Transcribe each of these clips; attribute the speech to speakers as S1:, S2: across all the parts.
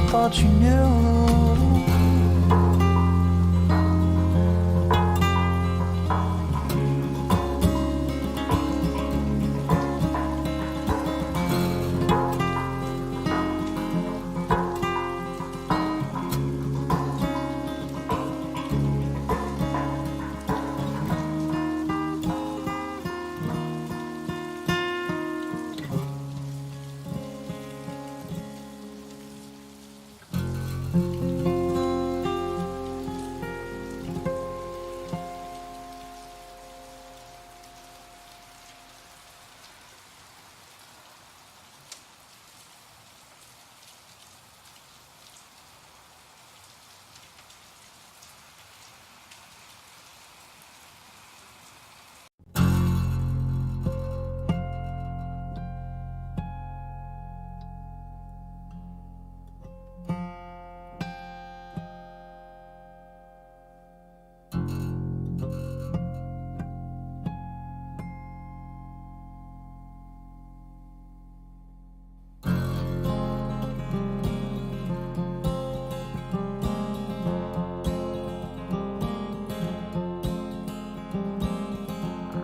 S1: thought you knew.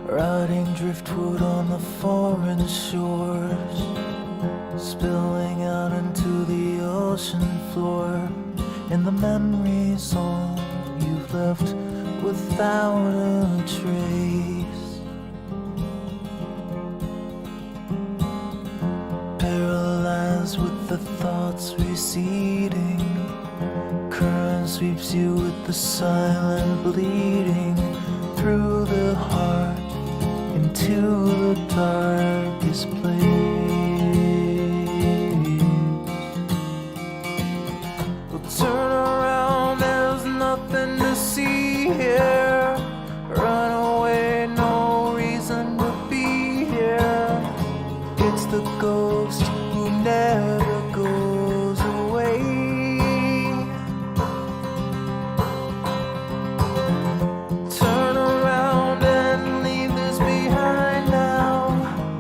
S1: Riding driftwood on the foreign shores, spilling out into the ocean floor, and the memories all you've left without a trace. Paralyzed with the thoughts receding, current sweeps you with the silent bleeding through the heart into the darkest place. Well, turn around, there's nothing to see here. Run away, no reason to be here. It's the ghost who never goes away. Turn around and leave this behind now.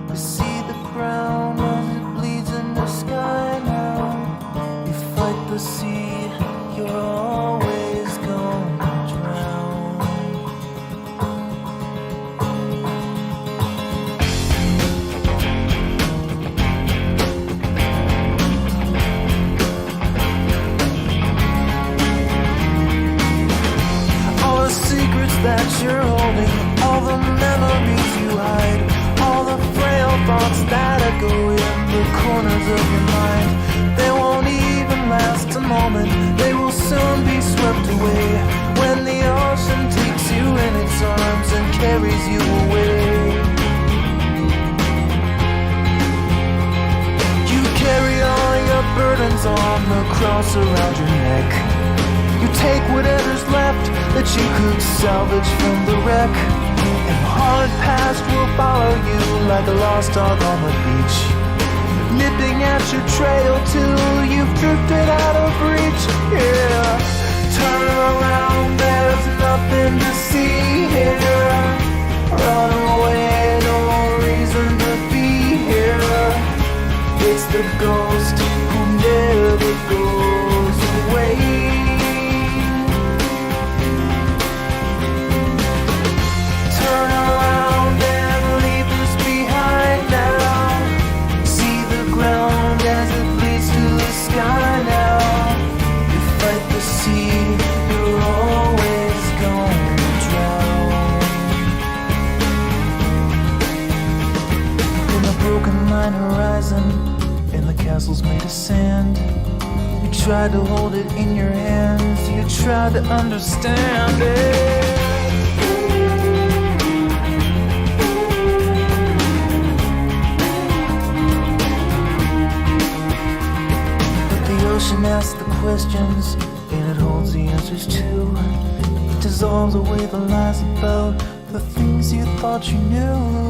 S1: You see the ground as it bleeds in the sky now. You fight the sea, you're always gonna drown. All the secrets that you're holding, all the memories you hide, all the frail thoughts that echo in the corners of your mind, they won't even last a moment. They will soon be swept away when the ocean takes you in its arms and carries you away. You carry all your burdens on the cross around your neck. You take whatever's left that you could salvage from the wreck, and the hard past will follow you like a lost dog on the beach, nipping at your trail till you've drifted out of reach. Yeah, turn around, there's nothing to see here. Run away, no reason to be here. It's the ghost who never goes away. Turn around and leave this behind now. See the ground as it bleeds to the sky now. You fight the sea, you're always gonna drown. In the broken line horizon, in the castles made of sand, you tried to hold it in your hands, you tried to understand it. The ocean asks the questions, and it holds the answers too. It dissolves away the lies about the things you thought you knew.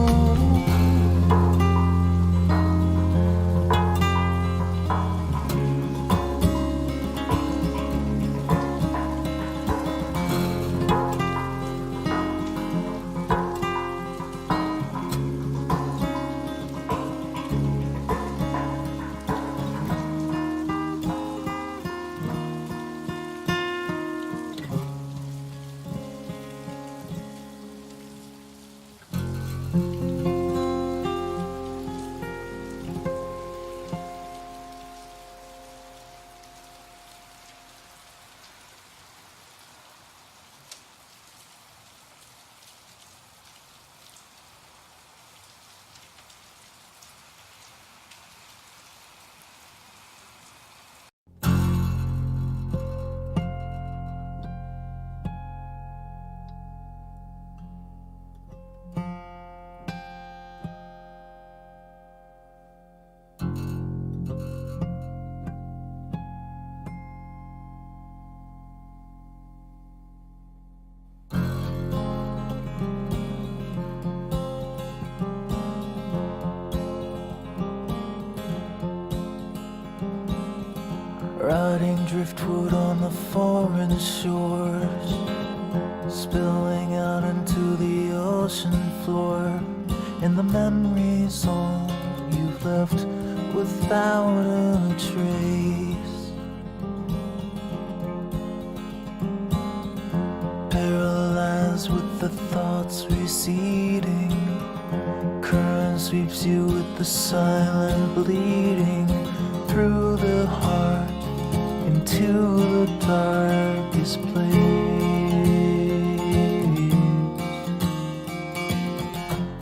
S1: Rotting driftwood on the foreign shores, spilling out into the ocean floor, and the memories all you've left without a trace. Paralyzed with the thoughts receding, current sweeps you with the silent bleeding through the heart into the darkest place.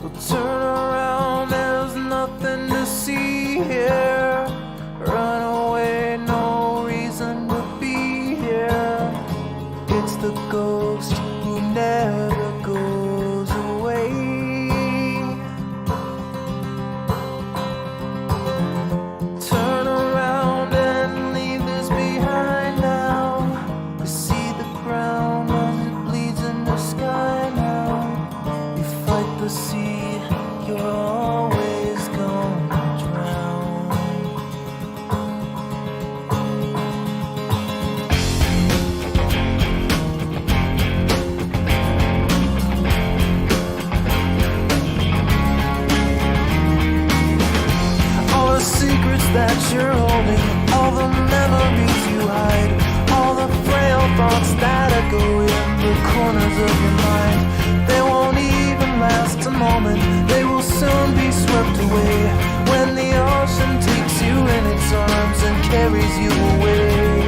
S1: Well, turn around, there's nothing to see here. Run away, no reason to be here. It's the ghost who never goes away. Turn around and leave this behind now. You see the ground as it bleeds in the sky now. You fight the sea, you're always gonna drown. All the secrets that you're holding, all the memories you hide, all the frail thoughts that echo in the corners of your mind, they won't even last a moment. They will soon be swept away when the ocean takes you in its arms and carries you away.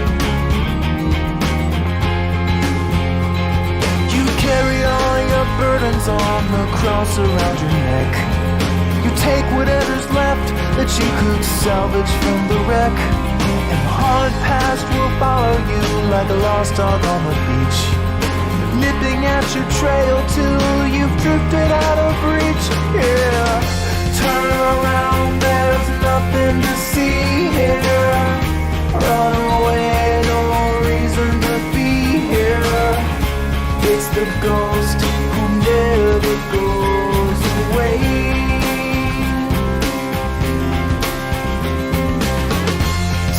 S1: You carry all your burdens on the cross around your neck. You take whatever's left that you could salvage from the wreck, and the hard past will follow you like a lost dog on the beach, nipping at your trail till you've drifted out of reach. Yeah, turn around, there's nothing to see here. Run away, no reason to be here. It's the ghost who never goes away.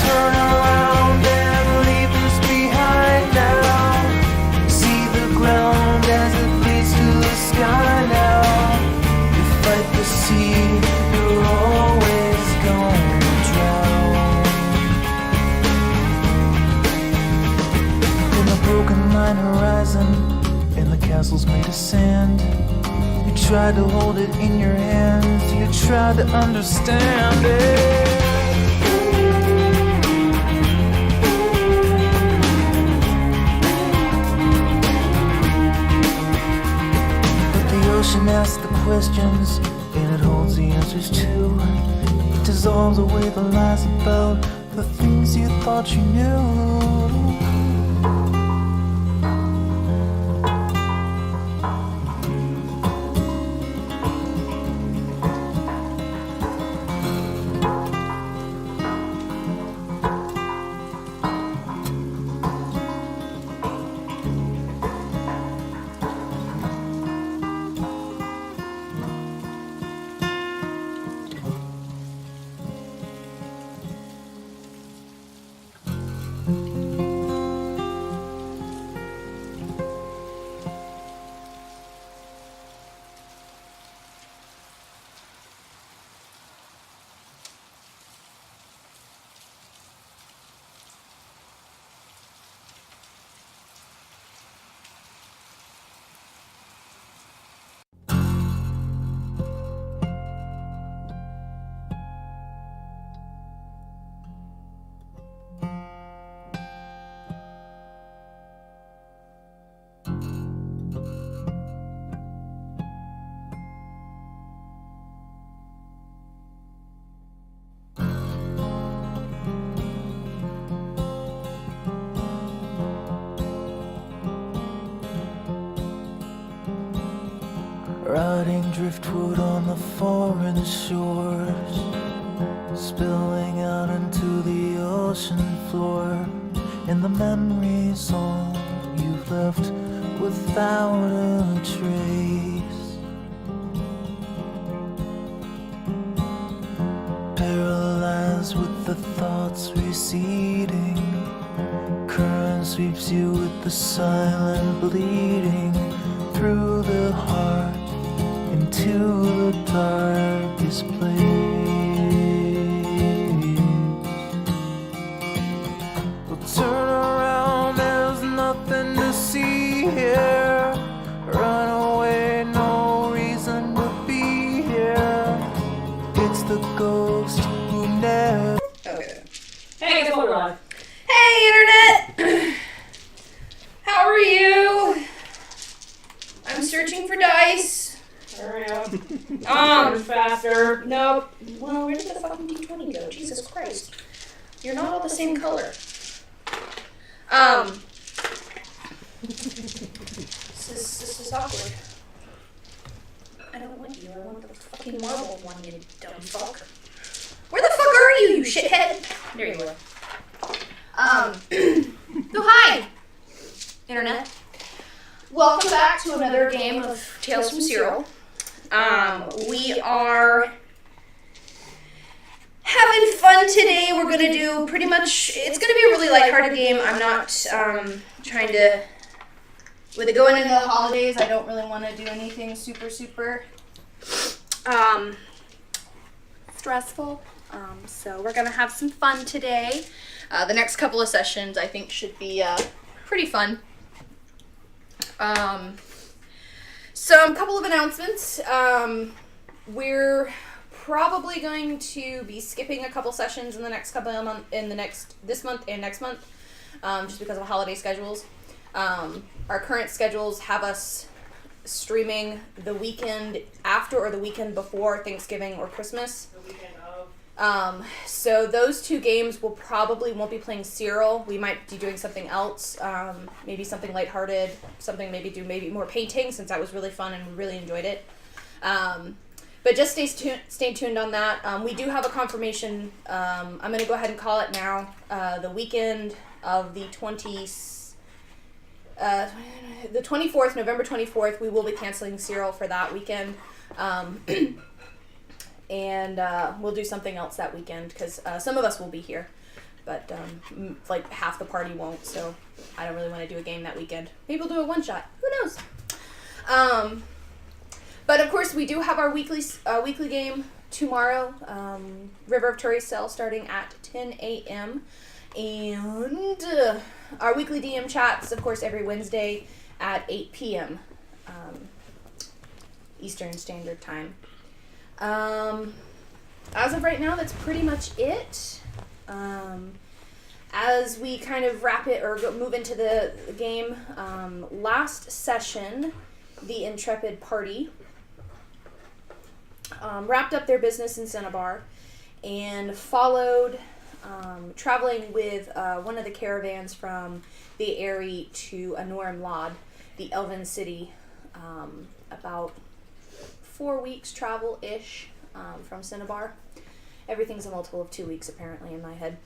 S1: Turn around and leave this behind now. See the ground as it leads to the sky now. You fight the sea, you're always gonna drown. In the broken line horizon, in the castles made of sand, you tried to hold it in your hands, you tried to understand it. Ocean asks the questions, and it holds the answers too. It dissolves away the lies about the things you thought you knew. Rotting driftwood on the foreign shores, spilling out into the ocean floor, and the memories all you've left without a trace. Paralyzed with the thoughts receding, sweeps you with the silent bleeding through the heart into the darkest place. Well, turn around, there's nothing to see here. Run away, no reason to be here. It's the ghost who never.
S2: Okay.
S3: Hey, guess what we're live?
S2: Hey, Internet! How are you? I'm searching for dice.
S3: Hurry up.
S2: Faster. Nope. Well, where did the fucking D20 go? Jesus Christ. You're not all the same color. This is awkward. I don't want you. I want the fucking marble one, you dumb fuck. Where the fuck are you, you shithead? There you are. So hi, Internet. Welcome back to another game of Tales from Syrill. We are having fun today. We're gonna do pretty much, it's gonna be a really lighthearted game. I'm not trying to, with it going into the holidays, I don't really want to do anything super stressful. So we're gonna have some fun today. The next couple of sessions I think should be pretty fun. So a couple of announcements. We're probably going to be skipping a couple sessions in the next couple of this month and next month, just because of holiday schedules. Our current schedules have us streaming the weekend after or the weekend before Thanksgiving or Christmas.
S3: The weekend of.
S2: So those two games won't be playing Syrill. We might be doing something else, maybe something lighthearted, something maybe more painting, since that was really fun and we really enjoyed it. But just stay tuned on that. We do have a confirmation. I'm going to go ahead and call it now. The weekend of the 24th, November 24th, we will be canceling Syrill for that weekend. And we'll do something else that weekend, because some of us will be here, but like half the party won't, so I don't really want to do a game that weekend. Maybe we'll do a one-shot. Who knows? But of course, we do have our weekly game tomorrow, River of Syrill, starting at 10 a.m. And our weekly DM chats, of course, every Wednesday at 8 p.m. Eastern Standard Time. As of right now, that's pretty much it. As we kind of wrap it or move into the game, last session, the Intrepid party wrapped up their business in Cinnabar and followed, traveling with one of the caravans from the Eyrie to Anorim Lod, the Elven city, about 4 weeks travel-ish from Cinnabar. Everything's a multiple of 2 weeks, apparently, in my head.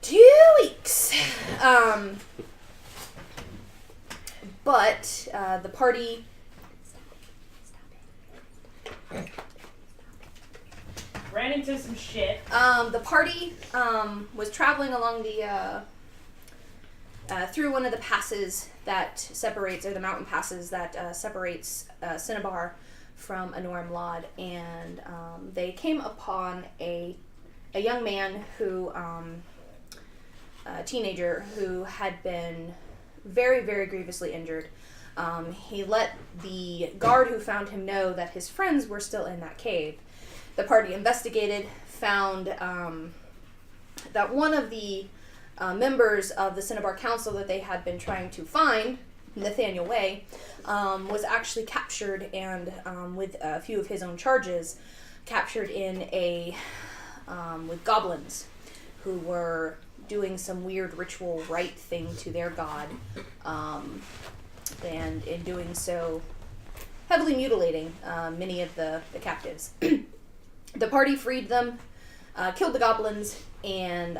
S2: 2 weeks! But the party...
S3: Ran into some shit.
S2: The party was traveling along the... through one of the passes that separates, or the mountain passes that separates Cinnabar from Anorim Lod, and they came upon a young man who, a teenager who had been very, very grievously injured. He let the guard who found him know that his friends were still in that cave. The party investigated, found that one of the members of the Cinnabar Council that they had been trying to find, Nathaniel Way, was actually captured and with a few of his own charges, captured in with goblins who were doing some weird ritual rite thing to their god, and in doing so heavily mutilating many of the captives. The party freed them, killed the goblins, and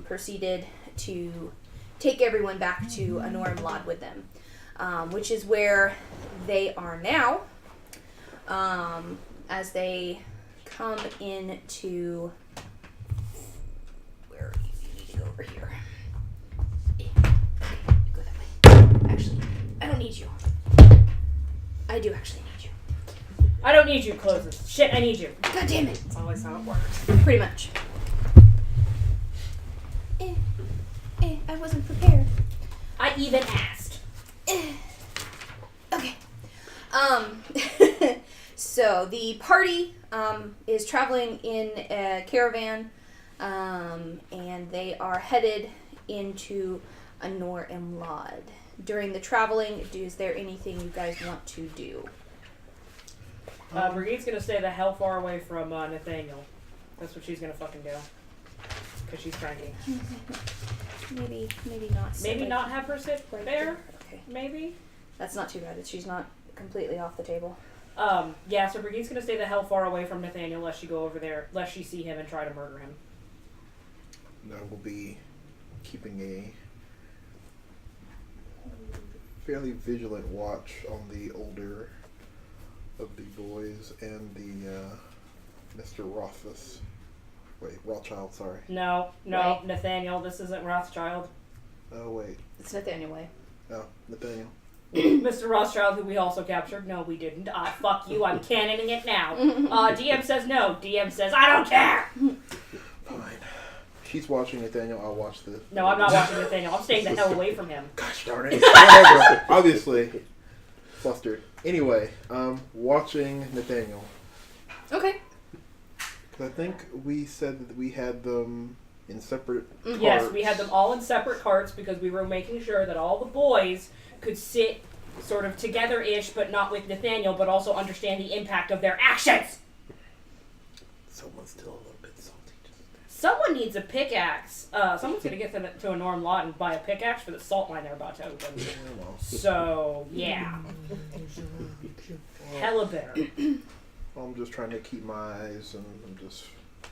S2: proceeded to take everyone back to Anorim Lod with them, which is where they are now, as they come into... Where are you? You need to go over here. need you. I do actually need you.
S3: I don't need you, closes. Shit, I need you.
S2: God damn it.
S3: That's always how it works.
S2: Pretty much. I wasn't prepared.
S3: I even asked.
S2: Okay. So the party is traveling in a caravan, and they are headed into Anor Imlad. During the traveling, is there anything you guys want to do?
S3: Brigide's gonna stay the hell far away from Nathaniel. That's what she's gonna fucking do. Because she's cranky.
S2: Maybe not. sit
S3: Maybe
S2: like
S3: not have her sit
S2: right
S3: there.
S2: Okay.
S3: Maybe.
S2: That's not too bad. She's not completely off the table.
S3: Yeah, so Brigide's gonna stay the hell far away from Nathaniel lest she go over there, lest she see him and try to murder him.
S4: I will be keeping a fairly vigilant watch on the older of the boys and the Mr. Rothfuss. Wait, Rothschild, sorry.
S3: No,
S2: Wait.
S3: Nathaniel, this isn't Rothschild.
S4: Oh, wait.
S2: It's Nathaniel Way.
S4: Oh, Nathaniel.
S3: Mr. Rothschild, who we also captured. No, we didn't. Fuck you, I'm canoning it now. DM says no. DM says, I don't care!
S4: Fine. She's watching Nathaniel, I'll watch the...
S3: No, I'm not watching Nathaniel. I'm staying the hell away from him.
S4: Gosh darn it. Whatever. Obviously. Flustered. Anyway, watching Nathaniel.
S2: Okay.
S4: Because I think we said that we had them in separate carts.
S3: Yes, we had them all in separate carts because we were making sure that all the boys could sit sort of together-ish, but not with Nathaniel, but also understand the impact of their actions.
S4: Someone's still a little bit salty.
S3: Someone needs a pickaxe. Someone's going to get to a Norm lot and buy a pickaxe for the salt line they're about to open.
S4: Well,
S3: So, yeah. Hella bitter.
S4: I'm just trying to keep my eyes and I'm just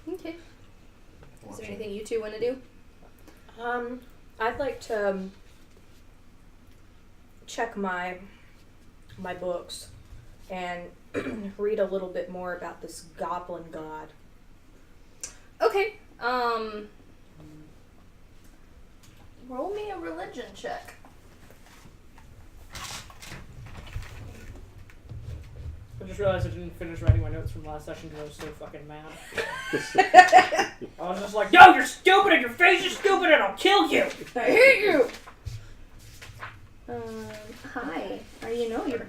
S2: Okay. Is
S4: watching.
S2: there anything you two want to do?
S5: I'd like to check my books and read a little bit more about this goblin god.
S2: Okay. Roll me a religion check.
S3: I just realized I didn't finish writing my notes from last session because I was so fucking mad. I was just like, yo, you're stupid and your face is stupid and I'll kill you!
S2: I hate you. Hi.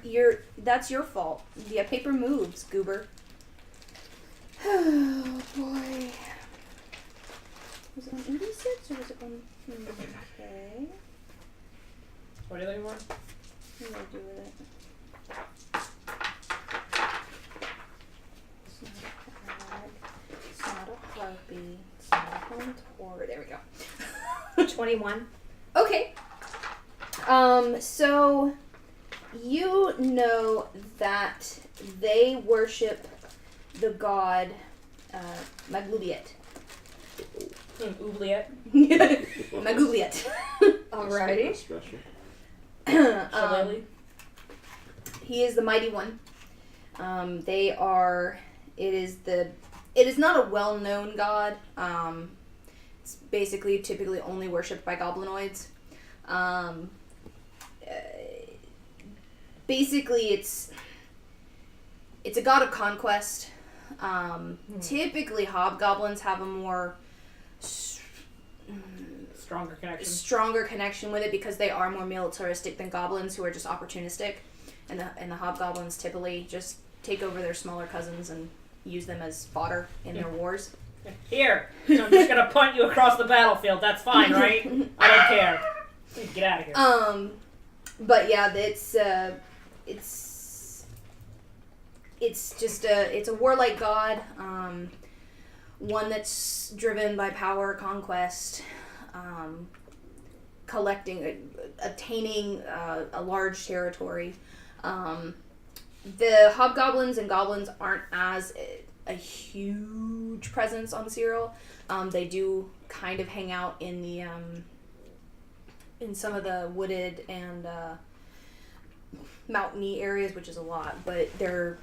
S2: You're that's your fault. The paper moves, goober. Oh boy. Was it on 86 or was it on? Okay.
S3: What do you think more?
S2: What do I do with it? It's not a crag. It's not a harpy. It's not a hunter. There we go.
S5: 21.
S2: Okay. So you know that they worship the god Maglubiet.
S3: Oubliette.
S2: Maglubiet.
S5: Alrighty.
S6: Special.
S3: Shillelagh.
S2: He is the mighty one. It is not a well-known god. It's basically typically only worshipped by goblinoids. Basically it's a god of conquest. Typically hobgoblins have a more
S3: Stronger connection.
S2: connection with it because they are more militaristic than goblins, who are just opportunistic, and the hobgoblins typically just take over their smaller cousins and use them as fodder in their wars.
S3: Here, so I'm just gonna punt you across the battlefield. That's fine, right? I don't care. Get out of here.
S2: But yeah, it's just a warlike god, one that's driven by power, conquest, attaining a large territory. The hobgoblins and goblins aren't as a huge presence on Syrill. They do kind of hang out in the in some of the wooded and mountainy areas, which is a lot, but they're,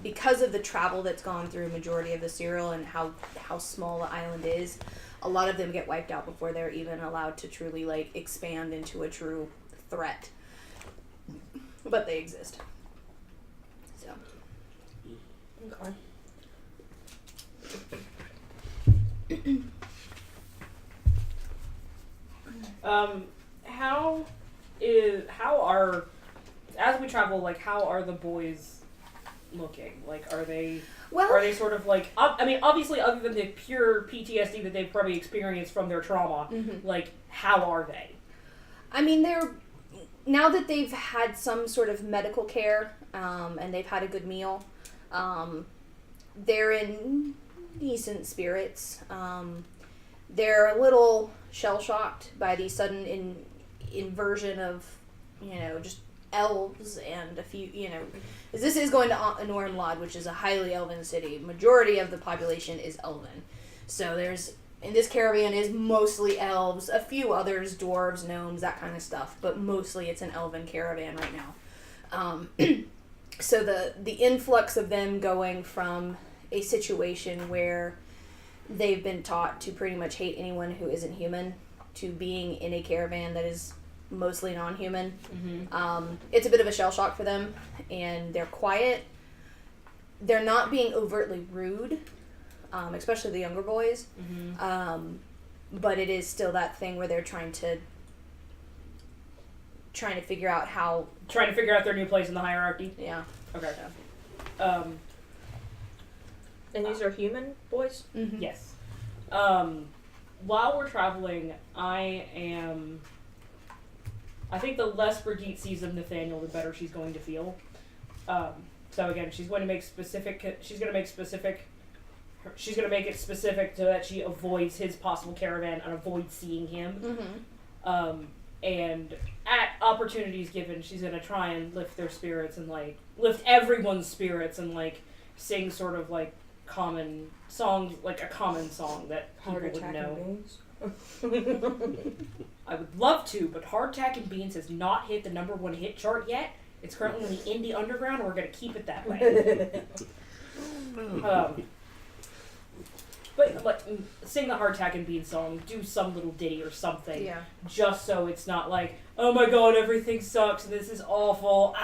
S2: because of the travel that's gone through majority of the Syrill and how small the island is, a lot of them get wiped out before they're even allowed to truly expand into a true threat. but they exist. So.
S5: Okay.
S3: How are, as we travel, like, how are the boys looking? Like, are they sort of like, I mean, obviously, other than the pure PTSD that they've probably experienced from their trauma, like, how are they?
S2: I mean, now that they've had some sort of medical care, and they've had a good meal, they're in decent spirits. They're a little shell-shocked by the sudden inversion of, just elves and a few, 'cause this is going to Nornlod, which is a highly elven city. Majority of the population is elven. So in this caravan is mostly elves, a few others, dwarves, gnomes, that kind of stuff, but mostly it's an elven caravan right now. So the influx of them going from a situation where they've been taught to pretty much hate anyone who isn't human to being in a caravan that is mostly non-human. It's a bit of a shell shock for them, and they're quiet. They're not being overtly rude, especially the younger boys. But it is still that thing where they're trying to figure out how...
S3: Trying to figure out their new place in the hierarchy?
S2: Yeah.
S3: Okay.
S5: And these are human boys?
S2: Mm-hmm.
S3: Yes. While we're traveling, I think the less Brigitte sees of Nathaniel, the better she's going to feel. So again, she's going to make it specific so that she avoids his possible caravan and avoids seeing him. And at opportunities given, she's going to try and lift their spirits and, like, lift everyone's spirits and, like, sing sort of, like, common songs, like a common song that people would know. I would love to, but Hardtack and Beans has not hit the #1 hit chart yet. It's currently in the indie underground, and we're going to keep it that way. But, like, sing the Hardtack and Beans song, do some little ditty or something, just so it's not like, oh my god, everything sucks, this is awful,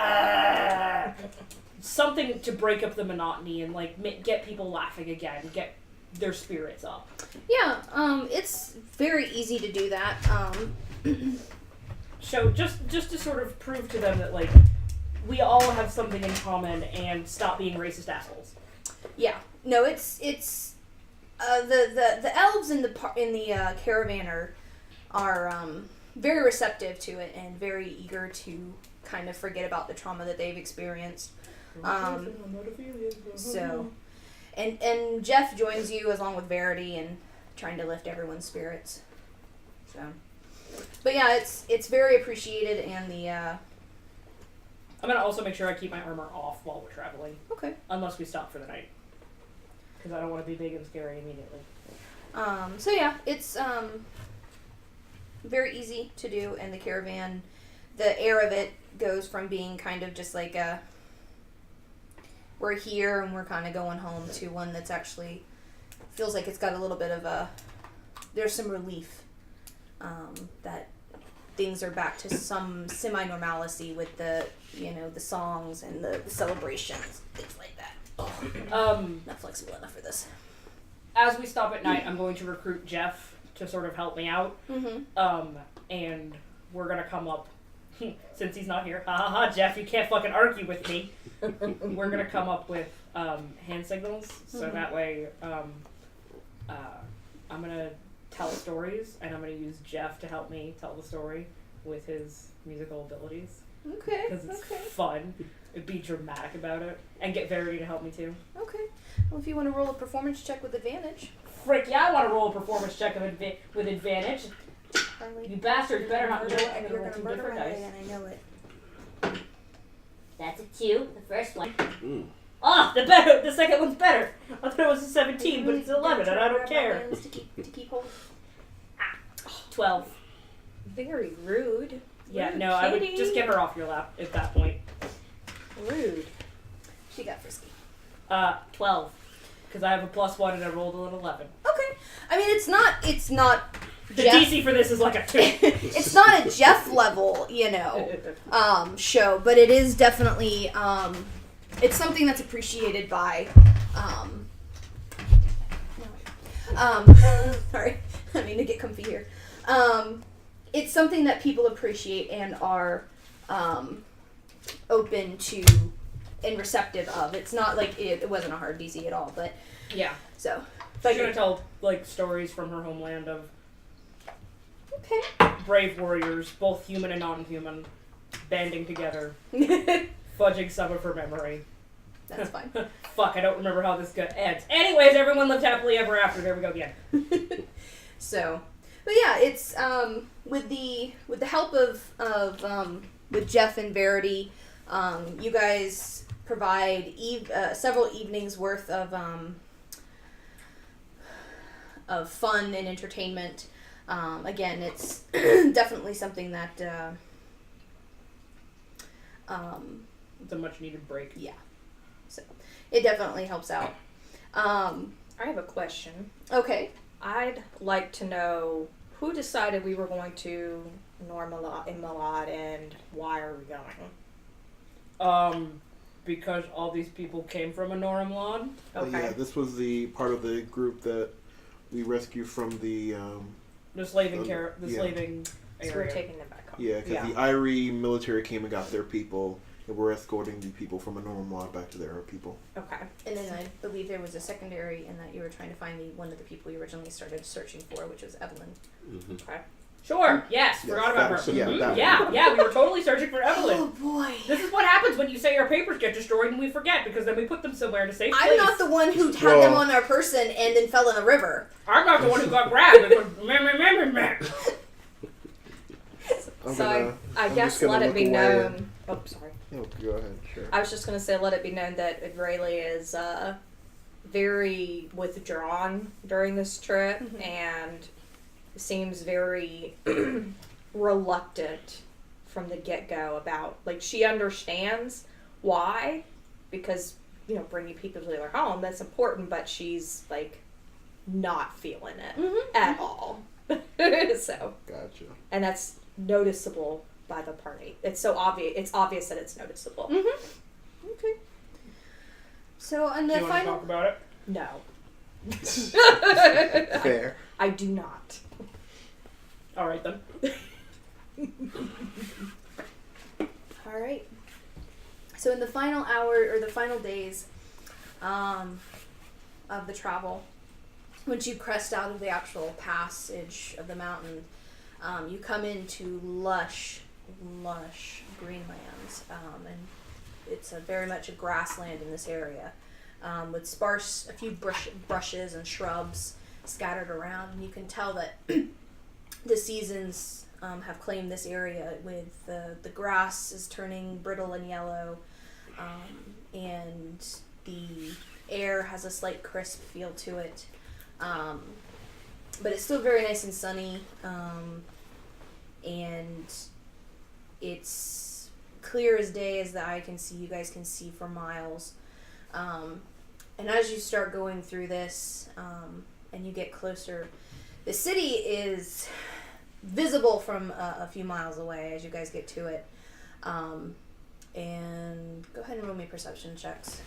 S3: something to break up the monotony and, like, get people laughing again, get their spirits up.
S2: Yeah, it's very easy to do that.
S3: So, just to sort of prove to them that, like, we all have something in common and stop being racist assholes.
S2: Yeah. No, it's the elves in the caravan are very receptive to it and very eager to kind of forget about the trauma that they've experienced. So, and Jeff joins you along with Verity and trying to lift everyone's spirits. So, but yeah, it's very appreciated, and the
S3: I'm gonna also make sure I keep my armor off while we're traveling.
S2: Okay.
S3: Unless we stop for the night. Because I don't want to be big and scary immediately.
S2: So yeah, it's very easy to do, and the caravan, the air of it goes from being kind of just like we're here and we're kind of going home to one that's actually feels like it's got a little bit of there's some relief, that things are back to some semi-normalcy with the songs and the celebrations, things like that. Not flexible enough for this.
S3: As we stop at night, I'm going to recruit Jeff to sort of help me out. And we're gonna come up, since he's not here, Jeff, you can't fucking argue with me. We're gonna come up with hand signals, so that way I'm gonna tell stories, and I'm gonna use Jeff to help me tell the story with his musical abilities.
S2: Okay.
S3: Because it's fun. Be dramatic about it, and get Verity to help me too.
S2: Okay. Well, if you want to roll a performance check with advantage.
S3: Frick yeah, I want to roll a performance check with advantage.
S2: Harley.
S3: You bastards better not roll
S2: And you're going to murder my
S3: dice.
S2: way, and I know it.
S3: That's a 2, the first one. Ah, the second one's better. I thought it was a 17, but it's 11, and I don't care.
S2: To keep hold.
S3: 12.
S5: Very rude.
S3: Yeah,
S5: Rude
S3: no, I would
S5: kitty.
S3: just get her off your lap at that point.
S5: Rude.
S2: She got frisky.
S3: 12. Because I have a +1 and I rolled an 11.
S2: Okay. I mean, it's not
S3: The
S2: Jeff,
S3: DC for this is like a 2.
S2: it's not a Jeff level, show, but it is definitely it's something that's appreciated by sorry, I mean to get comfy here. It's something that people appreciate and are open to and receptive of. It's not like it wasn't a hard DC at all, but
S3: Yeah.
S2: so.
S3: She's gonna tell like stories from her homeland of
S2: Okay.
S3: brave warriors, both human and non-human, banding together, fudging some of her memory.
S2: That's fine.
S3: Fuck, I don't remember how this ends. Anyways, everyone lived happily ever after. There we go again.
S2: So, but yeah, it's with the help of with Jeff and Verity, you guys provide several evenings worth of fun and entertainment. Again, it's definitely something that
S3: It's a much needed break.
S2: yeah. So it definitely helps out.
S5: I have a question.
S2: Okay.
S5: I'd like to know who decided we were going to Malad and why are we going?
S3: Because all these people came from a Norimlon.
S5: Okay.
S4: Yeah, this was the part of the group that we rescued from the
S3: The slaving
S4: yeah.
S3: slaving
S5: So
S3: area.
S5: we're taking them back home.
S4: yeah, because the Irie military came and got their people, and we're escorting the people from a normal mod back to their people.
S5: Okay.
S2: And then I believe there was a secondary in that you were trying to find one of the people you originally started searching for, which was Evelyn.
S5: Okay.
S3: Sure. Yes.
S4: Yes,
S3: Forgot about her.
S4: that- so yeah,
S3: Mhm.
S4: that
S3: Yeah. We were totally searching for Evelyn.
S2: Oh boy.
S3: This is what happens when you say our papers get destroyed and we forget because then we put them somewhere in a safe place.
S2: I'm not the one who had them on our person and then fell in a river.
S3: I'm not the one who got grabbed because meh.
S5: I
S4: I'm
S5: guess
S4: just gonna
S5: let it
S4: look
S5: be
S4: away
S5: known.
S4: and-
S5: Oh, sorry.
S4: Oh, go ahead, sure.
S5: I was just going to say, let it be known that Rayleigh is very withdrawn during this trip and seems very reluctant from the get-go about, like, she understands why, because, bringing people to their home, that's important, but she's, like, not feeling it at all. So,
S4: Gotcha.
S5: and that's noticeable by the party. It's so obvious. It's obvious that it's noticeable.
S2: Okay. So on
S3: Do
S2: the
S3: you want to
S2: final
S3: talk about it?
S5: No,
S4: Fair.
S5: I do not.
S3: All right then.
S2: All right. So in the final hour or the final days of the travel, once you crest out of the actual passage of the mountain, you come into lush green lands, and it's very much a grassland in this area, with a few brushes and shrubs scattered around, and you can tell that the seasons have claimed this area. With the grass is turning brittle and yellow, and the air has a slight crisp feel to it, but it's still very nice and sunny, and it's clear as day as the eye can see. You guys can see for miles, and as you start going through this, and you get closer, the city is visible from a few miles away as you guys get to it. And go ahead and roll me perception checks.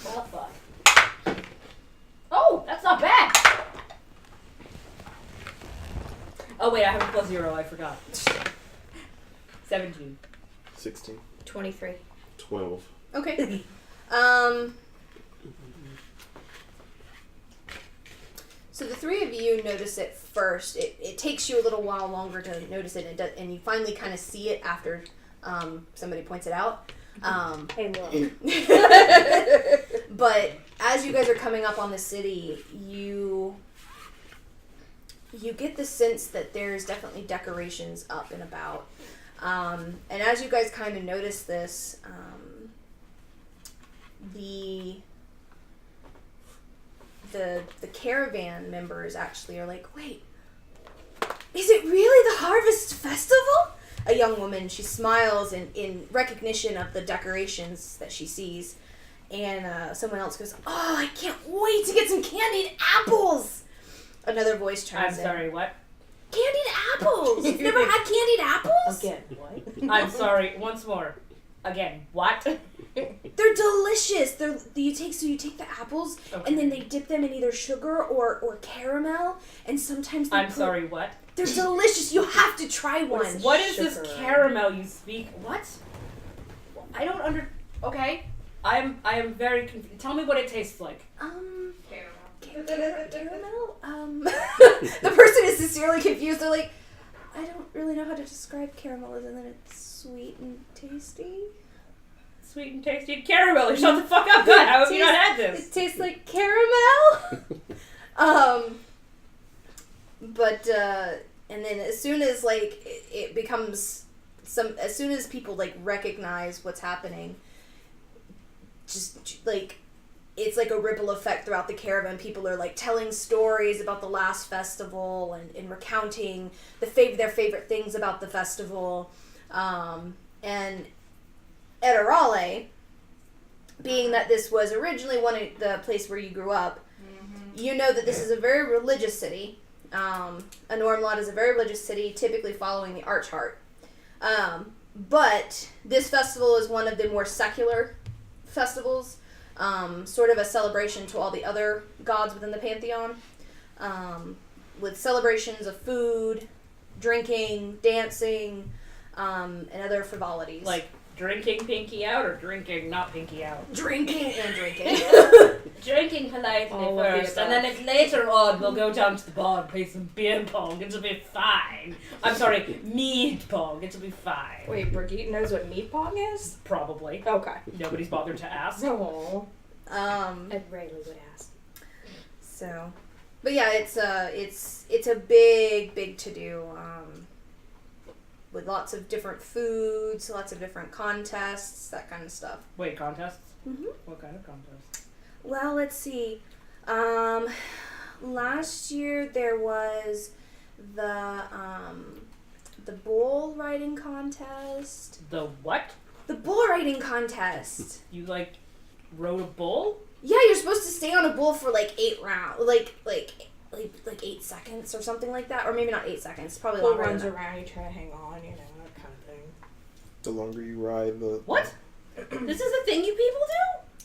S3: Well, fuck. Oh, that's not bad. Oh wait, I have a +0. I forgot. 17.
S4: 16.
S5: 23.
S6: 12.
S2: Okay. So the three of you notice it first. It takes you a little while longer to notice it, and you finally kind of see it after somebody points it out.
S5: Hey, look.
S2: But as you guys are coming up on the city, you get the sense that there's definitely decorations up and about. And as you guys kind of notice this, the caravan members actually are like, wait, is it really the Harvest Festival? A young woman, she smiles in recognition of the decorations that she sees. And someone else goes, oh, I can't wait to get some candied apples. Another voice
S3: I'm
S2: chimes in.
S3: sorry, what?
S2: Candied apples. You've never had candied apples?
S5: Again, what?
S3: I'm sorry. Once more. Again, what?
S2: They're delicious. You take the apples and then they dip them in either sugar or caramel, and sometimes they
S3: I'm sorry, what?
S2: They're delicious. You have to try one.
S3: What is this
S5: Sugar.
S3: caramel you speak? What? I don't Okay. I am very confused. Tell me what it tastes like.
S2: Caramel? The person is sincerely confused. They're like, I don't really know how to describe caramel other than it's sweet and tasty.
S3: Sweet and tasty caramel. Shut the fuck up. God, how have you not had this?
S2: It tastes like caramel. But and then as soon as like it becomes as soon as people like recognize what's happening, just like it's like a ripple effect throughout the caravan. People are like telling stories about the last festival and recounting their favorite things about the festival. And Edirale, being that this was originally the place where you grew up, you know that this is a very religious city. Anormlot is a very religious city, typically following the Archheart. But this festival is one of the more secular festivals, sort of a celebration to all the other gods within the pantheon, with celebrations of food, drinking, dancing, and other frivolities.
S3: Like drinking pinky out or drinking not pinky out?
S2: Drinking and drinking.
S3: Drinking politely
S5: All of the
S3: first, and then
S5: above.
S3: later on we'll go down to the bar and play some beer pong. It'll be fine. I'm sorry, mead pong. It'll be fine.
S5: Wait, Brigitte knows what meat pong is?
S3: Probably.
S5: Okay.
S3: Nobody's bothered to ask.
S5: No.
S2: Ed
S5: Rayleigh would ask.
S2: So, but yeah, it's a big to do. With lots of different foods, lots of different contests, that kind of stuff.
S3: Wait, contests?
S2: Mhm.
S3: What kind of contests?
S2: Well, let's see. Last year there was the bull riding contest.
S3: The what?
S2: The bull riding contest.
S3: You like rode a bull?
S2: Yeah, you're supposed to stay on a bull for like 8 rounds, like 8 seconds or something like that, or maybe not 8 seconds. Probably
S5: Bull
S2: longer.
S5: runs
S2: than that.
S5: around, you try to hang on, you know, that kind of thing.
S4: The longer you ride, the
S3: What? This is a thing you people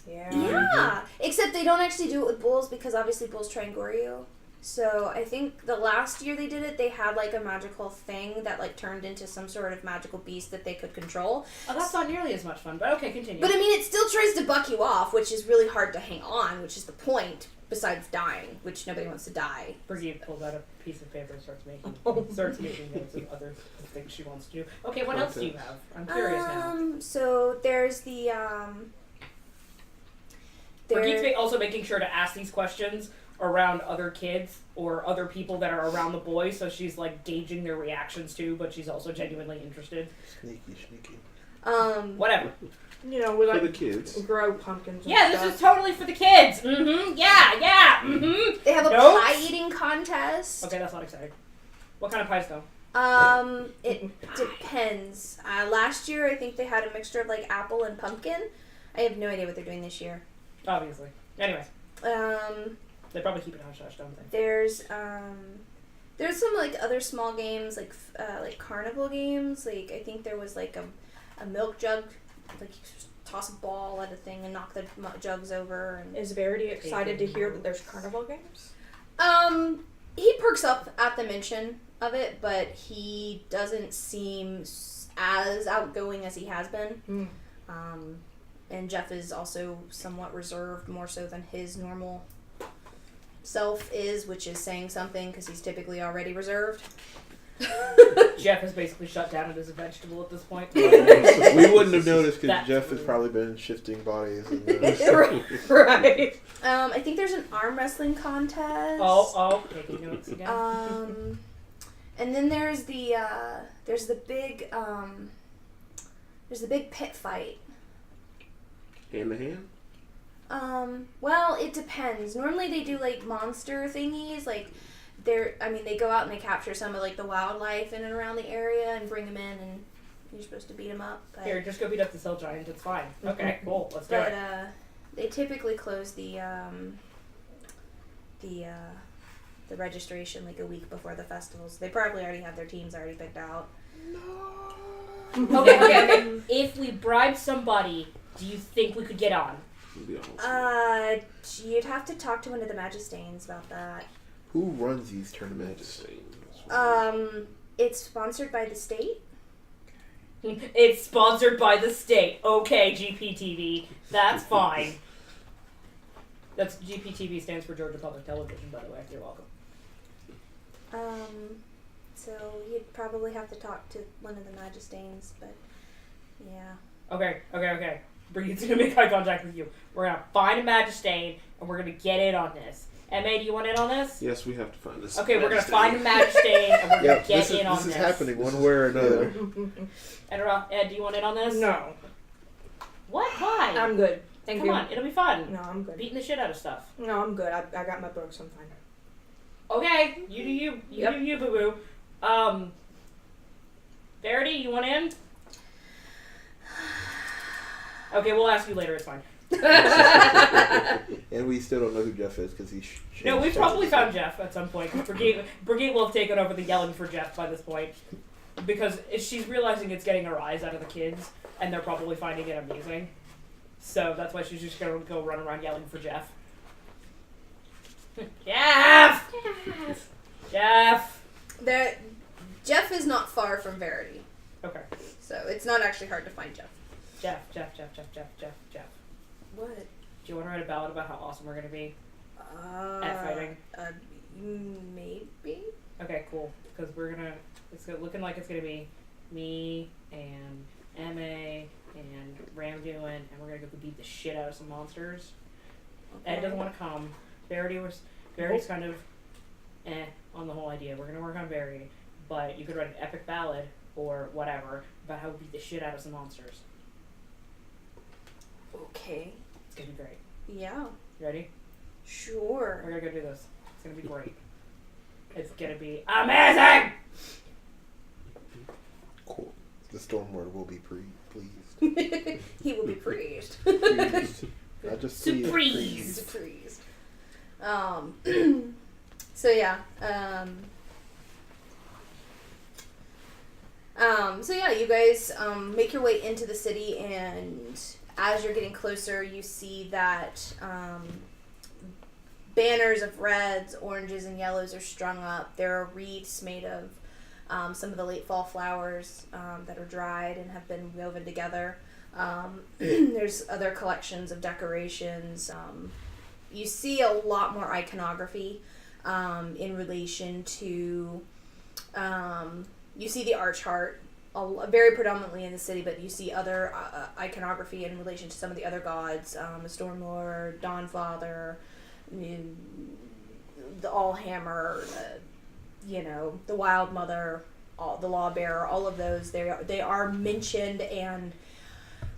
S3: do?
S5: Yeah.
S2: Yeah, except they don't actually do it with bulls because obviously bulls try and gore you. So I think the last year they did it, they had like a magical thing that like turned into some sort of magical beast that they could control.
S3: Oh, that's not nearly as much fun, but okay, continue.
S2: But I mean, it still tries to buck you off, which is really hard to hang on, which is the point, besides dying, which nobody wants to die.
S3: Brigitte pulls out a piece of paper and starts making notes of other things she wants to do. Okay, what else do you have? I'm curious now.
S2: So there's the
S3: Brigitte's also making sure to ask these questions around other kids or other people that are around the boys, so she's like gauging their reactions too, but she's also genuinely interested.
S4: sneaky.
S3: Whatever.
S5: You know, we
S6: For
S5: like
S6: the kids.
S5: grow pumpkins and
S3: Yeah,
S5: stuff.
S3: this is totally for the kids. Mm-hmm. Yeah. Mm-hmm.
S2: they have a
S3: Notes?
S2: pie eating contest.
S3: Okay, that's not exciting. What kind of pies though?
S2: It depends. Last year I think they had a mixture of like apple and pumpkin. I have no idea what they're doing this year.
S3: Obviously. Anyways, they probably keep it hush hush, don't they?
S2: There's some like other small games like carnival games. Like I think there was like a milk jug, like you just toss a ball at a thing and knock the jugs over. And
S5: Is Verity excited to hear that there's carnival games?
S2: he perks up at the mention of it, but he doesn't seem as outgoing as he has been. And Jeff is also somewhat reserved, more so than his normal self is, which is saying something because he's typically already reserved.
S3: Jeff has basically shut down as a vegetable at this point.
S4: We wouldn't have noticed because
S3: That's
S4: Jeff has
S3: rude.
S4: probably been shifting bodies. And,
S5: Right.
S2: I think there's an arm wrestling contest.
S3: Taking notes again.
S2: And then there's the big pit fight.
S6: Hand to hand?
S2: Well, it depends. Normally they do like monster thingies, like they go out and they capture some of like the wildlife in and around the area and bring them in, and you're supposed to beat them up. But,
S3: Here, just go beat up the cell giant. It's fine. Okay, cool. Let's do
S2: but
S3: it.
S2: they typically close the the registration like a week before the festivals. They probably already have their teams already picked out.
S3: Okay. If we bribe somebody, do you think we could get on?
S2: You'd have to talk to one of the Magistanes about that.
S4: Who runs these tournaments?
S2: It's sponsored by the state.
S3: It's sponsored by the state. Okay, GPTV. That's fine. That's GPTV stands for Georgia Public Television, by the way. You're welcome.
S2: So you'd probably have to talk to one of the Magistanes, but yeah.
S3: Okay. Brigitte gonna make eye contact with you. We're gonna find a Magistane, and we're gonna get in on this. M.A., do you want in on this?
S6: Yes, we have to find this.
S3: Okay, we're gonna find a Magistane, and we're gonna get in on this.
S4: This is happening one way or another.
S3: Ed, do you want in on this?
S5: No.
S3: What? Why?
S5: I'm good. Thank
S3: Come
S5: you.
S3: on, it'll be fun.
S5: No, I'm good.
S3: Beating the shit out of stuff.
S5: No, I'm good. I got my books. I'm fine.
S3: Okay, you do you. You do you, boo boo. Verity, you want in? Okay, we'll ask you later. It's fine.
S4: And we still don't know who Jeff is because he's.
S3: No, we've probably found Jeff at some point. Brigitte will have taken over the yelling for Jeff by this point. Because she's realizing it's getting a rise out of the kids, and they're probably finding it amusing. So that's why she's just going to go run around yelling for Jeff. Jeff!
S2: Jeff is not far from Verity,
S3: Okay.
S2: so it's not actually hard to find Jeff.
S3: Jeff.
S2: What?
S3: Do you want to write a ballad about how awesome we're going to be at fighting?
S2: Maybe.
S3: Okay, cool. Because it's looking like it's going to be me and M.A. and Ramduin, and we're going to go beat the shit out of some monsters.
S2: Okay.
S3: Ed doesn't want to come. Verity's kind of on the whole idea. We're going to work on Verity, but you could write an epic ballad or whatever about how we beat the shit out of some monsters.
S2: Okay.
S3: It's going to be great.
S2: Yeah.
S3: You ready?
S2: Sure.
S3: We're going to go do this. It's going to be great. It's going to be amazing!
S4: Cool. The Stormlord will be pleased.
S2: He will be pleased.
S4: Pleased. Not just pleased.
S2: Surprise. So yeah. So yeah, you guys make your way into the city, and as you're getting closer, you see that banners of reds, oranges, and yellows are strung up. There are wreaths made of some of the late fall flowers that are dried and have been woven together. There's other collections of decorations. You see a lot more iconography in relation to... you see the Arch Heart very predominantly in the city, but you see other iconography in relation to some of the other gods, the Stormlord, Dawnfather, the Allhammer, the Wild Mother, the Lawbearer. All of those, they are mentioned and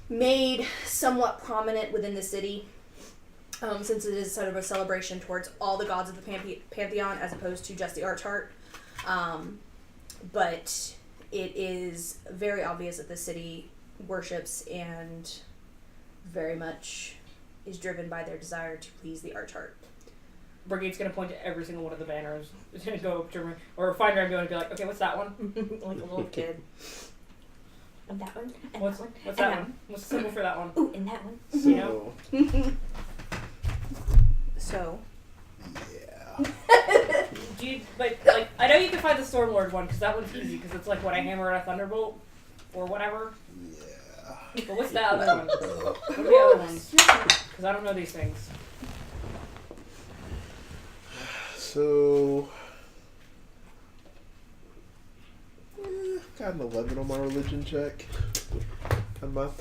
S2: made somewhat prominent within the city, since it is sort of a celebration towards all the gods of the pantheon as opposed to just the Arch Heart. But it is very obvious that the city worships and very much is driven by their desire to please the Arch Heart.
S3: Brigitte's going to point to every single one of the banners. It's going to go up to or find her and go and be like, okay, what's that one?
S5: Like a little kid. And that one. And
S3: What's
S5: that one.
S3: what's that one? What's the symbol for that one?
S5: Ooh, and that one.
S4: So,
S3: You know?
S2: So,
S4: yeah.
S3: Do you, like, I know you can find the Stormlord one, because that one's easy, because it's like, what, a hammer and a thunderbolt? Or whatever?
S4: Yeah.
S3: But what's the other one? What are the other ones? Because I don't know these things.
S4: So, got an 11 on my religion check. I'm not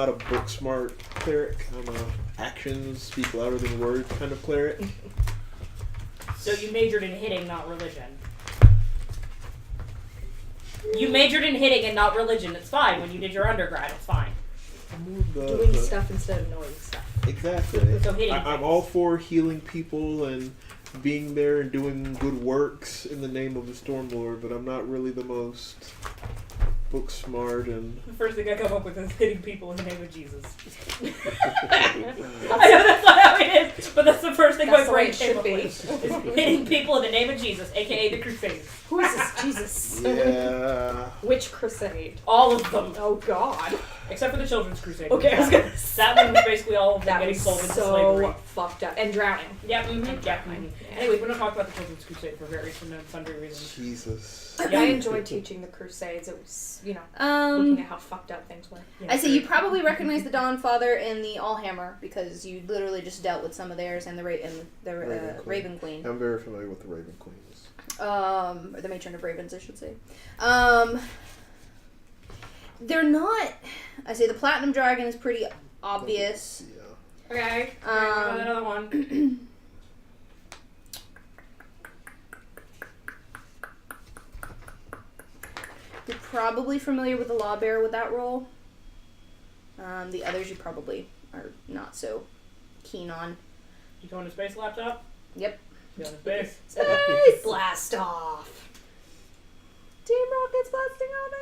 S4: a book smart cleric. I'm a actions speak louder than words kind of cleric.
S3: So you majored in hitting, not religion. You majored in hitting and not religion. It's fine. When you did your undergrad, it's fine.
S5: Doing stuff instead of knowing stuff.
S4: Exactly.
S3: So hitting
S4: I'm all for healing people and being there and doing good works in the name of the Stormlord, but I'm not really the most book smart and.
S3: The first thing I come up with is hitting people in the name of Jesus. I know that's not how it is, but that's the first thing
S5: That's
S3: my brain
S5: the
S3: came up
S5: way it
S3: with. Is hitting people in the name of Jesus, aka the Crusades.
S5: Who is this Jesus?
S4: Yeah.
S5: Which crusade?
S3: All of them.
S5: Oh God.
S3: Except for the Children's Crusade.
S5: Okay, I was gonna say.
S3: That one was basically all of them
S5: That
S3: getting
S5: was
S3: sold into
S5: so
S3: slavery.
S5: fucked up. And drowning.
S3: Yep, Anyway, we don't talk about the Children's Crusade for various and sundry reasons.
S4: Jesus.
S3: Yeah.
S5: I enjoyed teaching the Crusades. It was, looking at how fucked up things were.
S2: I say you probably recognize the Dawn Father and the Allhammer because you literally just dealt with some of theirs and the Raven Queen.
S4: I'm very familiar with the Raven Queens.
S2: Or the Matron of Ravens, I should say. They're not. I say the Platinum Dragon is pretty obvious.
S4: Yeah.
S3: Okay. Another one.
S2: You're probably familiar with the Lawbearer with that role. The others you probably are not so keen on.
S3: You going to space, laptop?
S2: Yep.
S3: You going to space?
S5: Space blast off.
S2: Team Rocket's blasting off again.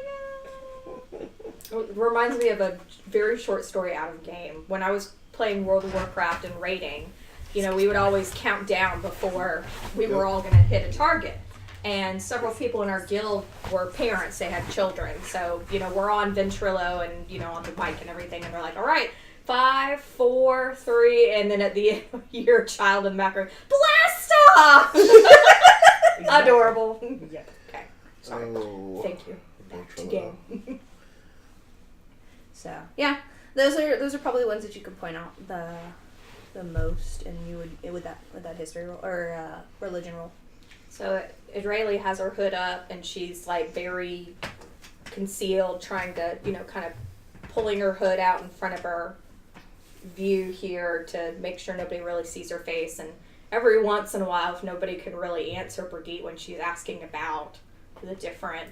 S5: It reminds me of a very short story out of game. When I was playing World of Warcraft and raiding, we would always count down before we were all going to hit a target. And several people in our guild were parents. They had children. So, we're on Ventrilo and, on the mic and everything. And they're like, all right, 5, 4, 3. And then at the end, your child in the background, blast off! Adorable.
S3: Yep.
S5: Okay. Sorry.
S4: Oh.
S5: Thank you. Back to game.
S2: So yeah, those are probably ones that you could point out the most, and you would with that history roll or religion roll.
S5: So Israeli has her hood up, and she's like very concealed, trying to, kind of pulling her hood out in front of her view here to make sure nobody really sees her face. And every once in a while, if nobody can really answer Brigitte when she's asking about the different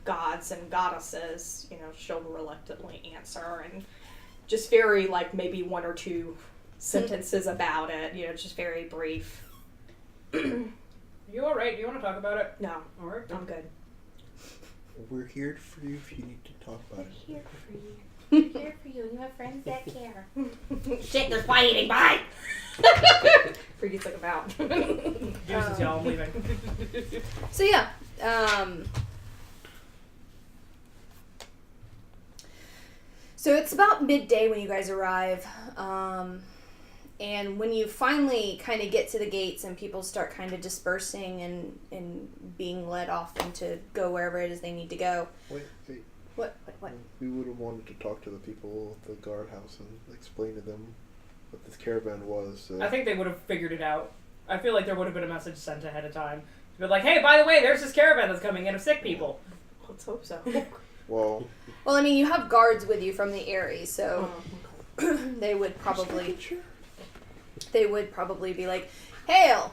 S5: gods and goddesses, she'll reluctantly answer, and just very like maybe 1 or 2 sentences about it, just very brief.
S3: You alright? Do you want to talk about it?
S5: No,
S3: Alright.
S5: I'm good.
S4: We're here for you if you need to talk about it.
S5: Here for you. Here for you, and you have friends that care.
S3: Shit, there's fly eating. Bye!
S5: Brigitte's like about.
S3: Deuces, y'all. I'm leaving.
S2: So yeah, so it's about midday when you guys arrive, and when you finally kind of get to the gates and people start kind of dispersing and being led off and to go wherever it is they need to go.
S4: Wait.
S2: What?
S4: We would have wanted to talk to the people at the guardhouse and explain to them what this caravan was.
S3: I think they would have figured it out. I feel like there would have been a message sent ahead of time. To be like, hey, by the way, there's this caravan that's coming in of sick people.
S5: Let's hope so.
S4: Well,
S2: I mean, you have guards with you from the Aeries, so they would probably be like, hail.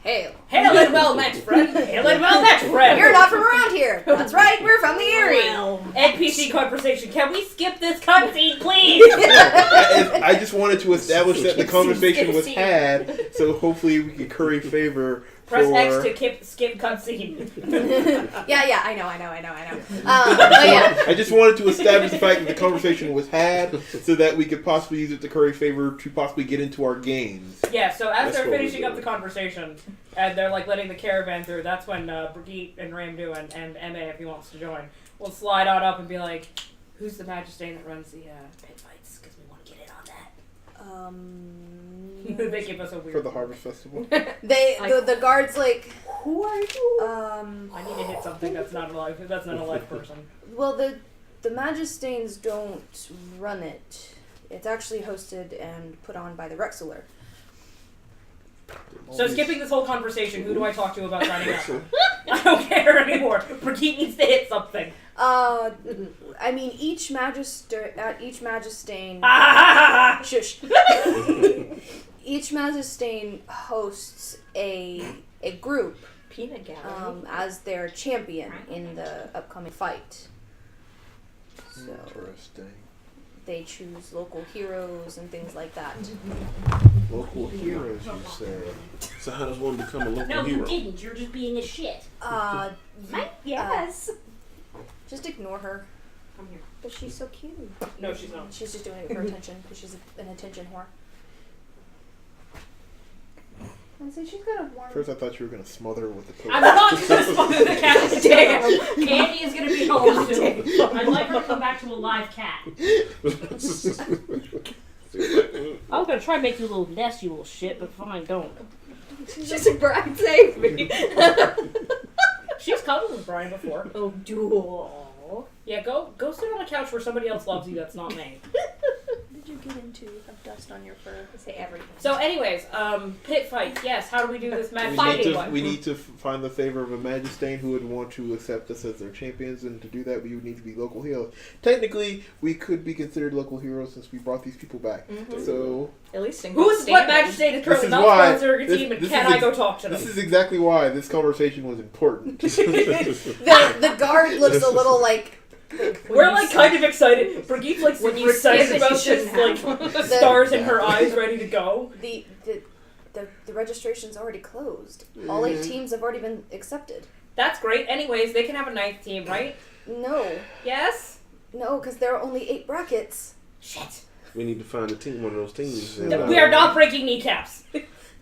S3: Hail and well met, friend. Hail and well met, friend.
S2: You're not from around here. That's right, we're from the Aeries.
S3: Well, NPC conversation. Can we skip this cutscene, please?
S4: I just wanted to establish that the conversation was had, so hopefully we could curry favor.
S3: Press X to skip cutscene.
S2: Yeah, I know. But yeah.
S4: I just wanted to establish the fact that the conversation was had, so that we could possibly use it to curry favor to possibly get into our games.
S3: Yeah, so as
S4: That's
S3: they're
S4: what
S3: finishing
S4: we're
S3: up the conversation, and they're like letting the caravan through, that's when Brigitte and Ramdu and MA, if he wants to join, will slide on up and be like, who's the Magistane that runs the pit fights? Because we want to get in on that. They give us a weird
S4: For the Harvest Festival.
S2: The guards like,
S5: Who are you?
S3: I need to hit something that's not alive. That's not a live person.
S2: well, the Magistanes don't run it. It's actually hosted and put on by the Rexler.
S3: So skipping this whole conversation, who do I talk to about signing up? I don't care anymore. Brigitte needs to hit something.
S2: I mean, each Magistane. Shush. Each Magistane hosts a group
S5: Peanut gallery.
S2: as their champion in the upcoming fight. So
S4: Interesting.
S2: they choose local heroes and things like that.
S4: Local heroes, you say.
S6: So how does one become a local
S3: No,
S6: hero?
S3: you didn't. You're just being a shit.
S5: Yes.
S2: Just ignore her.
S3: I'm here.
S5: But she's so cute.
S3: No, she's not.
S2: She's just doing it for attention because she's an attention whore. And so she's got a warm.
S4: First, I thought you were gonna smother her with the pillow.
S3: I'm not going to smother the cat.
S5: Damn.
S3: Andy is going to be home
S5: God
S3: soon.
S5: damn.
S3: I'd like her to come back to a live cat. I was going to try and make you a little nest, you little shit, but fine, don't.
S5: She's like, Brian, save me.
S3: She's cuddled with Brian before.
S5: Oh, duel.
S3: Yeah, go sit on a couch where somebody else loves you that's not me.
S2: What did you get into? Have dust on your fur.
S5: Say everything.
S3: So anyways, pit fight. Yes, how do we do this match
S4: We
S3: fighting
S4: need, to,
S3: one?
S4: we need to find the favor of a Magistain who would want to accept us as their champions, and to do that, we would need to be local heroes. Technically, we could be considered local heroes since we brought these people back.
S5: Mm-hmm.
S4: So,
S5: At least in
S3: Who's
S5: good
S3: what
S5: standing.
S3: Magistain is
S4: This
S3: currently
S4: is
S3: not
S4: why-
S3: sponsoring a
S4: this-
S3: team, and
S4: this
S3: can
S4: is
S3: I go talk to them?
S4: this is exactly why this conversation was important.
S2: The guard looks a little like.
S3: We're like kind of excited. Brigitte's like
S5: When
S3: super
S5: you
S3: excited
S5: skip it,
S3: about
S5: you
S3: this,
S5: shouldn't
S3: like
S5: have.
S3: stars in her eyes, ready to go.
S2: The registration's already closed. All 8 teams have already been accepted.
S3: That's great. Anyways, they can have a 9th team, right?
S2: No,
S3: Yes.
S2: because there are only 8 brackets.
S3: Shit.
S6: We need to find a team, one of those teams. and,
S3: We are not breaking kneecaps.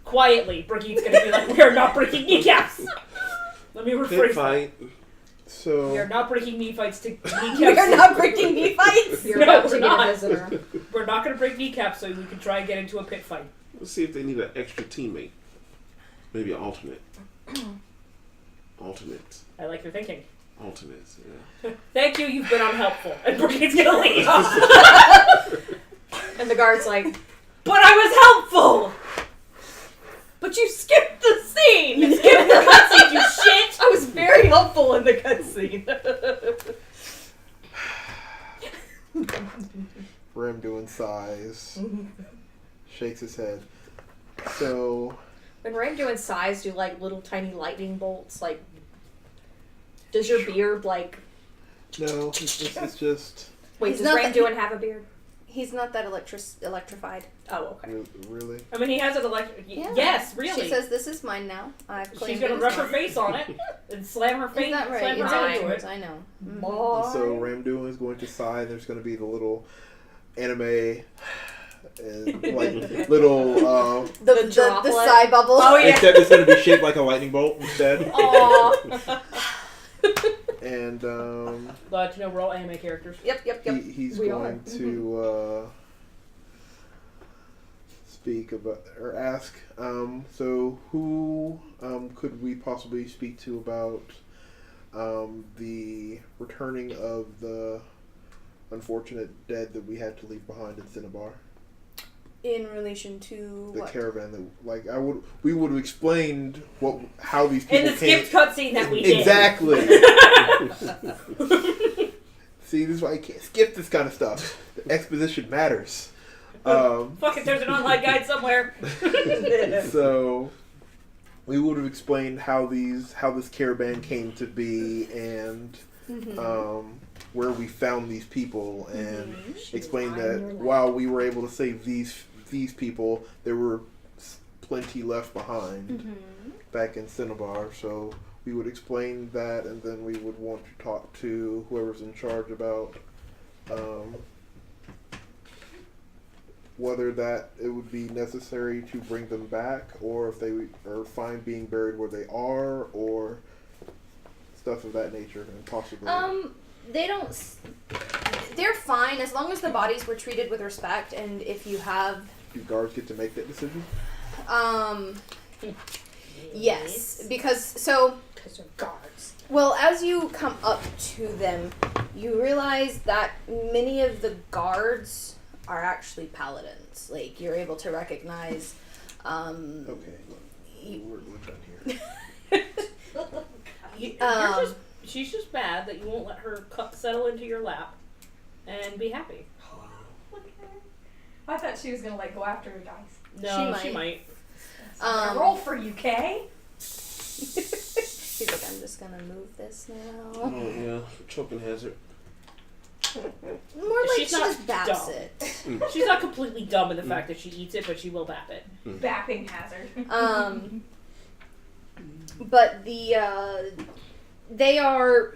S3: Quietly, Brigitte's gonna be like, we are not breaking kneecaps. Let me
S6: Pit
S3: rephrase that.
S6: fight.
S4: So,
S3: We are not breaking knee fights to kneecaps.
S2: We are not breaking knee fights.
S5: You're
S3: No,
S5: about
S3: we're
S5: to get
S3: not.
S5: a visitor.
S3: We're not gonna break kneecaps so we can try and get into a pit fight.
S6: Let's see if they need an extra teammate. Maybe an alternate. Alternates.
S3: I like your thinking.
S6: Alternates, yeah.
S3: Thank you, you've been unhelpful. And Brigitte's gonna leave.
S5: And the guard's like,
S3: But I was helpful!
S5: but you skipped the scene!
S3: You skipped the cutscene, you shit!
S5: I was very helpful in the cutscene.
S4: Ramduin sighs, shakes his head. So,
S5: When Ramduin sighs, do like little tiny lightning bolts, like, does your beard like,
S4: no, it's just
S5: wait,
S2: He's
S5: does
S2: not that-
S5: Ramduin have a beard?
S2: He's not that electrified.
S5: Oh, okay.
S4: really.
S3: I mean, he has an electric.
S2: Yeah.
S3: Yes, really.
S2: She says, "This is mine now. I've
S3: She's
S2: claimed
S3: gonna
S2: it as
S3: rub her
S2: mine."
S3: face on it and slam her face.
S2: Is that right?
S3: Slam her
S2: It's
S3: head
S5: mine.
S3: into
S2: yours.
S3: it.
S2: I know. Mhm.
S5: Boy.
S4: So Ramduin is going to sigh. There's going to be the little anime, and like little.
S2: The
S5: droplet.
S2: sigh bubble.
S5: Oh, yeah.
S4: Except it's going to be shaped like a lightning bolt instead.
S5: Aw.
S4: And
S3: But you know, we're all anime characters.
S2: Yep.
S4: he's
S5: We
S4: going
S5: are.
S4: to speak about or ask. So who could we possibly speak to about the returning of the unfortunate dead that we had to leave behind in Cinnabar?
S2: In relation to
S4: The
S2: what?
S4: caravan that we would have explained how these people
S3: In the
S4: came.
S3: skipped cutscene that we did.
S4: Exactly. See, this is why I can't skip this kind of stuff. The exposition matters.
S3: Fuck it, there's an online guide somewhere.
S4: So we would have explained how this caravan came to be and where we found these people, and explained that while we were able to save these people, there were plenty left behind back in Cinnabar. So we would explain that, and then we would want to talk to whoever's in charge about whether that it would be necessary to bring them back, or if they are fine being buried where they are, or stuff of that nature, and possibly.
S2: They don't. They're fine as long as the bodies were treated with respect, and if you have.
S4: Do guards get to make that decision?
S2: Yes, because they're guards. Well, as you come up to them, you realize that many of the guards are actually paladins. Like, you're able to recognize.
S4: Okay, we're done here.
S3: She's just bad that you won't let her settle into your lap and be happy.
S7: I thought she was gonna like go after her dice.
S3: No, she might.
S7: Roll for you, Kay.
S2: She's like, I'm just gonna move this now.
S6: Oh, yeah. Choking hazard.
S2: More like
S3: She's
S2: she
S3: not
S2: just baps
S3: dumb.
S2: it.
S3: She's not completely dumb in the fact that she eats it, but she will bap it.
S7: Bapping hazard.
S2: But they are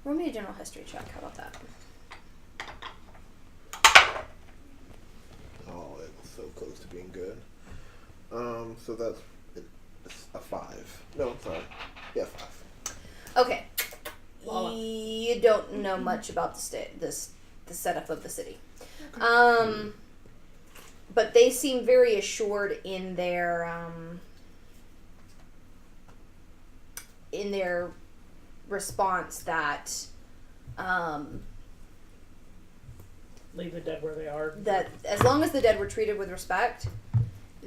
S2: Roll me a general history check. How about that?
S4: Oh, it was so close to being good. So that's a 5. No, I'm sorry. Yeah, 5.
S2: Okay.
S3: Voila.
S2: You don't know much about the setup of the city. But they seem very assured in their response that
S3: Leave the dead where they are.
S2: that as long as the dead were treated with respect,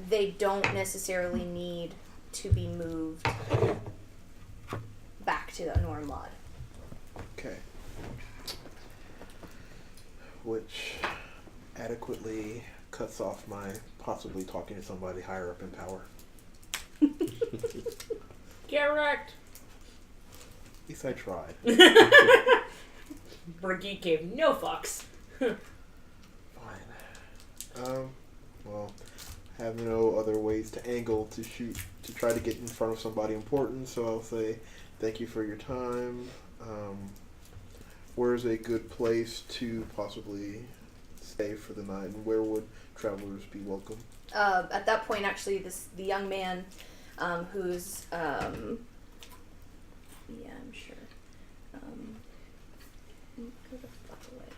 S2: they don't necessarily need to be moved back to Normlod.
S4: Okay. Which adequately cuts off my possibly talking to somebody higher up in power.
S3: Correct.
S4: At least I tried.
S3: Brigitte gave no fucks.
S4: Fine. Well, I have no other ways to angle to shoot to try to get in front of somebody important, so I'll say thank you for your time. Where's a good place to possibly stay for the night, and where would travelers be welcome?
S2: At that point, actually, the young man, who's yeah, I'm sure. Go the fuck away.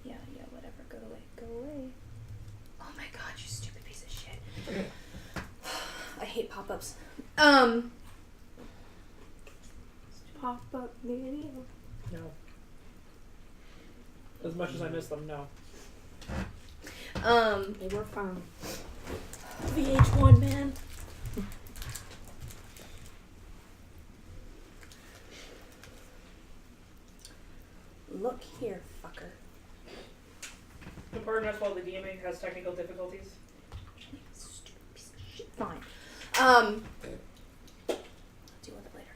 S2: Yeah, whatever. Go away. Oh my god, you stupid piece of shit. I hate pop-ups.
S5: Pop-up video.
S3: No. As much as I miss them, no.
S5: They were fun.
S2: VH1, man. Look here, fucker.
S3: Pardon us while the DMing has technical difficulties.
S2: Stupid piece of shit. Fine. Deal with it later.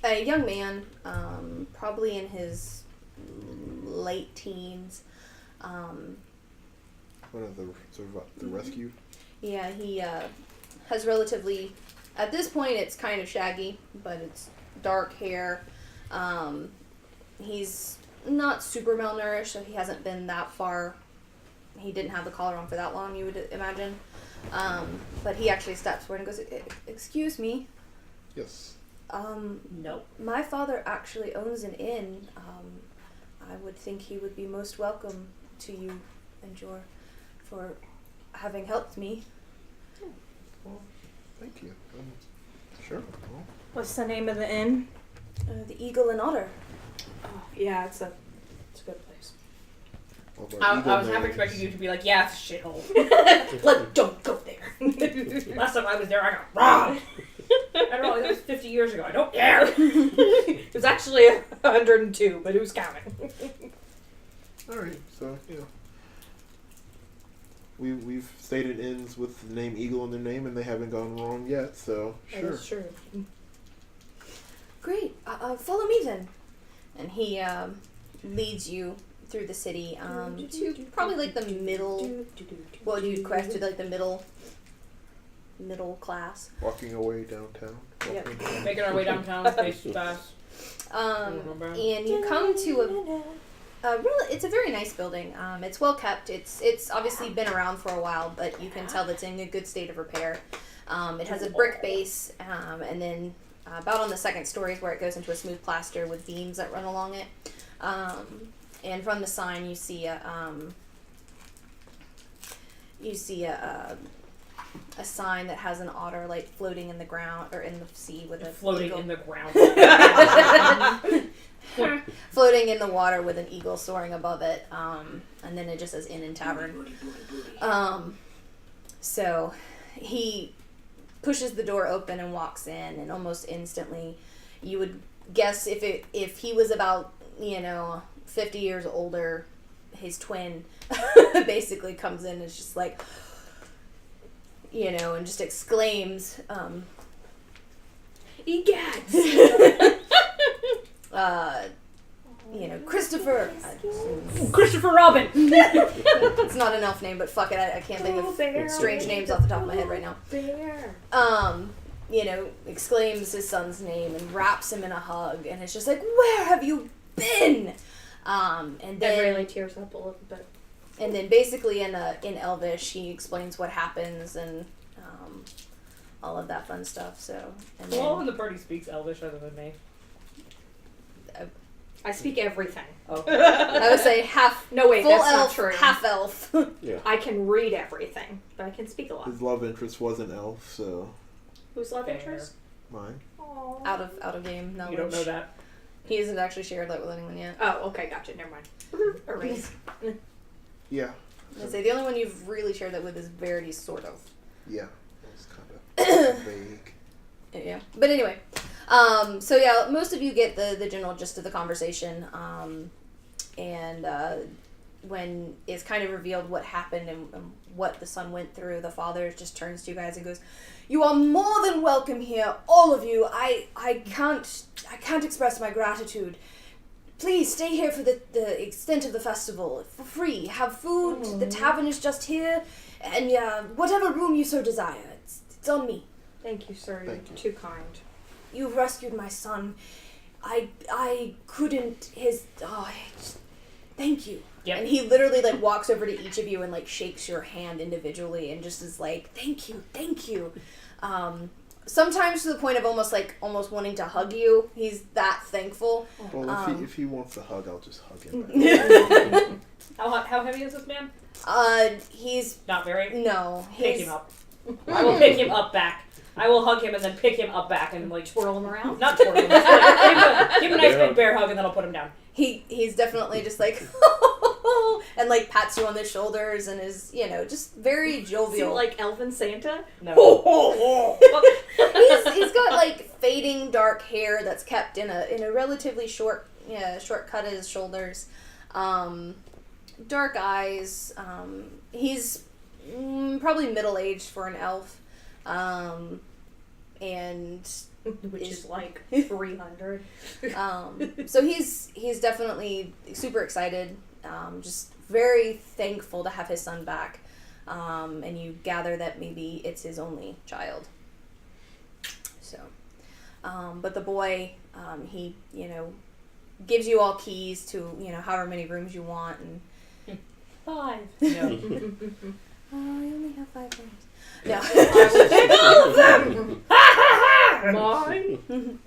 S2: A young man, probably in his late teens.
S4: One of the rescued?
S2: Yeah, he has relatively. At this point, it's kind of shaggy, but it's dark hair. He's not super malnourished, so he hasn't been that far. He didn't have the collar on for that long, you would imagine. But he actually steps forward and goes, "Excuse me.
S4: Yes.
S3: No.
S2: My father actually owns an inn. I would think he would be most welcome to you and Jor for having helped me."
S4: Well, thank you. Sure. Well,
S5: What's the name of the inn?
S2: The Eagle and Otter.
S5: Oh, yeah, it's a good place.
S4: well,
S3: I was half
S4: Eagle
S3: expecting you to be like, yeah, it's a shithole.
S5: Don't go there.
S3: Last time I was there, I got robbed. I don't know, that was 50 years ago. I don't care.
S5: It was actually 102, but who's counting?
S4: All right. So yeah, we've stayed in inns with the name Eagle in their name, and they haven't gone wrong yet. So sure.
S5: That's true.
S2: Great. Follow me then. And he leads you through the city to probably like the middle. What you'd class to like the middle class.
S4: Walking away downtown.
S5: Yep.
S3: Making our way downtown, face fast.
S2: And you come to it's a very nice building. It's well kept. It's obviously been around for a while, but you can tell it's in a good state of repair. It has a brick base, and then about on the second story is where it goes into a smooth plaster with beams that run along it. And from the sign, you see a sign that has an otter like floating in the ground or in the sea with a
S3: Floating
S2: eagle.
S3: in the ground.
S2: Floating in the water with an eagle soaring above it, and then it just says Inn and Tavern. So he pushes the door open and walks in, and almost instantly, you would guess if he was about 50 years older, his twin basically comes in and is just like, and just exclaims, "Egads!" Christopher.
S3: Christopher Robin!
S2: It's not an elf name, but fuck it, I can't think of strange names off the top of my head right now. exclaims his son's name and wraps him in a hug, and it's just like, where have you been? And then
S5: It really tears up a little bit.
S2: And then basically in Elvish, he explains what happens and all of that fun stuff. So, and
S3: Who all in
S2: then,
S3: the party speaks Elvish other than me?
S5: I speak everything.
S3: Oh.
S2: I would say half.
S5: No, wait,
S2: full
S5: that's not
S2: elf,
S5: true.
S2: half elf.
S5: I can read everything, but I can speak a lot.
S4: His love interest was an elf, so
S5: Who's love
S3: Fair.
S5: interest?
S4: mine.
S5: Aww.
S2: out of game knowledge.
S3: You don't know that?
S2: He hasn't actually shared that with anyone yet.
S5: Oh, okay, gotcha. Never mind. Erase.
S4: Yeah,
S2: I say the only one you've really shared that with is Verity, sort of.
S4: yeah. It was kind of vague.
S2: Yeah. But anyway, so yeah, most of you get the general gist of the conversation, and when it's kind of revealed what happened and what the son went through, the father just turns to you guys and goes, "You are more than welcome here, all of you. I can't express my gratitude. Please stay here for the extent of the festival, for free. Have food. The tavern is just here, and whatever room you so desire, it's on me.
S5: Thank you, sir.
S4: Thank
S5: You're
S4: you.
S5: too kind.
S2: You've rescued my son. I couldn't. Thank you."
S3: Yep.
S2: And he literally walks over to each of you and shakes your hand individually and just is like, "Thank you." Sometimes to the point of almost wanting to hug you. He's that thankful.
S4: Well, if he wants a hug, I'll just hug him back.
S3: How heavy is this man?
S2: He's
S3: Not very.
S2: no.
S3: Pick
S2: He's
S3: him up. I will pick him up back. I will hug him and then pick him up back and
S5: Twirl him around?
S3: not twirl him. Just, give him a nice big bear hug and then I'll put him down.
S2: he's definitely just and pats you on the shoulders and is just very
S5: Is he
S2: jovial.
S5: like Elven Santa?
S3: No.
S2: he's got fading dark hair that's kept in a relatively short cut at his shoulders, dark eyes. He's probably middle aged for an elf, and
S5: Which
S2: Is-
S5: is like 300.
S2: so he's definitely super excited, just very thankful to have his son back, and you gather that maybe it's his only child. So, but the boy, he gives you all keys to however many rooms you want, and
S3: 5. No.
S2: I only have 5 rooms. No.
S5: I will Mine?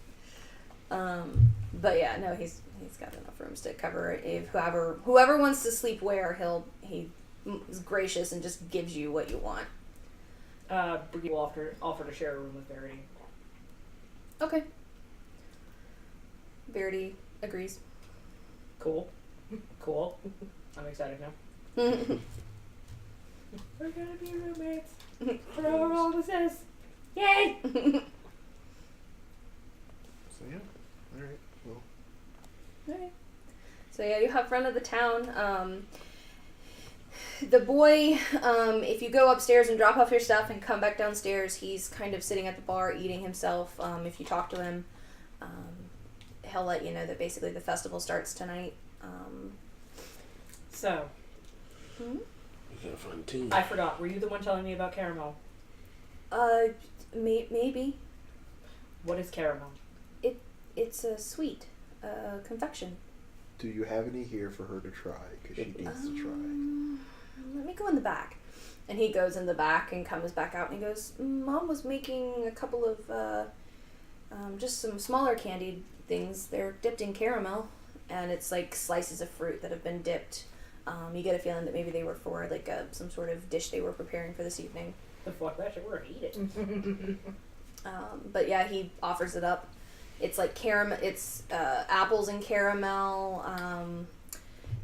S2: But yeah, no, he's got enough rooms to cover it. If whoever wants to sleep where, he is gracious and just gives you what you want.
S3: Briggy will offer to share a room with Verity.
S2: Okay. Verity agrees.
S3: Cool. I'm excited now. We're gonna be roommates. Forever all this is. Yay!
S4: So yeah. All right. Well,
S2: Okay. So yeah, you have front of the town. The boy, if you go upstairs and drop off your stuff and come back downstairs, he's kind of sitting at the bar eating himself. If you talk to him, he'll let you know that basically the festival starts tonight.
S3: So,
S6: We gotta find a team.
S3: I forgot. Were you the one telling me about caramel?
S2: Maybe.
S3: What is caramel?
S2: It's a sweet confection.
S4: do you have any here for her to try? Because she needs to try.
S2: Let me go in the back. And he goes in the back and comes back out and he goes, Mom was making a couple of just some smaller candied things. They're dipped in caramel, and it's like slices of fruit that have been dipped. You get a feeling that maybe they were for some sort of dish they were preparing for this evening.
S3: The fuck that shit? We're gonna eat it.
S2: But yeah, he offers it up. It's like caramel. It's apples and caramel.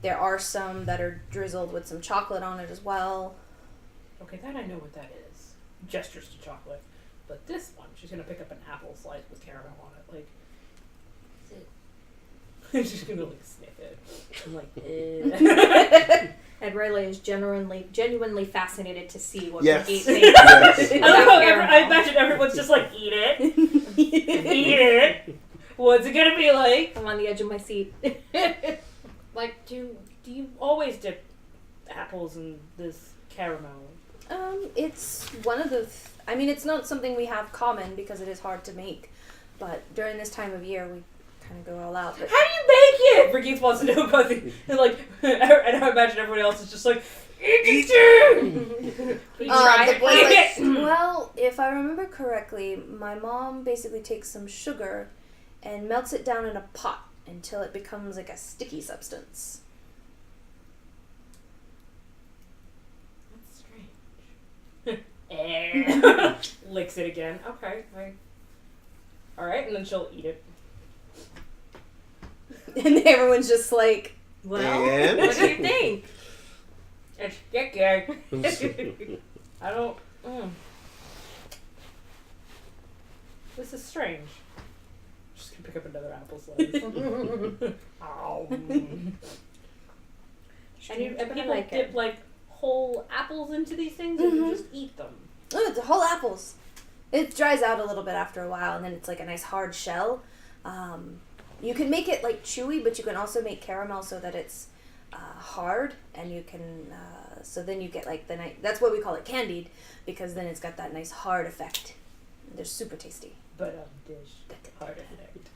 S2: There are some that are drizzled with some chocolate on it as well.
S3: Okay, that I know what that is. Gestures to chocolate. But this one, she's gonna pick up an apple slice with caramel on it. Like, she's gonna sniff it. I'm like,
S5: Ed Riley is genuinely fascinated to see what
S4: Yes.
S5: we eat things.
S4: Yes.
S3: I love how I imagine everyone's just like, eat it. Eat it. What's it gonna be like?
S5: I'm on the edge of my seat.
S3: Like, do you always dip apples in this caramel?
S2: It's one of the I mean, it's not something we have common because it is hard to make. But during this time of year, we kind of go all out. But
S3: How do you make it? Brigitte wants to know about the and like, and I imagine everyone else is just like, eat it.
S5: We tried
S2: the
S5: it.
S2: boy's like, well, if I remember correctly, my mom basically takes some sugar and melts it down in a pot until it becomes like a sticky substance.
S3: That's strange. Licks it again. Okay. All right, and then she'll eat it.
S2: And everyone's just like,
S5: Well,
S4: And?
S5: what do you think?
S3: It's sticky. I don't. This is strange. Just gonna pick up another apple slice. Ow. And people
S5: like
S3: dip
S5: it.
S3: like whole apples into these things, and you just eat them.
S2: oh, it's whole apples. It dries out a little bit after a while, and then it's like a nice hard shell. You can make it like chewy, but you can also make caramel so that it's hard, and you can. So then you get like the nice. That's why we call it candied, because then it's got that nice hard effect. They're super tasty.
S3: But dish hard effect.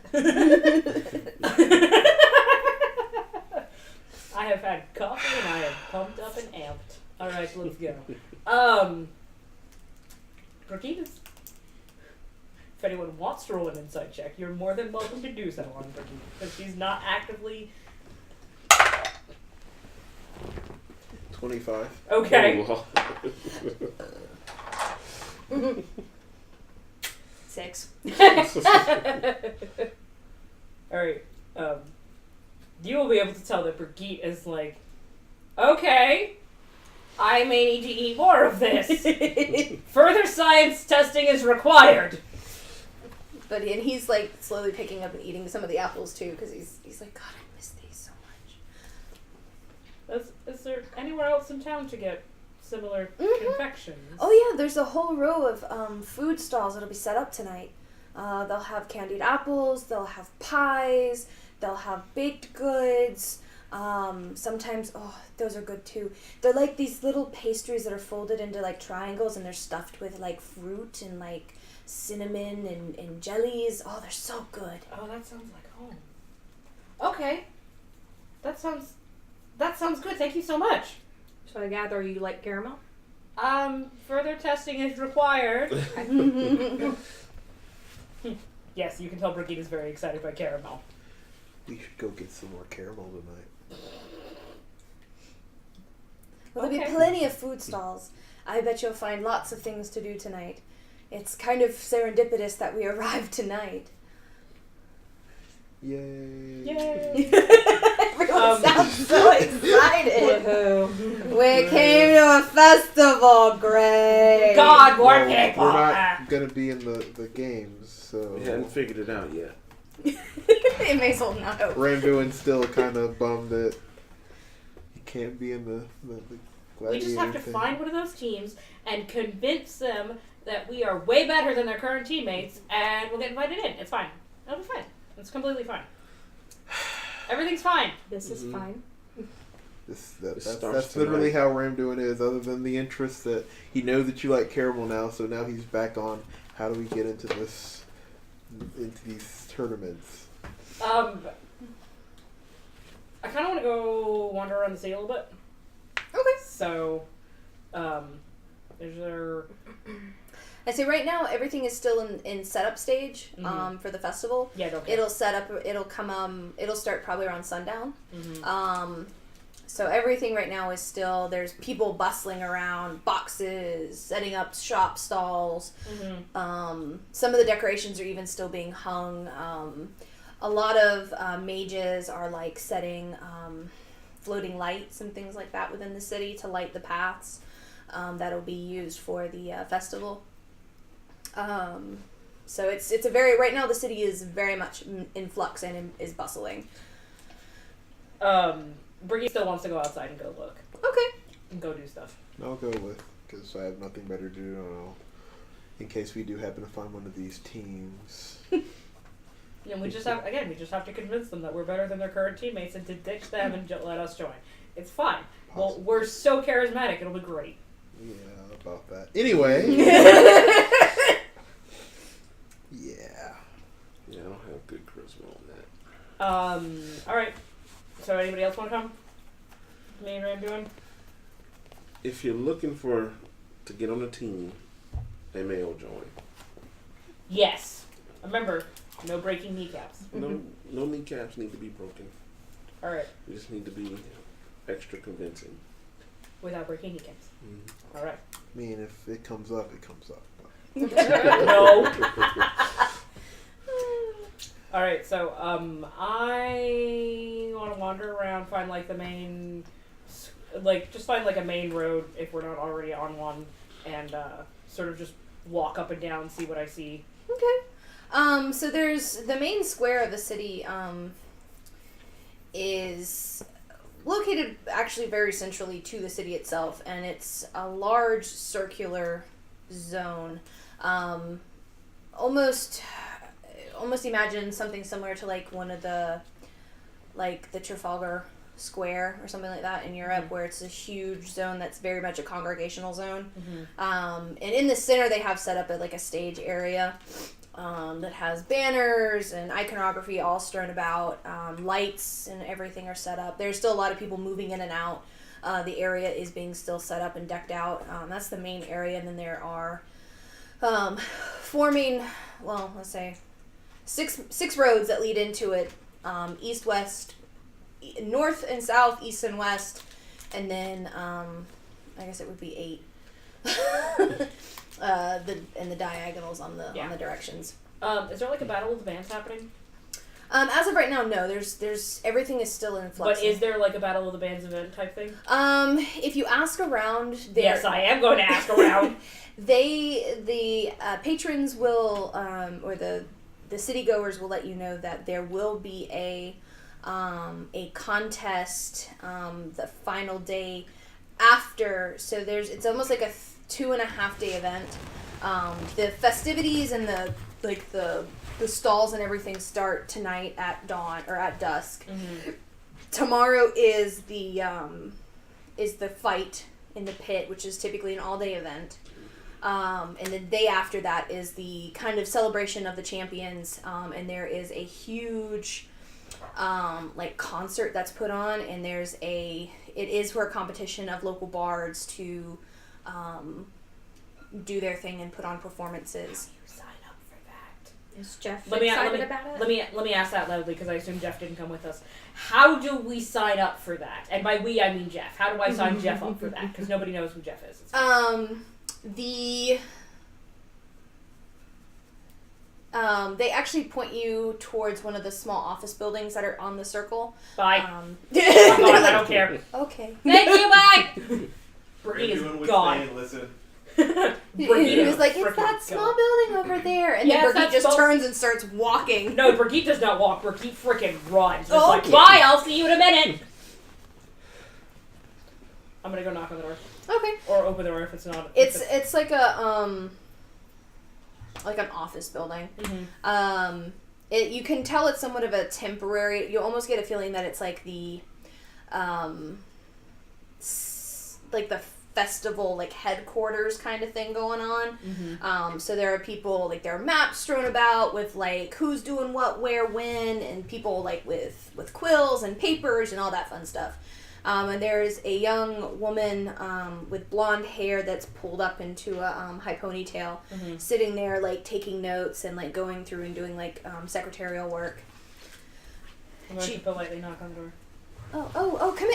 S3: I have had coffee and I am pumped up and amped. All right, let's go. Brigitte, if anyone wants to roll an insight check, you're more than welcome to do so on Brigitte, because she's not actively
S4: 25.
S3: okay.
S6: Oh,
S5: 6.
S3: All right. You will be able to tell that Brigitte is like, okay, I may need to eat more of this. Further science testing is required.
S2: But and he's like slowly picking up and eating some of the apples too, because he's like, God, I miss these so much.
S3: Is there anywhere else in town to get similar confections?
S2: Oh yeah, there's a whole row of food stalls that'll be set up tonight. They'll have candied apples, they'll have pies, they'll have baked goods. Sometimes, those are good too. They're like these little pastries that are folded into like triangles, and they're stuffed with like fruit and like cinnamon and jellies. Oh, they're so good.
S3: Oh, that sounds like home. Okay. That sounds good. Thank you so much.
S5: So I gather you like caramel?
S3: Further testing is required. Yes, you can tell Brigitte is very excited by caramel.
S4: We should go get some more caramel tonight.
S2: Well, there'll be
S3: Okay.
S2: plenty of food stalls. I bet you'll find lots of things to do tonight. It's kind of serendipitous that we arrived tonight.
S4: Yay.
S3: Yay!
S2: Everyone sounds so excited.
S5: Woohoo.
S2: We came to a festival, Gray.
S3: God, more
S4: Well,
S3: people.
S4: we're not going to be in the games, so...
S6: we hadn't figured it out yet.
S2: It may as well not open.
S4: Randuin's still kind of bummed that he can't be in the
S3: We just have to
S4: thing.
S3: find one of those teams and convince them that we are way better than their current teammates, and we'll get invited in. It's fine. It'll be fine. It's completely fine. Everything's fine.
S5: This is fine.
S4: That's literally how Randuin is, other than the interest that he knows that you like caramel now, so now he's back on how do we get into these tournaments.
S3: I kind of want to go wander around the city a little bit.
S2: Okay.
S3: So, is there...
S2: I say right now everything is still in setup stage
S3: Mhm.
S2: for the festival.
S3: Yeah, okay.
S2: It'll set up. It'll come. It'll start probably around sundown.
S3: Mm-hmm.
S2: So everything right now is still. There's people bustling around, boxes, setting up shop stalls.
S3: Mm-hmm.
S2: Some of the decorations are even still being hung. A lot of mages are like setting floating lights and things like that within the city to light the paths that'll be used for the festival. So it's a very right now the city is very much in flux and is bustling.
S3: Brigitte still wants to go outside and go look.
S2: Okay.
S3: And go do stuff.
S4: I'll go with, because I have nothing better to do in case we do happen to find one of these teams.
S3: And we just have to convince them that we're better than their current teammates and to ditch them and let us join. It's fine. Well, we're so charismatic, it'll be great.
S4: Yeah, about that. Anyway.
S6: small on that.
S3: Alright. So anybody else want to come? Me and Ram doing?
S6: If you're looking to get on a team, a male join.
S3: Yes. Remember, no breaking kneecaps.
S6: No kneecaps need to be broken.
S3: Alright.
S6: You just need to be extra convincing.
S3: Without breaking kneecaps. Alright.
S4: I mean, if it comes up, it comes up.
S3: No. Alright, so, I want to wander around, find, like, the main... just find, like, a main road, if we're not already on one, and, sort of just walk up and down, see what I see.
S2: Okay. So there's the main square of the city, is located actually very centrally to the city itself, and it's a large circular zone. Almost imagine something similar to like one of the Trafalgar Square or something like that in Europe, where it's a huge zone that's very much a congregational zone. And in the center they have set up a stage area that has banners and iconography all strewn about. Lights and everything are set up. There's still a lot of people moving in and out. The area is being still set up and decked out. That's the main area, and then there are forming, well, let's say six roads that lead into it, east, west, north and south, east and west, and then I guess it would be 8. The diagonals on the directions.
S3: Is there like a battle of the bands happening?
S2: As of right now, no. There's everything is still in flux.
S3: But is there like a battle of the bands event type thing?
S2: If you ask around,
S3: yes, I am going to ask around.
S2: the patrons will, or the city goers will let you know that there will be a contest the final day after. So it's almost like a 2.5 day event. The festivities and the stalls and everything start tonight at dawn or at dusk. Tomorrow is the fight in the pit, which is typically an all-day event. And the day after that is the kind of celebration of the champions, and there is a huge concert that's put on, and it is for a competition of local bards to do their thing and put on performances.
S3: Sign up for that.
S5: Is Jeff
S3: Let me
S5: excited about it?
S3: Let me ask that loudly because I assume Jeff didn't come with us. How do we sign up for that? And by we I mean Jeff. How do I sign Jeff up for that? Because nobody knows who Jeff is.
S2: They actually point you towards one of the small office buildings that are on the circle.
S3: Bye.
S2: They're
S3: I'm gone, I
S2: like,
S3: don't care.
S2: okay.
S3: Thank you. Bye. Brigitte is gone.
S4: Listen.
S2: He was like, it's that small building over there. And
S3: Yes,
S2: then Brigitte
S3: that's
S2: just
S3: both-
S2: turns and starts walking.
S3: No, Brigitte does not walk. Brigitte freaking runs. It's
S2: Oh,
S3: like,
S2: okay.
S3: bye, I'll see you in a minute. I'm gonna go knock on the door.
S2: Okay.
S3: Or open the door if it's not.
S2: It's like a like an office building. You can tell it's somewhat of a temporary. You almost get a feeling that it's like the the festival headquarters kind of thing going on. So there are people there are maps strewn about with who's doing what, where, when, and people with quills and papers and all that fun stuff. And there's a young woman with blonde hair that's pulled up into a high ponytail, sitting there taking notes and going through and doing secretarial work.
S3: I'm going to politely knock on the door.
S2: Oh, come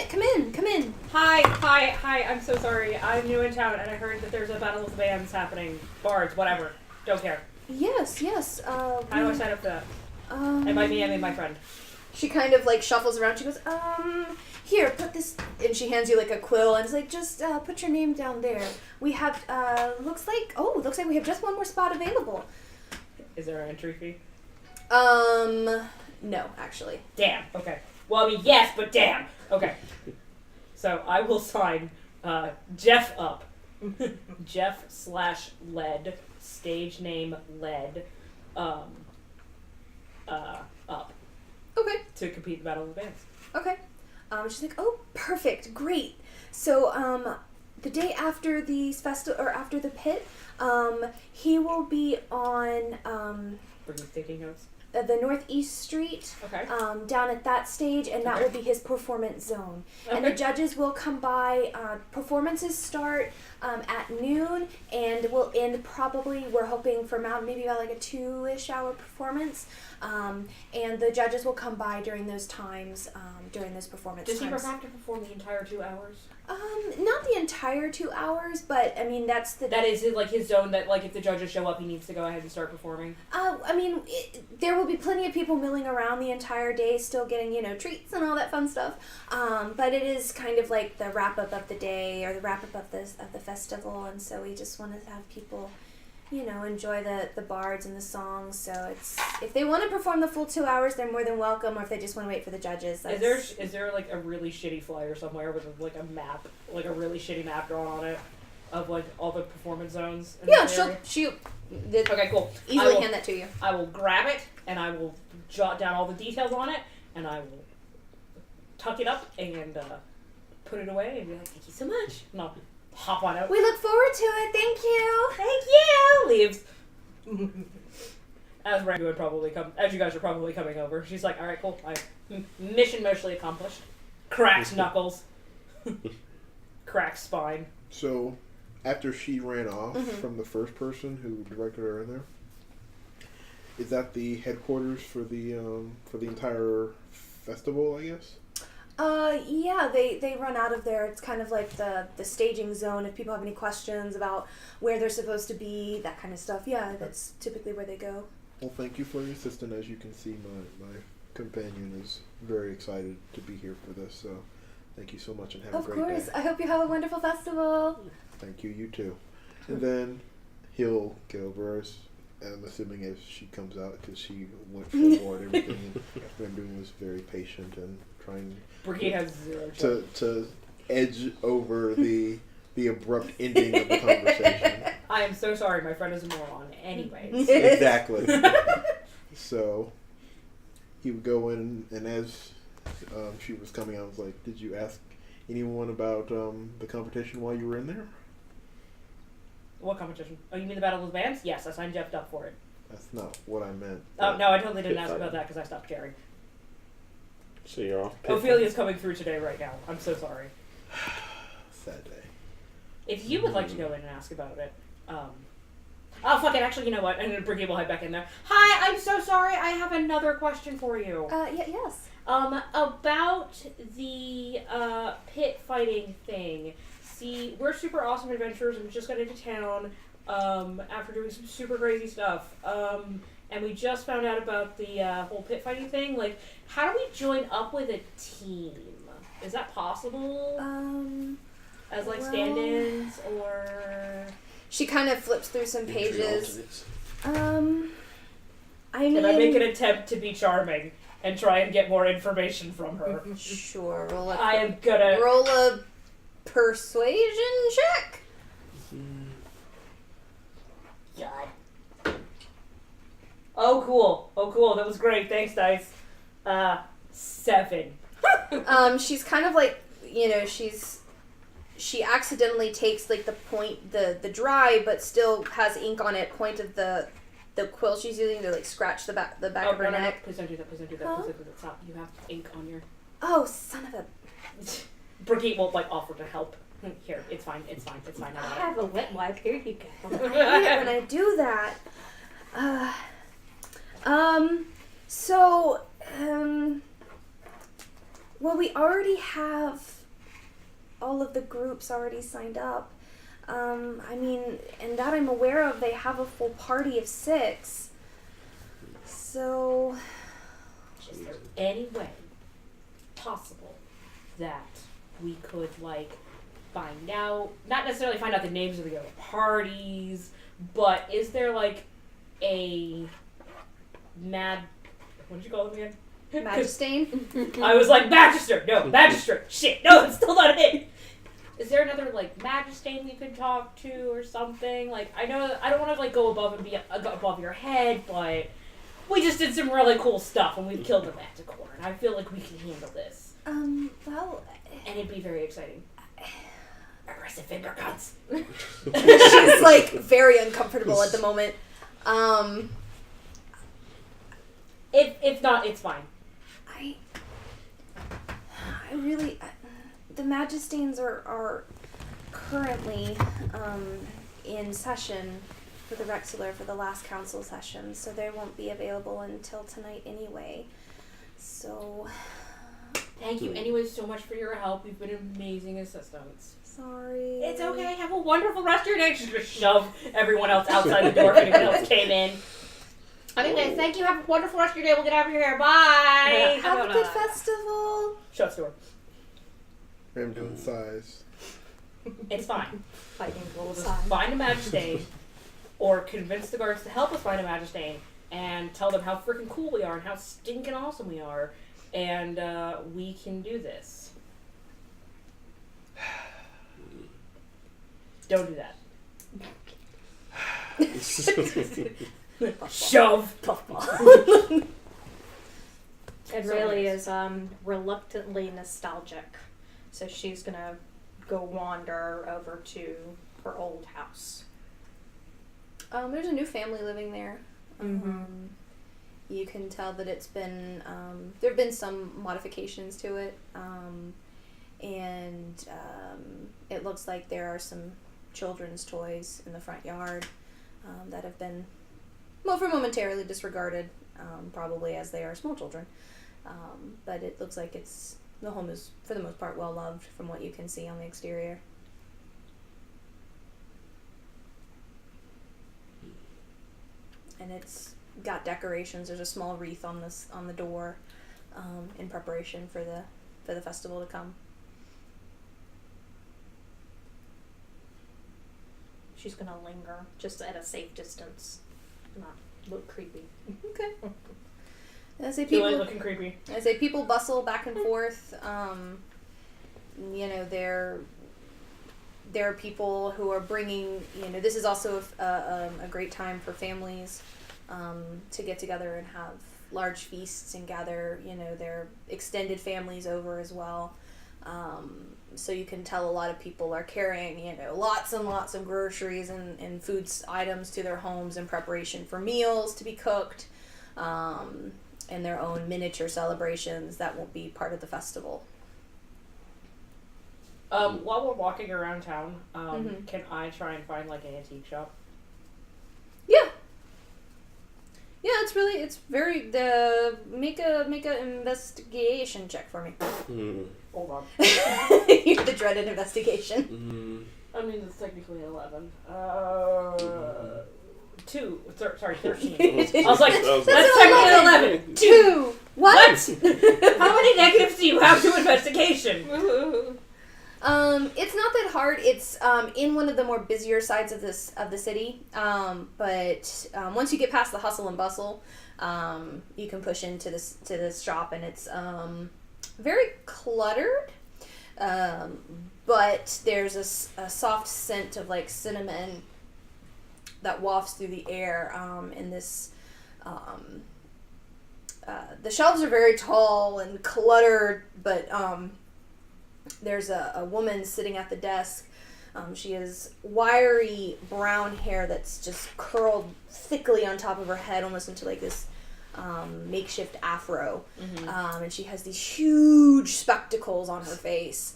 S2: in.
S3: Hi, I'm so sorry. I'm new in town and I heard that there's a battle of the bands happening. Bards, whatever. Don't care.
S2: Yes.
S3: How do I sign up for that? And by me, I mean my friend.
S2: She kind of shuffles around. She goes, here, put this, and she hands you a quill and is just put your name down there. We have looks like we have just one more spot available.
S3: Is there an entry fee?
S2: No, actually.
S3: Damn. Okay. Well, I mean, yes, but damn. Okay. So I will sign Jeff up. Jeff/Led, stage name Led, up.
S2: Okay.
S3: To compete in the Battle of the Bands.
S2: Okay. She's like, oh, perfect, great. So, the day after the festival, or after the pit, he will be on,
S3: Brigitte taking notes.
S2: the northeast street.
S3: Okay.
S2: Down at that stage, and that
S3: Okay.
S2: will be his performance zone. And the
S3: Okay.
S2: judges will come by. Performances start at noon and will end probably, we're hoping for maybe about like a 2-ish hour performance. And the judges will come by during those times, during those performance
S3: Does he
S2: times.
S3: have to perform the entire 2 hours?
S2: Not the entire 2 hours, but I mean that's the.
S3: That is his zone. That like if the judges show up, he needs to go ahead and start performing.
S2: I mean, there will be plenty of people milling around the entire day, still getting treats and all that fun stuff. But it is kind of like the wrap up of the day or the wrap up of the festival, and so we just want to have people, enjoy the bards and the songs. So it's if they want to perform the full 2 hours, they're more than welcome. Or if they just want to wait for the judges,
S3: Is there like a really shitty flyer somewhere with like a map, like a really shitty map drawn on it, of like all the performance zones? In
S2: Yeah,
S3: this
S2: she'll
S3: area? Okay, cool.
S2: easily hand that to you.
S3: I will grab it and I will jot down all the details on it and I will tuck it up and put it away and be like, thank you so much. And I'll hop on out.
S2: We look forward to it. Thank you.
S3: Thank you. Leaves. As Rango would probably come, as you guys are probably coming over, she's like, all right, cool. Mission mostly accomplished. Cracks knuckles. Cracks spine.
S4: So, after she ran off from the first person who directed her in there, is that the headquarters for the entire festival? I guess.
S2: Yeah, they run out of there. It's kind of like the staging zone. If people have any questions about where they're supposed to be, that kind of stuff. Yeah, that's typically where they go.
S4: Well, thank you for your assistance. As you can see, my companion is very excited to be here for this. So, thank you so much and have
S2: Of
S4: a great
S2: course.
S4: day.
S2: I hope you have a wonderful festival.
S4: Thank you. You too. And then he'll get over us. I'm assuming as she comes out because she went full board. Everything Randoon was very patient and trying
S3: Brigitte has 0 charm.
S4: to edge over the abrupt ending of the conversation.
S3: I am so sorry, my friend is a moron. Anyways.
S4: Exactly. So he would go in, and as she was coming out, I was like, "Did you ask anyone about the competition while you were in there?"
S3: What competition? Oh, you mean the Battle of the Bands? Yes, I signed Jeff up for it.
S4: That's not what I meant.
S3: Oh, no, I totally didn't
S6: Pit
S3: ask about
S6: fighting.
S3: that because I stopped caring.
S6: So you're off.
S3: Ophelia's coming through today right now. I'm so sorry.
S4: Sad day.
S3: If you would like to go in and ask about it, oh, fuck it, actually, you know what? And then Brigitte will head back in there. Hi, I'm so sorry, I have another question for you.
S2: Yes.
S3: About the, pit fighting thing. See, we're super awesome adventurers and we just got into town, after doing some super crazy stuff. And we just found out about the, whole pit fighting thing. Like, how do we join up with a team? Is that possible? As, like,
S2: well-
S3: stand-ins, or...
S2: She kind of flips through some pages. I mean,
S3: Can I make an attempt to be charming and try and get more information from her?
S2: sure.
S3: I am gonna...
S2: Roll a persuasion check.
S3: God. Oh, cool. That was great. Thanks, Dice. 7.
S2: She's kind of like, she accidentally takes like the dry but still has ink on it point of the quill she's using to like scratch the back of her
S3: no,
S2: neck.
S3: Please don't do that.
S2: Huh?
S3: Please don't do that. Stop. You have ink on your...
S2: Oh, son of a...
S3: Brigitte won't, like, offer to help. Here, it's fine. I
S5: I
S3: know
S5: have a wet wipe. Here you go.
S2: I hate it when I do that. Well, we already have all of the groups already signed up. I mean, and that I'm aware of, they have a full party of 6. So,
S3: Is there any way possible that we could, like, find out, not necessarily find out the names of the other parties, but is there, like, a what did you call them again?
S2: Magistane?
S3: I was like, Magister! No, Magistrate! Shit! No, it's still not it! Is there another, like, Magistane we could talk to or something? Like, I know, I don't want to, like, go above and be above your head, but we just did some really cool stuff and we've killed a manticore, and I feel like we can handle this.
S2: Well...
S3: And it'd be very exciting. Aggressive finger guns.
S2: She's, like, very uncomfortable at the moment.
S3: If not, it's fine.
S2: I really, the Magistanes are currently in session for the Rexular for the last council session, so they won't be available until tonight anyway. So,
S3: Thank you anyways so much for your help. You've been amazing assistants.
S2: sorry.
S3: It's okay. Have a wonderful rest of your day. She's gonna shove everyone else outside the door if anyone else came in. Anyway, thank you. Have a wonderful rest of your day. We'll get out of your hair. Bye.
S2: Have a good festival.
S3: Shut the door.
S4: I'm doing size.
S3: It's fine.
S5: Fighting
S3: We'll
S5: gold
S3: just
S5: side.
S3: find a Magistane, or convince the guards to help us find a Magistane, and tell them how freaking cool we are and how stinking awesome we are, and we can do this. Don't do that. Shove.
S5: It really is reluctantly nostalgic. So she's gonna go wander over to her old house.
S2: There's a new family living there.
S5: Mhm.
S2: You can tell that it's been there have been some modifications to it, and it looks like there are some children's toys in the front yard that have been, well, for momentarily disregarded, probably as they are small children. But it looks like the home is for the most part well loved from what you can see on the exterior. And it's got decorations. There's a small wreath on the door, in preparation for the festival to come.
S5: She's gonna linger just at a safe distance, not look creepy.
S2: Okay. I say
S3: Julie
S2: people.
S3: looking creepy.
S2: I say people bustle back and forth. You know, there are people who are bringing. You know, this is also a great time for families to get together and have large feasts and gather. You know, their extended families over as well. So you can tell a lot of people are carrying, you know, lots and lots of groceries and food items to their homes in preparation for meals to be cooked, and their own miniature celebrations that won't be part of the festival.
S3: While we're walking around town,
S2: Mhm.
S3: can I try and find like an antique shop?
S2: Yeah. Yeah, it's very make a investigation check for me.
S3: Hold on.
S2: The dreaded investigation.
S3: I mean, it's technically 11. 13. I was like, that's technically 11.
S2: 2. What?
S3: How many negatives do you have to investigation?
S2: It's not that hard. It's in one of the more busier sides of the city. But once you get past the hustle and bustle, you can push into this shop, and it's very cluttered. But there's a soft scent of like cinnamon that wafts through the air. In this, the shelves are very tall and cluttered, but there's a woman sitting at the desk. She has wiry brown hair that's just curled thickly on top of her head, almost into like this makeshift afro. And she has these huge spectacles on her face.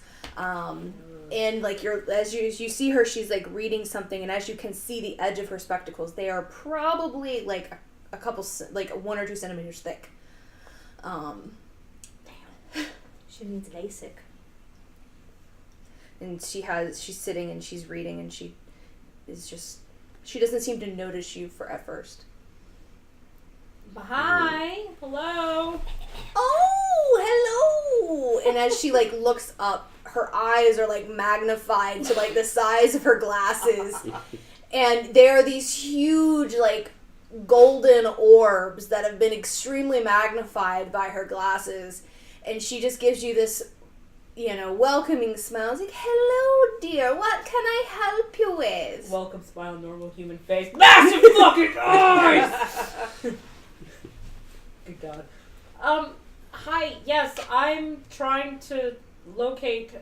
S2: And like as you see her, she's like reading something, and as you can see the edge of her spectacles, they are probably like a couple, like 1 or 2 centimeters thick.
S5: Damn. She needs LASIK.
S2: And she's sitting and she's reading, and she doesn't seem to notice you at first.
S3: Hi. Hello.
S2: Oh, hello! And as she like looks up, her eyes are like magnified to like the size of her glasses, and there are these huge like golden orbs that have been extremely magnified by her glasses, and she just gives you this, you know, welcoming smile. It's like, hello, dear. What can I help you with?
S3: Welcome, smile, normal human face. Massive fucking eyes! Good God. Hi, yes, I'm trying to locate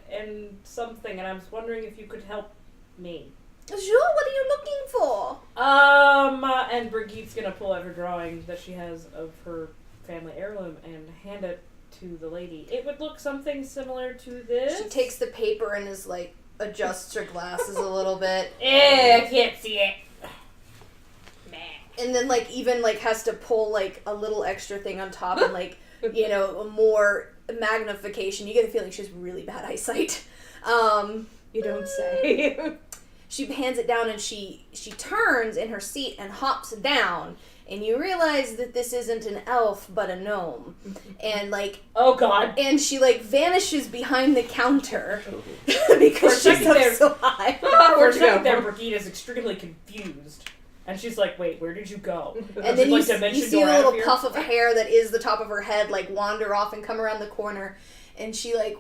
S3: something, and I was wondering if you could help me.
S2: Sure, what are you looking for?
S3: And Brigitte's gonna pull out her drawing that she has of her family heirloom and hand it to the lady. It would look something similar to this.
S2: She takes the paper and is like adjusts her glasses a little bit.
S3: I can't see it.
S2: And then like even like has to pull like a little extra thing on top and like, you know, more magnification. You get the feeling she has really bad eyesight.
S5: You don't say.
S2: She hands it down and she turns in her seat and hops down, and you realize that this isn't an elf but a gnome. And like,
S3: oh god.
S2: and she like vanishes behind the counter because she's up so high.
S3: For a second there, Brigitte extremely confused. And she's like, wait, where did you go?
S2: And then you see a little
S3: here?
S2: puff of hair that is the top of her head like wander off and come around the corner, and she like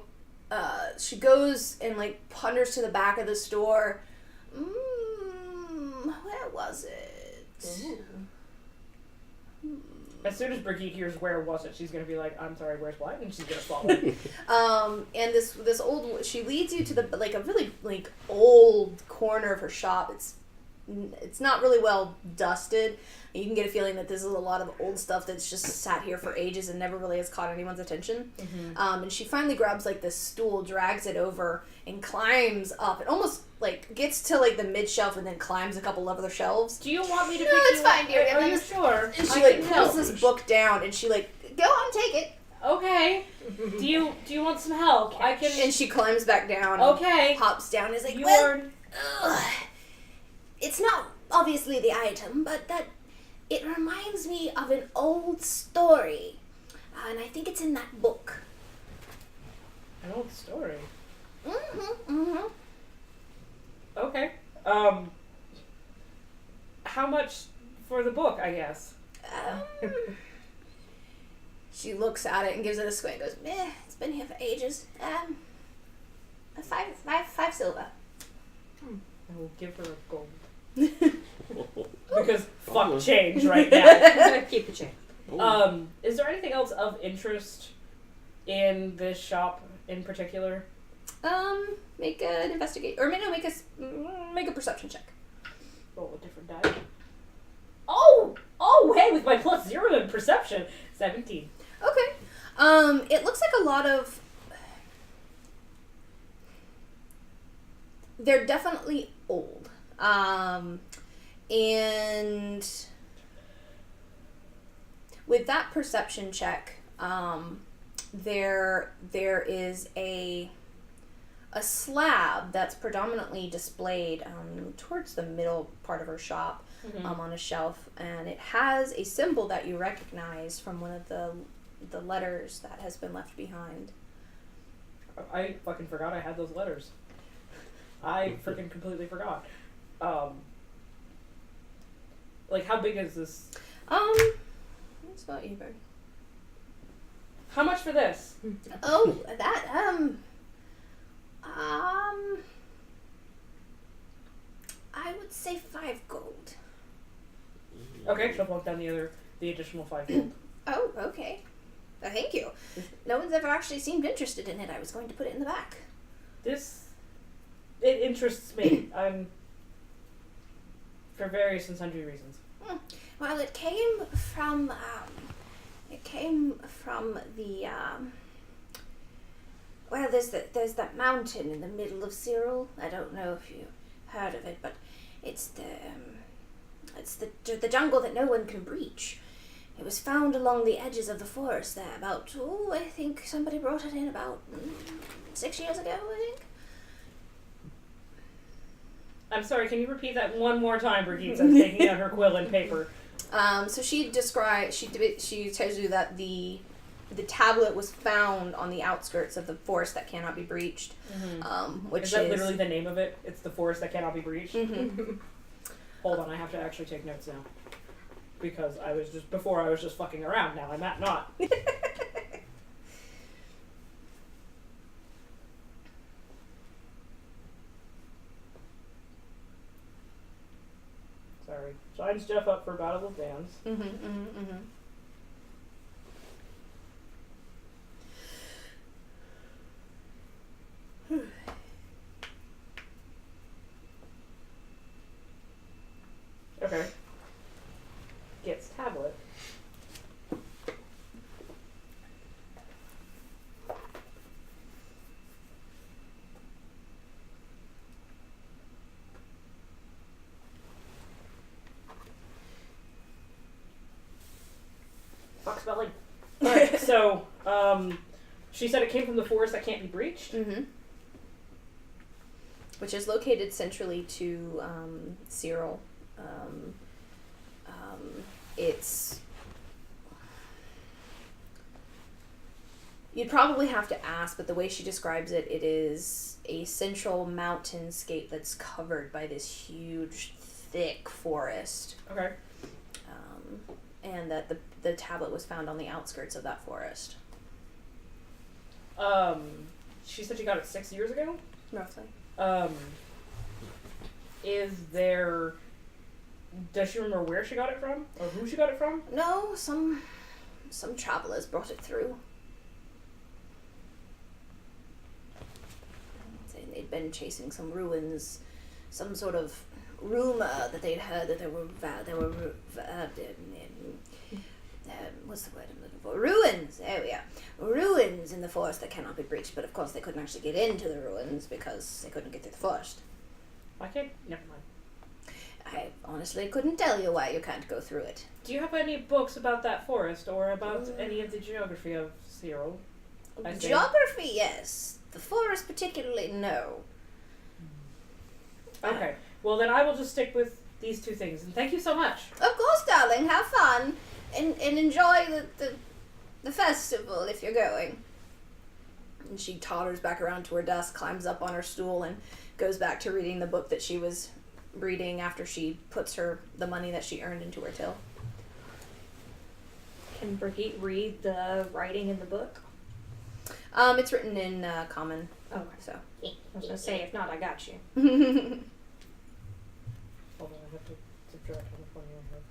S2: she goes and like ponders to the back of the store. Where was it?
S3: As soon as Brigitte hears where was it, she's gonna be like, I'm sorry, where's what? And she's gonna follow.
S2: And this old, she leads you to the like a really like old corner of her shop. It's not really well dusted. You can get a feeling that this is a lot of old stuff that's just sat here for ages and never really has caught anyone's attention. Mm-hmm. And she finally grabs like this stool, drags it over, and climbs up. It almost like gets to like the mid shelf and then climbs a couple of other shelves.
S3: Do you want me to
S2: No,
S3: pick
S2: it's
S3: you
S2: fine,
S3: up?
S2: dear.
S3: Are you sure?
S2: And she
S3: I
S2: like
S3: can
S2: pulls
S3: help.
S2: this book down and she like, go on, take it.
S3: Okay. Do you want some help? I can.
S2: And she climbs back down.
S3: Okay.
S2: And hops down. And is like,
S3: You're.
S2: well, it's not obviously the item, but that it reminds me of an old story, and I think it's in that book.
S3: An old story.
S2: Mm-hmm.
S3: Okay. How much for the book? I guess.
S2: She looks at it and gives it a squint. Goes, it's been here for ages. Five silver.
S3: I will give her a gold. Because fuck change right now.
S5: Keep the change.
S3: Is there anything else of interest in this shop in particular?
S2: Make an investigate, or make a perception check.
S3: Roll a different die. Oh, hey, with my +0 in perception, 17.
S2: Okay. It looks like a lot of. They're definitely old. And with that perception check, there is a slab that's predominantly displayed towards the middle part of her shop, on a shelf, and it has a symbol that you recognize from one of the letters that has been left behind.
S3: I fucking forgot I had those letters. I freaking completely forgot. Like, how big is this?
S2: It's not you, big.
S3: How much for this?
S2: Oh, that, I would say 5 gold.
S3: Okay, she'll walk down the additional 5 gold.
S2: Oh, okay. Thank you. No one's ever actually seemed interested in it. I was going to put it in the back.
S3: It interests me. For various and sundry reasons.
S2: Well, it came from the, well, there's that mountain in the middle of Syrill. I don't know if you heard of it, but it's the jungle that no one can breach. It was found along the edges of the forest there I think somebody brought it in about 6 years ago, I think.
S3: I'm sorry, can you repeat that one more time, Brigitte? I'm taking out her quill and paper.
S2: So she tells you that the tablet was found on the outskirts of the forest that cannot be breached. Which
S3: is that literally the name of it? It's the forest that cannot be breached? Hold on, I have to actually take notes now. Because I was just fucking around. Now I'm not. Sorry. Signs Jeff up for Battle of Bands. Okay. Gets tablet. So, she said it came from the forest that can't be breached.
S2: Mm-hmm. Which is located centrally to Syrill. It's... You'd probably have to ask, but the way she describes it, it is a central mountainscape that's covered by this huge, thick forest.
S3: Okay.
S2: And that the tablet was found on the outskirts of that forest.
S3: She said she got it 6 years ago.
S2: Roughly.
S3: Does she remember where she got it from? Or who she got it from?
S2: No, some travelers brought it through. Saying they'd been chasing some ruins, some sort of rumor that they'd heard that there were what's the word I'm looking for? Ruins. There we are. Ruins in the forest that cannot be breached, but of course they couldn't actually get into the ruins because they couldn't get through the forest.
S3: Okay, never mind.
S2: I honestly couldn't tell you why you can't go through it.
S3: Do you have any books about that forest or about any of the geography of Syrill?
S2: Geography, yes. The forest particularly, no.
S3: Okay. Well, then I will just stick with these two things. And thank you so much.
S2: Of course, darling. Have fun and enjoy the festival if you're going. And she totters back around to her desk, climbs up on her stool, and goes back to reading the book that she was reading after she puts the money that she earned into her till.
S5: Can Brigitte read the writing in the book?
S2: It's written in common,
S5: Okay.
S2: so.
S5: I was gonna say, if not, I got you.
S3: Hold on, I have to subtract how much money I have.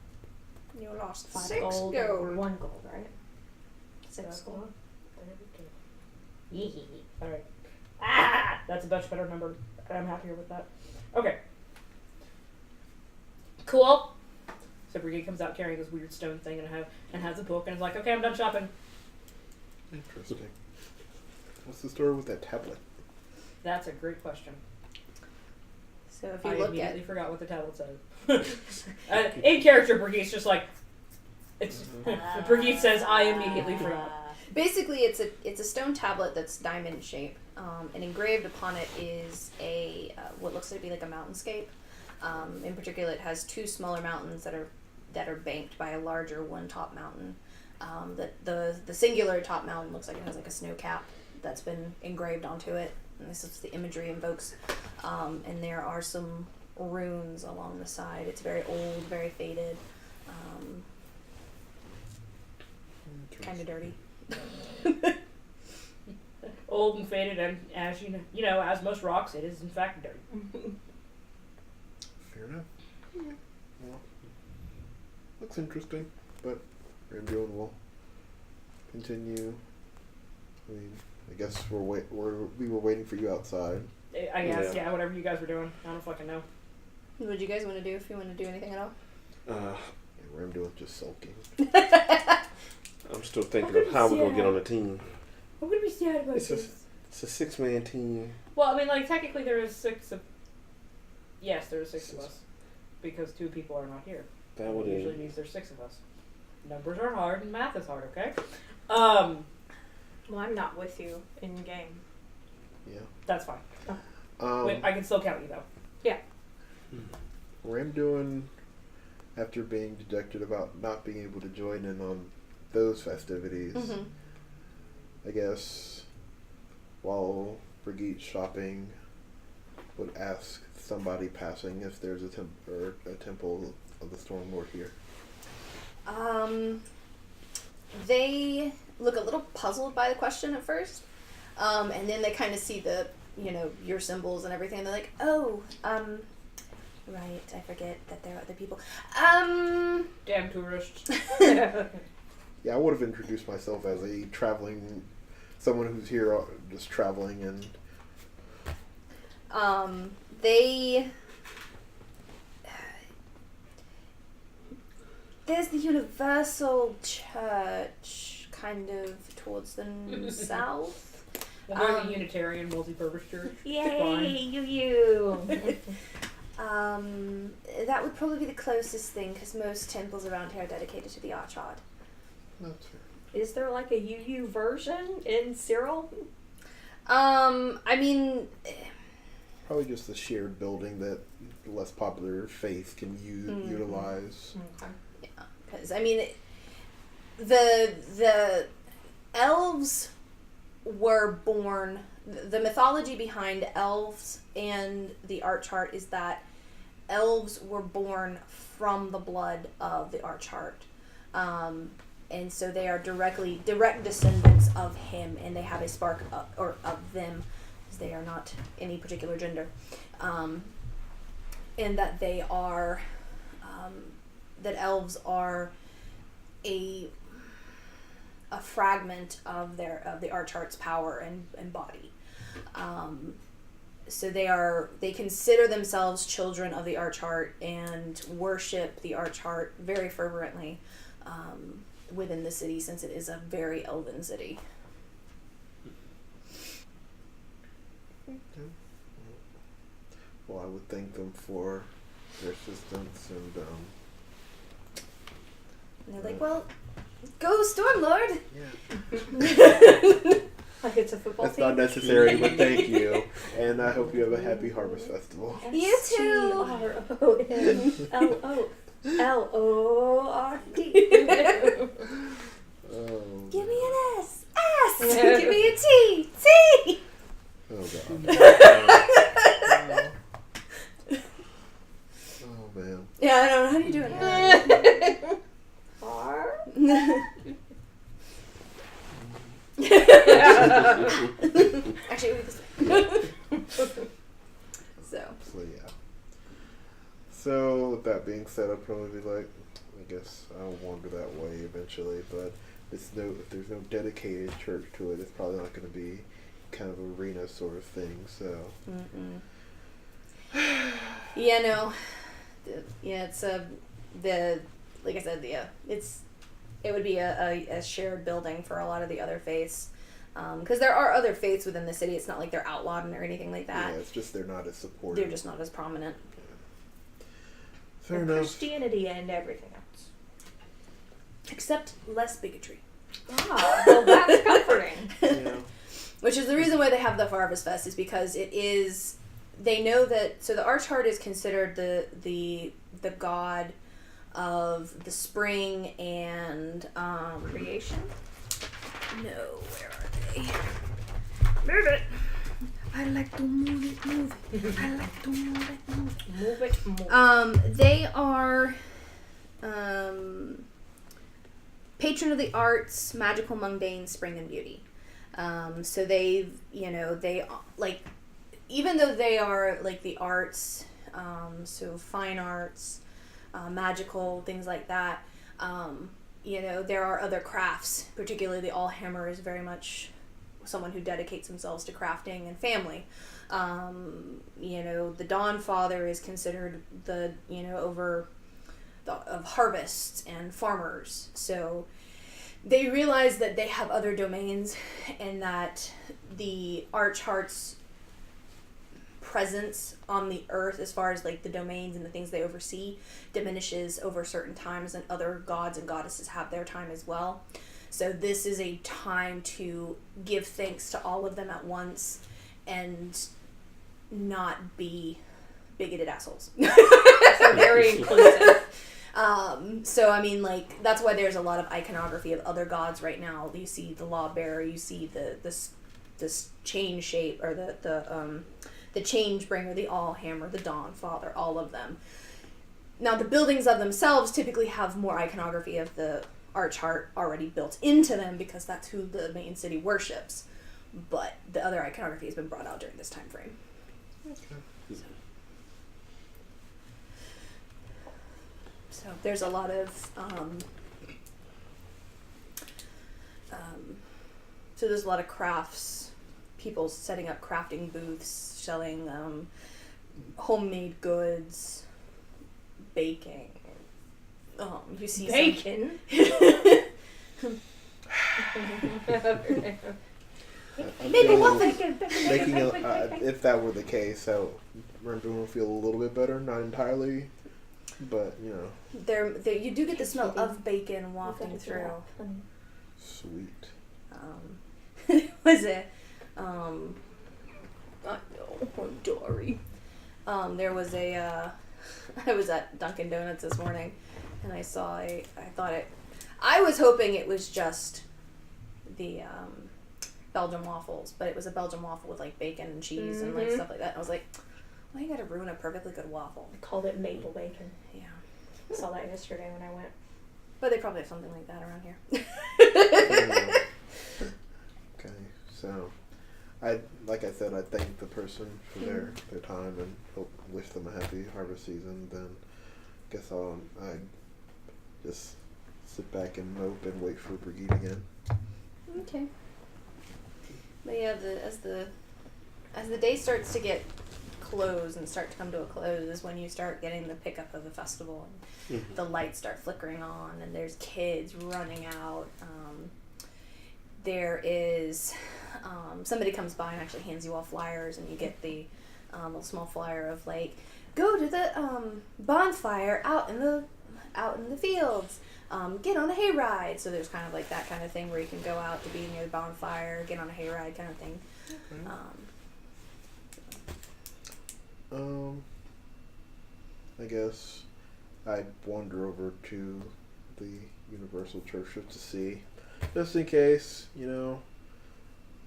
S2: You lost
S5: 5
S2: 6
S5: gold,
S2: gold.
S5: 1 gold, right? 6 gold.
S3: Alright. Ah! That's a much better number. I'm happier with that. Okay. Cool. So Brigitte comes out carrying this weird stone thing and has a book and is like, okay, I'm done shopping.
S4: Interesting. What's the story with that tablet?
S3: That's a great question.
S2: So if you
S3: I
S2: look
S3: immediately
S2: at...
S3: forgot what the tablet said. In character, Brigitte's just like, Brigitte says, I immediately forgot.
S2: Basically, it's a stone tablet that's diamond shaped, and engraved upon it is a what looks to be like a mountainscape. In particular, it has 2 smaller mountains that are banked by a larger one top mountain. The singular top mountain looks like it has like a snow cap that's been engraved onto it, and this is the imagery invokes. And there are some runes along the side. It's very old, very faded, kind of dirty.
S3: Old and faded, and as you know, as most rocks, it is in fact dirty.
S4: Fair enough. Well, looks interesting, but Ramjoan will continue. I mean, I guess we were waiting for you outside.
S3: I guess, yeah, whatever you guys were doing. I don't fucking know.
S2: What do you guys want to do if you want to do anything at all?
S4: Ramjoan's just sulking.
S6: I'm still thinking of how we're gonna get on the team.
S3: I'm gonna be sad about
S6: It's a 6-man team.
S3: Well, I mean, like, technically there is 6 of... Yes, there are 6 of us. Because 2 people are not here.
S6: That would
S3: usually means there's 6 of us. Numbers are hard and math is hard, okay?
S5: Well, I'm not with you in game.
S4: Yeah.
S3: That's fine. Wait, I can still count you, though.
S5: Yeah.
S4: Ramjoan, after being dejected about not being able to join in on those festivities, I guess, while Brigitte's shopping, would ask somebody passing if there's a temple of the Storm Lord here.
S2: They look a little puzzled by the question at first, and then they kind of see your symbols and everything. And they're like, oh, right, I forget that there are other people.
S3: Damn tourists.
S4: Yeah, I would have introduced myself as someone who's here just traveling, and
S2: there's the Universal Church kind of towards the south.
S3: Well, they're the Unitarian multi-purpose church.
S5: Yay, you.
S2: That would probably be the closest thing, because most temples around here are dedicated to the Archard.
S4: that's fair.
S5: Is there like a UU version in Syrill?
S2: I mean,
S4: Probably just the shared building that the less popular faith can utilize.
S5: Okay.
S2: because I mean, the elves were born. The mythology behind elves and the Archheart is that elves were born from the blood of the Archheart. And so they are direct descendants of him, and they have a spark of them, because they are not any particular gender. And that they are, that elves are a fragment of the Archheart's power and body. So they consider themselves children of the Archheart and worship the Archheart very fervently within the city, since it is a very elven city.
S4: Well, I would thank them for their assistance, and
S2: And they're like, well, go Stormlord!
S4: yeah.
S5: Like it's a football
S4: That's
S5: team.
S4: not necessary, but thank you. And I hope you have a happy Harvest Festival.
S2: You too.
S5: STROMLORD.
S4: Oh,
S2: Give me an S! S! Give me a T! T!
S4: oh God. Oh man.
S2: Yeah, I don't know. How do you do it?
S5: R.
S2: Actually, it was this way. So.
S4: So yeah. So with that being said, I'll probably be like, I guess I'll wander that way eventually. But if there's no dedicated church to it, it's probably not going to be kind of arena sort of thing. So.
S2: Yeah, no. It's like I said, it would be a shared building for a lot of the other faiths. Because there are other faiths within the city. It's not like they're outlawed or anything like that.
S4: Yeah, it's just they're not as supportive.
S2: They're just not as prominent.
S4: Fair
S5: And
S4: enough.
S5: Christianity and everything else.
S2: Except less bigotry.
S5: Ah, well, that's comforting.
S4: Yeah.
S2: Which is the reason why they have the Harvest Fest, is because it is, they know that, so the Archheart is considered the god of the spring and
S5: Creation.
S2: no, where are they? Move it. I like to move it. I like to move it.
S5: Move it, move it.
S2: They are patron of the arts, magical, mundane, spring, and beauty. So they like, even though they are like the arts, so fine arts, magical, things like that, there are other crafts, particularly the Allhammer is very much someone who dedicates themselves to crafting and family. The Dawn Father is considered of harvests and farmers. So they realize that they have other domains, and that the Archheart's presence on the earth, as far as like the domains and the things they oversee, diminishes over certain times, and other gods and goddesses have their time as well. So this is a time to give thanks to all of them at once and not be bigoted assholes.
S5: So very inclusive.
S2: So I mean, like, that's why there's a lot of iconography of other gods right now. You see the Lawbearer, you see this chain shape, or the change bringer, the Allhammer, the Dawn Father, all of them. Now the buildings of themselves typically have more iconography of the Archheart already built into them, because that's who the main city worships. But the other iconography has been brought out during this time frame. So there's a lot of so there's a lot of crafts, people setting up crafting booths, selling homemade goods, baking. You see
S5: Bacon.
S2: Maybe one thing.
S4: If that were the case, that would everyone feel a little bit better. Not entirely, but
S2: There you do get the smell of bacon wafting through.
S4: Sweet.
S2: It was a, I know, I'm Dory. There was a, I was at Dunkin' Donuts this morning, and I was hoping it was just the, Belgian waffles, but it was a Belgian waffle with like bacon and cheese and like stuff like that. And I was like, why you gotta ruin a perfectly good waffle?
S5: I called it maple bacon.
S2: Yeah.
S5: I saw that yesterday when I went.
S2: But they probably have something like that around here.
S4: Okay, so like I said, I thank the person for their time and wish them a happy harvest season. Then guess I just sit back and mope and wait for Brigitte again.
S2: Okay. But yeah, as the day starts to get close and start to come to a close is when you start getting the pickup of the festival and the lights start flickering on and there's kids running out. There is somebody comes by and actually hands you all flyers, and you get the little small flyer of like, go to the bonfire out in the fields. Get on a hayride. So there's kind of like that kind of thing where you can go out to be near the bonfire, get on a hayride kind of thing.
S4: I guess I'd wander over to the Universal Church just to see, just in case,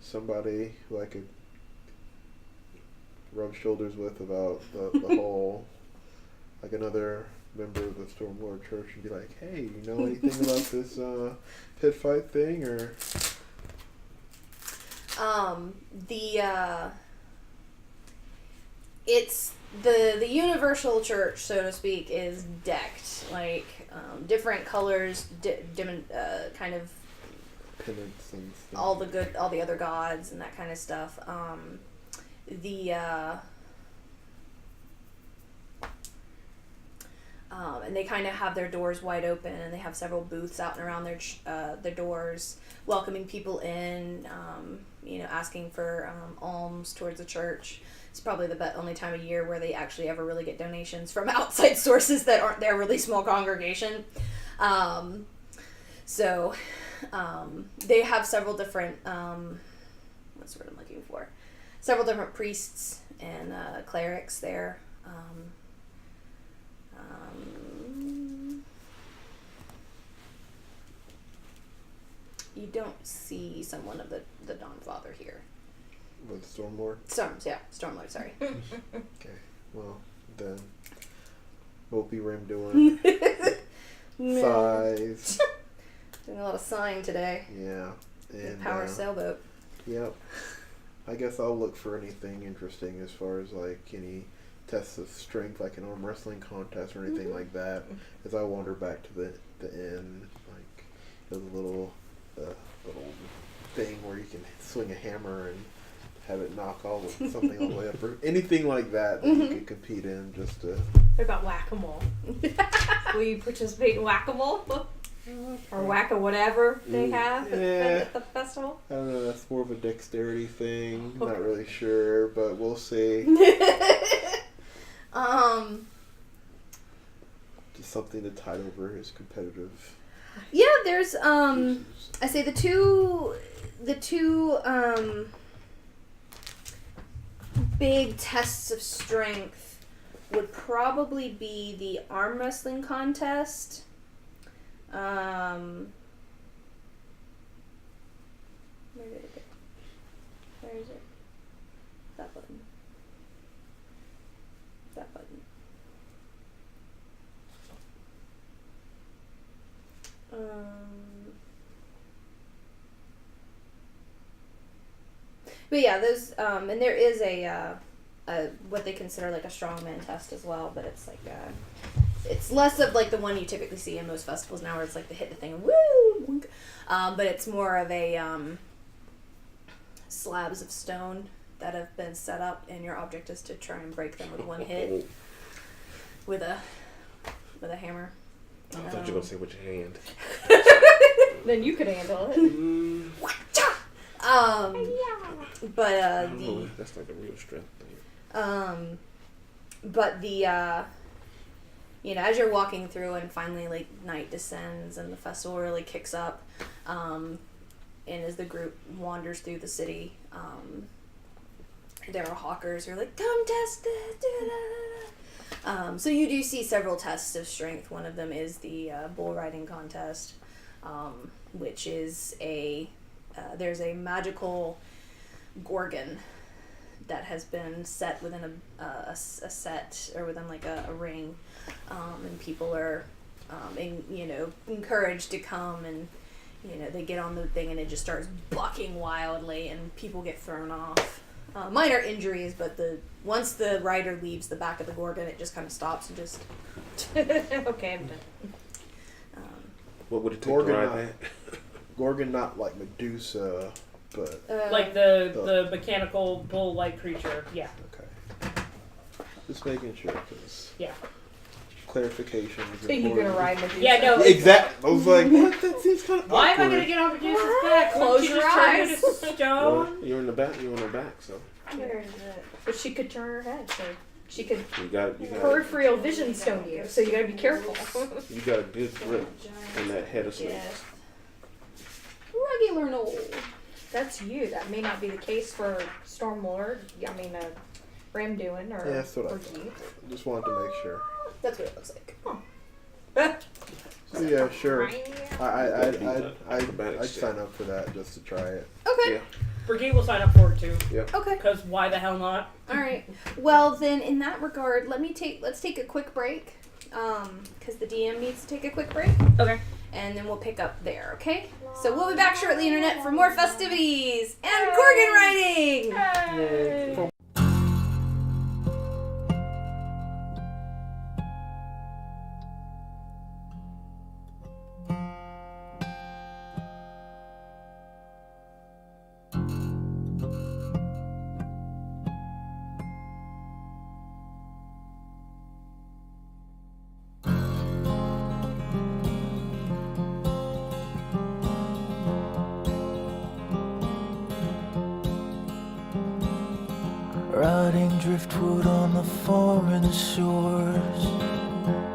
S4: somebody who I could rub shoulders with about the whole, like another member of the Stormlord Church, and be like, hey, you know anything about this pit fight thing, or?
S2: It's the Universal Church, so to speak, is decked like different colors, kind of
S4: Pennants and stuff.
S2: all the other gods and that kind of stuff. And they kind of have their doors wide open, and they have several booths out and around their doors, welcoming people in, asking for alms towards the church. It's probably the only time of year where they actually ever really get donations from outside sources that aren't their really small congregation. They have several different, what's the word I'm looking for? Several different priests and clerics there. You don't see someone of the Dawnfather here.
S4: With Stormlord?
S2: Stormlord, sorry.
S4: Okay, well, then, Mopey Rim doing size.
S2: Doing a lot of sighing today.
S4: Yeah. And
S2: Power sailboat.
S4: Yep. I guess I'll look for anything interesting as far as like any tests of strength, like an arm wrestling contest or anything like that. As I wander back to the inn, like there's a little thing where you can swing a hammer and have it knock something all the way up, or anything like that you could compete in, just to.
S5: What about whack-a-mole? Will you participate in whack-a-mole? Or whack-a-whatever they have at the festival?
S4: I don't know, that's more of a dexterity thing. I'm not really sure, but we'll see. Just something to tide over his competitive.
S2: Yeah, there's I say the two big tests of strength would probably be the arm wrestling contest. Where did it go? Where is it? That button. That button. But yeah, those and there is a what they consider like a strongman test as well, but it's like it's less of like the one you typically see in most festivals now, where it's like the hit the thing and woo, but it's more of a slabs of stone that have been set up, and your object is to try and break them with one hit with a hammer.
S6: I thought you were going to say with your hand.
S5: Then you could handle it.
S2: But
S6: that's like a real strength thing.
S2: but the as you're walking through and finally like night descends and the festival really kicks up, and as the group wanders through the city, there are hawkers who are like, come test it. So you do see several tests of strength. One of them is the bull riding contest, which is there's a magical gorgon that has been set within a set or within like a ring, and people are encouraged to come, and they get on the thing and it just starts bucking wildly and people get thrown off. Minor injuries, but once the rider leaves the back of the gorgon, it just kind of stops and just
S5: Okay, I'm done.
S6: What would it take
S4: Gorgon
S6: to
S4: not-
S6: ride that?
S4: Gorgon, not like Medusa, but
S3: Like the mechanical bull-like creature. Yeah.
S4: okay. Just making sure, because
S3: Yeah.
S4: clarification is
S5: Are you gonna ride Medusa?
S3: Yeah, no.
S4: Exactly. I was like, what? That seems kind of
S3: Why am I
S4: awkward.
S3: gonna get on Medusa's back?
S5: Close
S3: Wouldn't she
S5: your
S3: just turn
S5: eyes.
S3: into stone?
S6: Well, you're in the back. You're on her back, so
S5: Where is it? But she could turn her head, so she could
S6: you got
S5: peripheral vision stone you. So you gotta be careful.
S6: you got a good grip on that head of snake.
S2: Yes. Regular Knoll.
S5: That's you. That may not be the case for Stormlord. I mean, Ramduin or
S4: Yeah, that's what I
S5: or
S4: thought.
S5: you.
S4: Just wanted to make sure.
S2: That's what it looks like.
S4: So yeah, sure. I'd
S6: Acrobatic
S4: sign up for that just to try it.
S2: Okay.
S6: Yeah.
S3: Brigitte will sign up for it too.
S2: Okay.
S3: Because why the hell not?
S2: All right. Well, then, in that regard, let's take a quick break, because the DM needs to take a quick break,
S3: Okay.
S2: and then we'll pick up there. Okay. So we'll be back shortly, internet, for more festivities and gorgon riding.
S1: Riding driftwood on the foreign shores,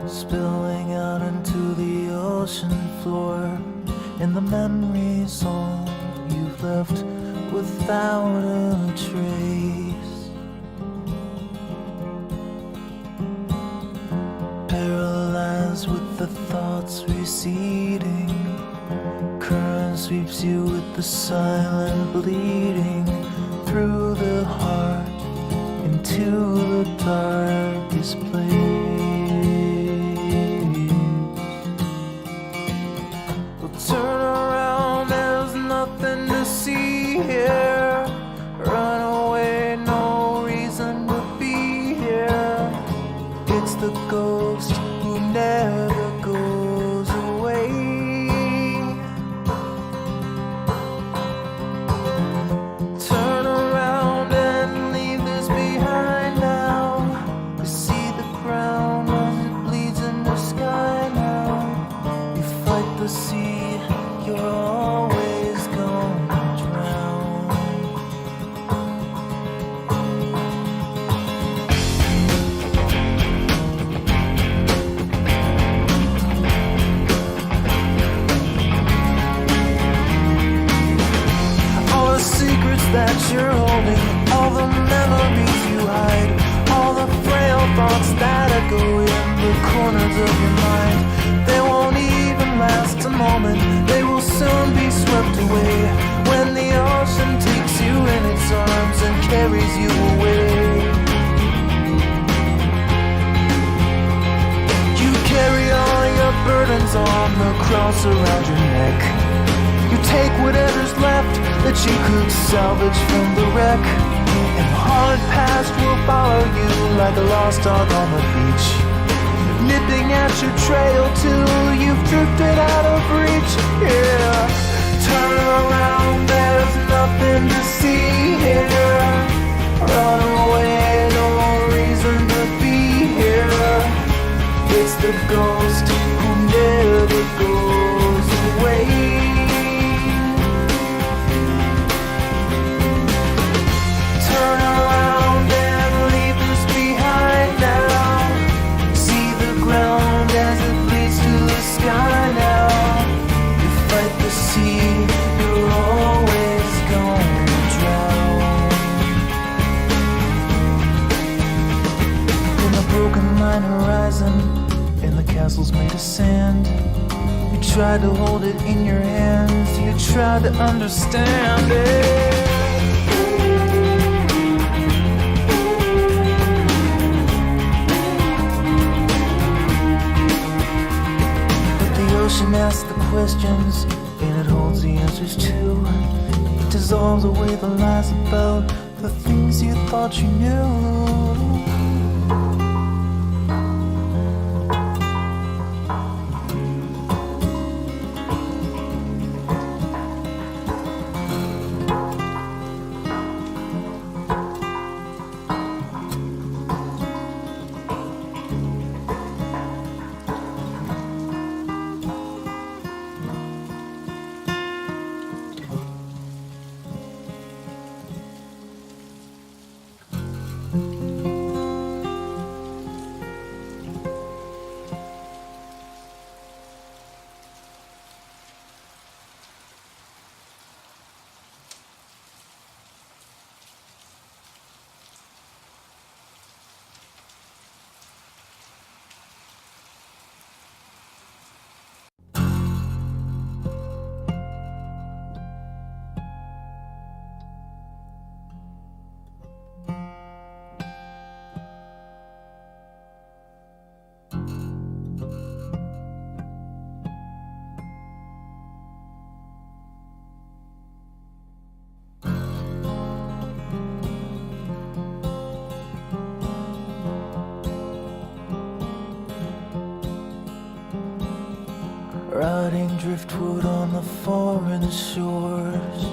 S1: spilling out into the ocean floor, and the memories all you've left without a trace. Paralyzed with the thoughts receding, current sweeps you with the silent bleeding through the heart into the darkest place. Well, turn around, there's nothing to see here. Run away, no reason to be here. It's the ghost who never goes away. Turn around and leave this behind now. You see the ground as it bleeds in the sky now. You fight the sea, you're always gonna drown. All the secrets that you're holding, all the memories you hide, all the frail thoughts that echo in the corners of your mind. They won't even last a moment, they will soon be swept away when the ocean takes you in its arms and carries you away. You carry all your burdens on the cross around your neck. You take whatever's left that you could salvage from the wreck, and the hard past will follow you like a lost dog on the beach, nipping at your trail till you've drifted out of reach. Yeah, turn around, there's nothing to see here. Run away, no reason to be here. It's the ghost who never goes away. Turn around and leave this behind now. See the ground tried to hold it in your hands, you tried to understand it. The ocean asks the questions, and it holds the answers too. It dissolves away the lies about the things you thought you knew. Rotting driftwood on the foreign shores,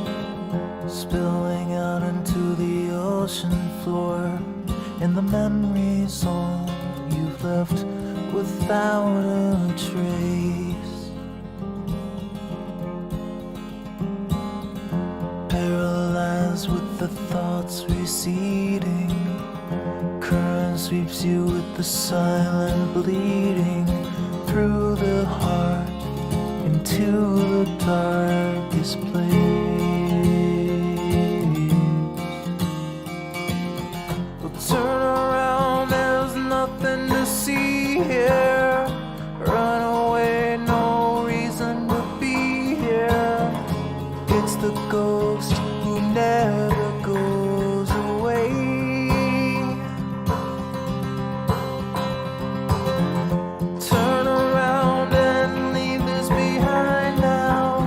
S1: spilling out into the ocean floor, and the memories all you've left without a trace. Paralyzed with the thoughts receding, current sweeps you with the silent bleeding through the heart into the darkest place. Well, turn around, there's nothing to see here. Run away, no reason to be here. It's the ghost who never goes away. Turn around and leave this behind now.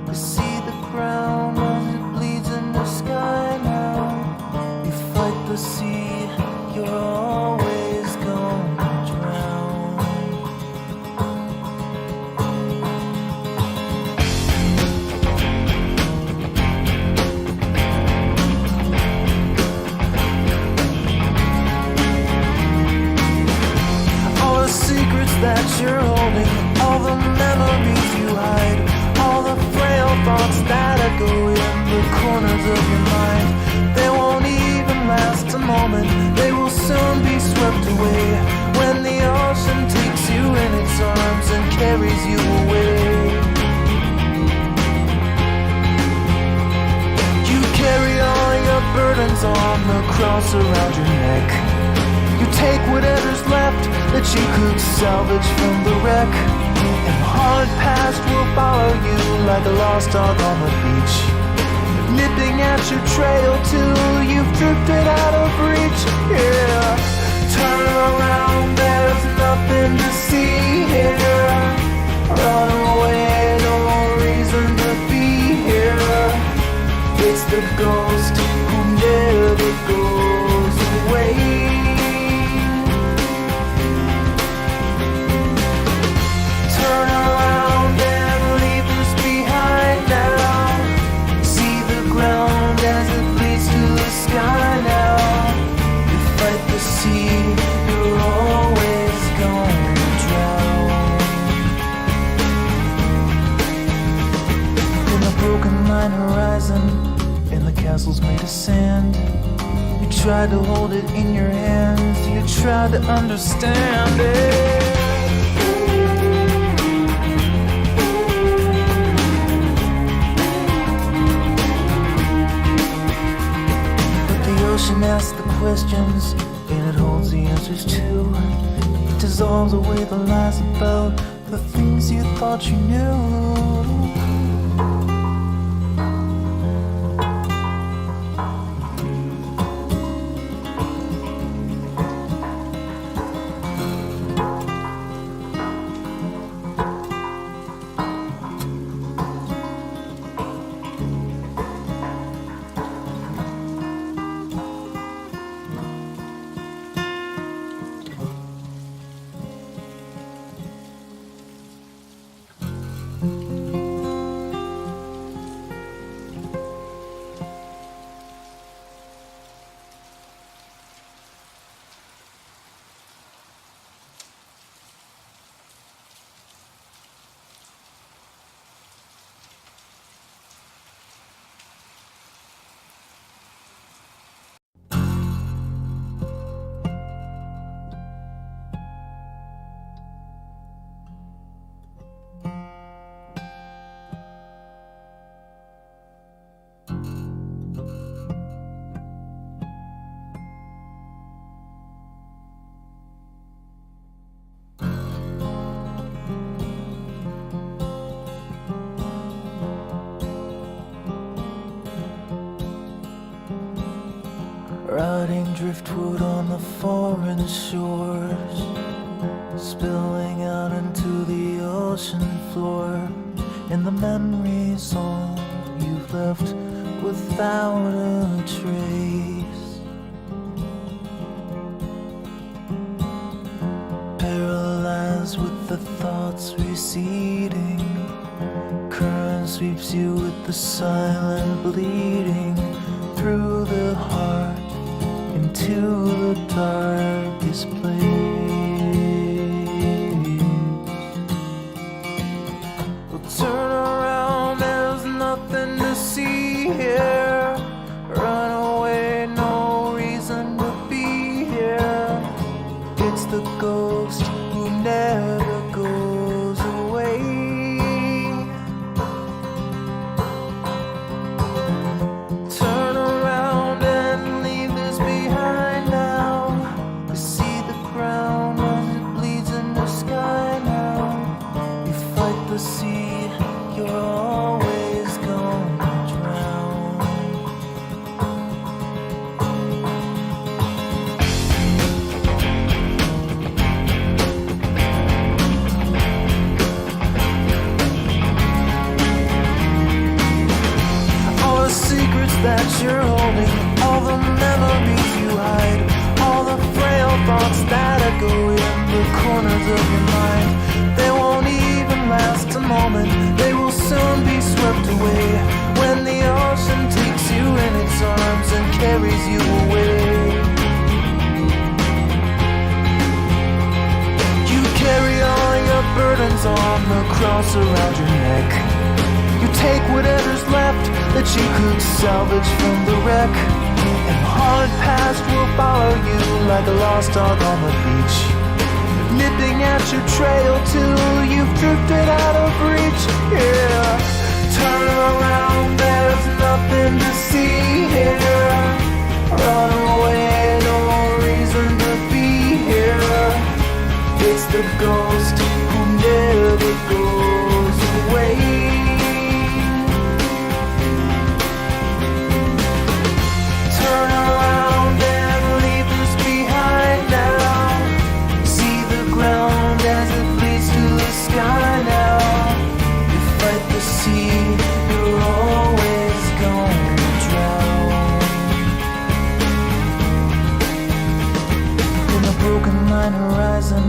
S1: You see the ground as it bleeds in the sky now. You fight the sea, you're always gonna drown. All the secrets that you're holding, all the memories you hide, all the frail thoughts that echo in the corners of your mind, they won't even last a moment. They will soon be swept away when the ocean takes you in its arms and carries you away. You carry all your burdens on the cross around your neck. You take whatever's left that you could salvage from the wreck, and the hard past will follow you like a lost dog on the beach, nipping at your trail till you've drifted out of reach. Yeah, turn around, there's nothing to see here. Run away, no reason to be here. It's the ghost who never goes away. Turn around and leave this behind now. See the ground as it bleeds to the sky now. You fight the sea, you're always gonna drown. In the broken line horizon, in the castles made of sand, you tried to hold it in your hands, you tried to understand it. The ocean asks the questions, and it holds the answers too. It dissolves away the lies about the things you thought you knew. Rotting driftwood on the foreign shores, spilling out into the ocean floor, and the memories all you've left without a trace. Paralyzed with the thoughts receding, current sweeps you with the silent bleeding through the heart into the darkest place. Well, turn around, there's nothing to see here. Run away, no reason to be here. It's the ghost who never goes away. Turn around and leave this behind now. You see the ground as it bleeds in the sky now. You fight the sea, you're always gonna drown. All the secrets that you're holding, all the memories you hide, all the frail thoughts that echo in the corners of your mind, they won't even last a moment. They will soon be swept away when the ocean takes you in its arms and carries you away. You carry all your burdens on the cross around your neck. You take whatever's left that you could salvage from the wreck, and the hard past will follow you like a lost dog on the beach, nipping at your trail till you've drifted out of reach. Yeah, turn around, there's nothing to see here. Run away, no reason to be here. It's the ghost who never goes away. Turn around and leave this behind now. See the ground as it bleeds to the sky now. You fight the sea, you're always gonna drown. In the broken line horizon,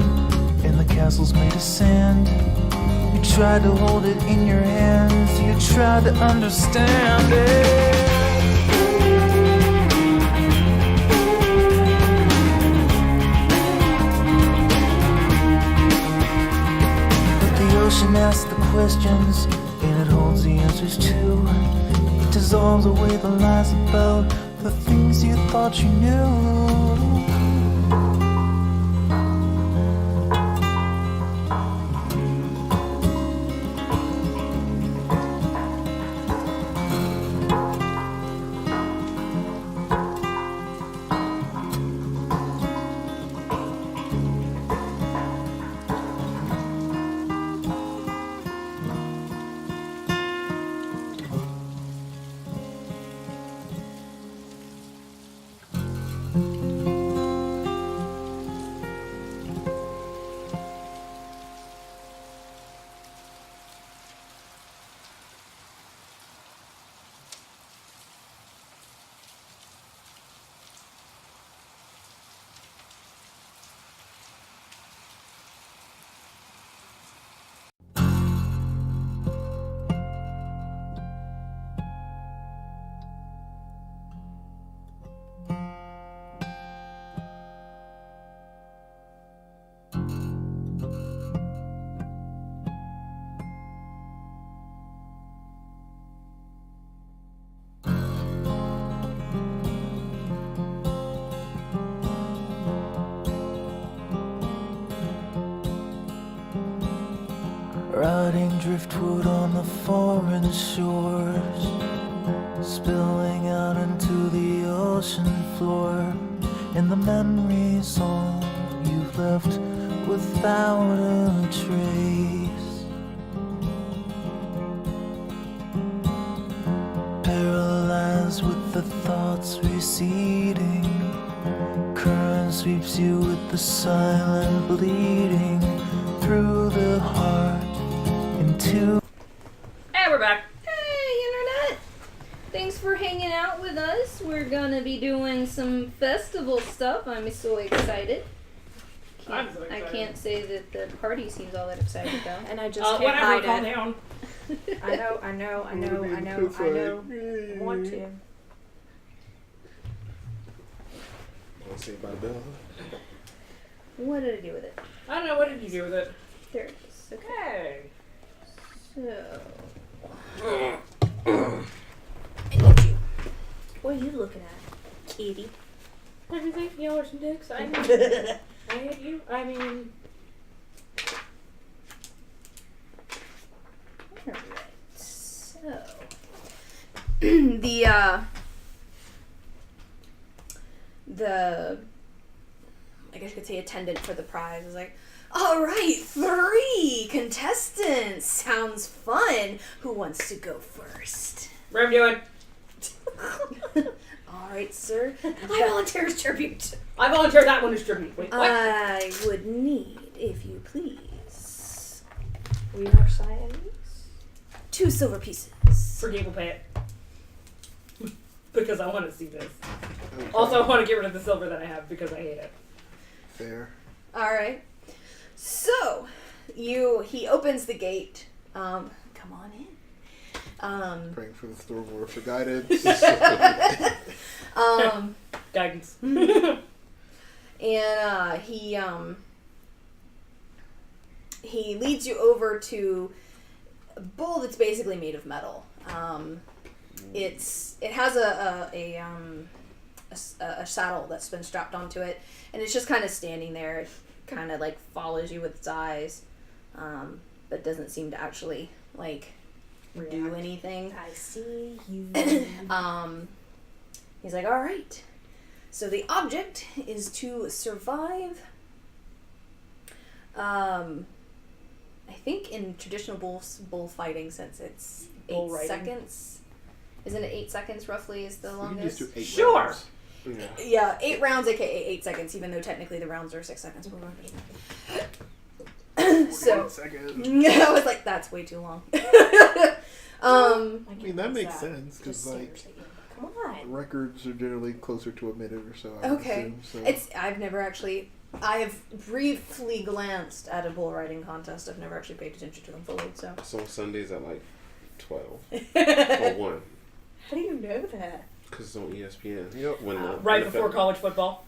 S1: in the castles made of sand, you tried to hold it in your hands, you tried to understand it. Ocean asks the questions, and it holds the answers too. It dissolves away the lies about the things you thought you knew. rotting driftwood on the foreign shores, spilling out into the ocean floor, and the memories all you've left without a trace. Paralyzed with the thoughts receding, current sweeps you with the silent bleeding through the heart into.
S3: And we're back.
S2: Hey, Internet! Thanks for hanging out with us. We're gonna be doing some festival stuff. I'm so excited.
S3: I'm so
S2: I
S3: excited.
S2: can't say that the party seems all that excited though.
S5: And I just can't
S3: Whatever,
S5: hide
S3: calm
S5: it.
S3: down.
S5: I know. I want to.
S6: Want to say about a bell?
S2: What did I do with it?
S3: I don't know, what did you do with it?
S2: There it is. Okay.
S3: Hey.
S2: So.
S5: What are you looking at, kitty?
S3: Everything, y'all are some dicks. I hate you. I mean,
S2: Alright. So. the I guess you could say attendant for the prize was like, alright, 3 contestants. Sounds fun. Who wants to go first?
S3: what I'm doing.
S2: Alright, sir.
S5: I volunteer as tribute.
S3: I volunteer that one as tribute. Wait, what?
S2: I would need, if you please,
S5: We are Siamese.
S2: 2 silver pieces.
S3: Forgave will pay it. Because I want to see this.
S4: Okay.
S3: Also, I want to get rid of the silver that I have because I hate it.
S4: Fair.
S2: Alright. So, he opens the gate. Come on in.
S4: Praying for the Stormlord for guidance.
S3: Guidance.
S2: And he leads you over to a bowl that's basically made of metal. It has a saddle that's been strapped onto it, and it's just kind of standing there. It kind of like follows you with its eyes, but doesn't seem to actually like do anything.
S5: I see you.
S2: He's like, all right. So the object is to survive. I think in traditional bullfighting, since it's
S3: Bull
S2: 8
S3: riding.
S2: seconds, isn't it 8 seconds roughly is the
S4: You can
S2: longest?
S4: just do 8
S3: Sure.
S4: rounds.
S6: Yeah.
S2: Yeah, 8 rounds, aka 8 seconds, even though technically the rounds are 6 seconds. So
S4: 8 seconds.
S2: I was like, that's way too long.
S4: I mean, that makes sense, because, like,
S5: Come on.
S4: records are generally closer to a minute or so, I would
S2: Okay.
S4: assume, so.
S2: I've never actually. I have briefly glanced at a bull riding contest. I've never actually paid attention to them fully. So.
S6: So Sundays at like 12 or 1.
S5: How do you know that?
S6: Because it's on ESPN. Yep. When the
S3: Right
S6: NFL
S3: before college football.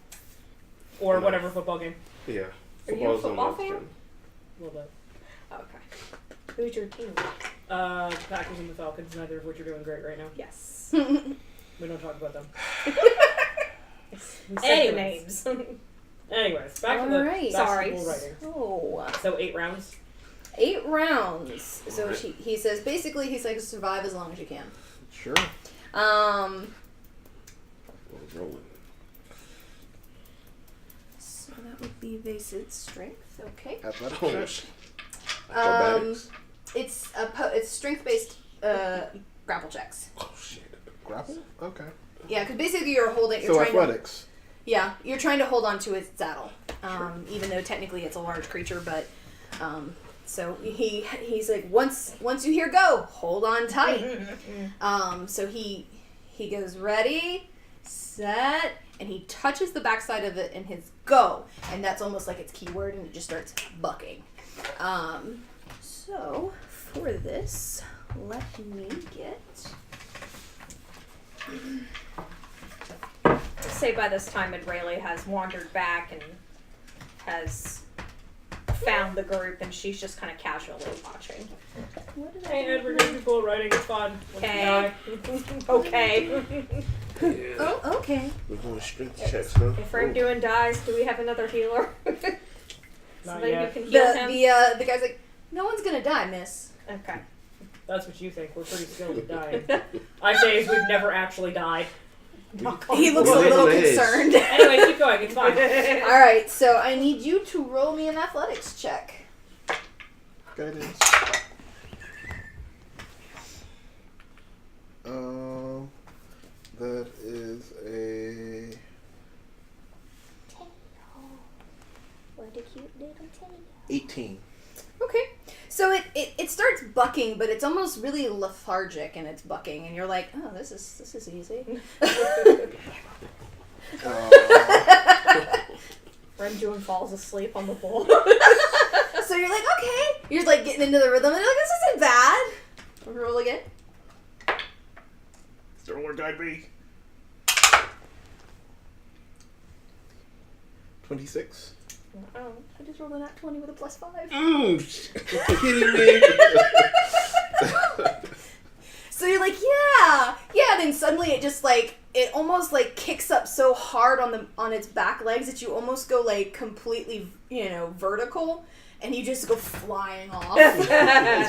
S3: Or
S6: No.
S3: whatever football game.
S6: Yeah.
S5: Are you a
S6: Football's on
S5: football
S6: ESPN.
S5: fan?
S3: A little bit.
S5: Okay. Who's your team?
S3: The Packers and the Falcons, neither of which are doing great right now.
S5: Yes.
S3: We don't talk about them.
S5: We said the
S3: Anyways.
S5: names.
S3: Anyways, back to
S2: Alright.
S3: the back
S5: Sorry.
S3: to bull riding.
S2: Oh.
S3: So 8 rounds.
S2: 8 rounds. So
S6: Alright.
S2: he says basically he's like survive as long as you can.
S4: Sure.
S6: Well, rolling.
S2: So that would be basic strength. Okay.
S4: Athletic
S6: Oh,
S4: check.
S6: shit.
S2: Um,
S6: Acrobatics.
S2: it's strength based grapple checks.
S6: Oh shit.
S4: Grapple? Okay.
S2: Yeah, because basically you're holding. You're
S4: So
S2: trying to.
S4: athletics.
S2: Yeah, you're trying to hold on to its saddle,
S4: Sure.
S2: even though technically it's a large creature. But so he's like, once you hear go, hold on tight. So he goes ready, set, and he touches the backside of it in his go, and that's almost like its keyword, and it just starts bucking. So for this, let me get.
S5: Say by this time, Rayleigh has wandered back and has found the group, and she's just kind of casually watching.
S2: What did
S3: Hey Ed, we're gonna do bull riding. It's fun. Once you
S5: Okay.
S3: die.
S5: Okay.
S6: Yeah.
S2: Oh, okay.
S6: We're doing strength checks, huh?
S5: If Ramdoon dies, do we have another healer?
S3: Not
S5: Somebody
S3: yet.
S5: who can heal him?
S2: The guy's like, no one's gonna die, miss.
S5: Okay.
S3: That's what you think. We're pretty skilled at dying. I say is we've never actually died.
S2: He looks a
S6: Well,
S2: little
S6: it is.
S2: concerned.
S3: Anyway, keep going. It's fine.
S2: Alright, so I need you to roll me an athletics check.
S4: Guidance. That is a
S2: What a cute little tail.
S4: 18.
S2: Okay. So it starts bucking, but it's almost really lethargic in its bucking, and you're like, oh, this is easy.
S5: Renjun falls asleep on the bowl.
S2: So you're like, okay. You're like getting into the rhythm, and you're like, this isn't bad. Roll again.
S4: Still more guide me. 26.
S2: Oh, I just rolled a nat 20 with a +5.
S6: You're kidding me?
S2: So you're like, yeah, and then suddenly it just like, it almost like kicks up so hard on its back legs that you almost go like completely, vertical, and you just go flying off.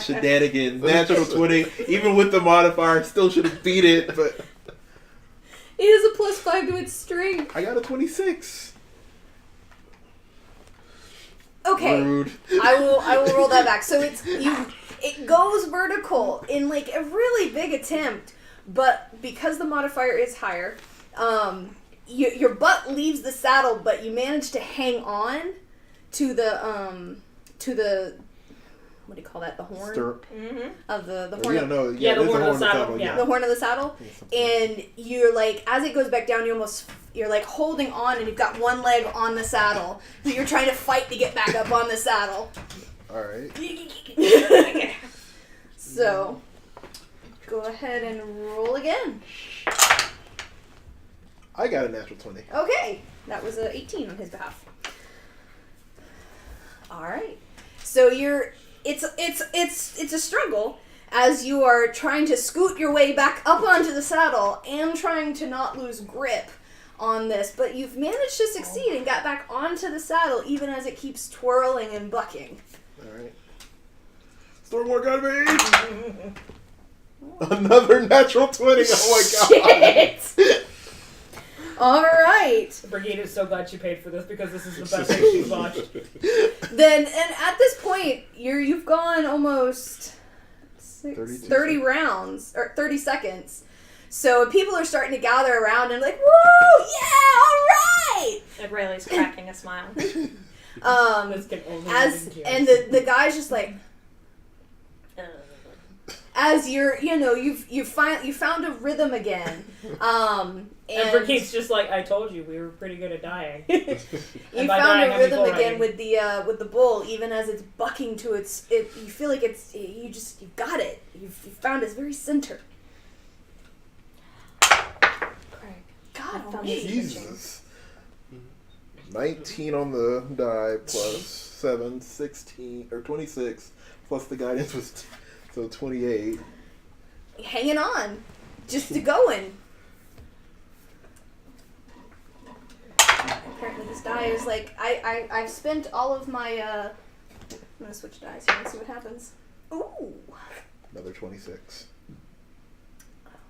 S4: Shenanigans. Natural 20. Even with the modifier, still should have beat it, but
S2: It is a +5 to its strength.
S4: I got a 26.
S2: Okay.
S4: Rude.
S2: I will roll that back. So it goes vertical in like a really big attempt, but because the modifier is higher, your butt leaves the saddle, but you manage to hang on to the what do you call that? The horn
S4: Stirrup.
S2: of the horn.
S4: Yeah, no,
S3: Yeah, the
S4: there's
S3: horn
S4: a
S3: of the saddle, yeah.
S2: The horn of the saddle, and you're like, as it goes back down, you're like holding on, and you've got one leg on the saddle, so you're trying to fight to get back up on the saddle.
S4: All right.
S2: So, go ahead and roll again.
S4: I got a natural 20.
S2: Okay, that was a 18 on his behalf. All right, so it's a struggle as you are trying to scoot your way back up onto the saddle and trying to not lose grip on this, but you've managed to succeed and got back onto the saddle even as it keeps twirling and bucking.
S4: All right. Stormward got me. Another natural 20. Oh my god.
S2: Shit! All right.
S3: The brigade is so glad she paid for this because this is the best thing she's watched.
S2: Then, and at this point, you've gone almost 30 rounds, or 30 seconds. So people are starting to gather around and like, whoa, yeah, all right!
S5: And Rayleigh's cracking a smile.
S3: This can only
S2: And the guy's just like, as you found a rhythm again,
S3: and Brigide's just like, I told you, we were pretty good at dying.
S2: you
S3: And by
S2: found
S3: dying,
S2: a
S3: I mean
S2: rhythm
S3: bull
S2: again
S3: riding.
S2: with the bull, even as it's bucking to you feel like you got it. You found its very center.
S5: Craig.
S2: God,
S5: found
S2: almighty.
S4: Jesus. 19 on the die plus 7, 16, or 26, plus the guidance was, so 28.
S2: Hanging on, just going. Apparently this die is like, I've spent all of my, I'm gonna switch dice here and see what happens. Ooh.
S4: Another 26.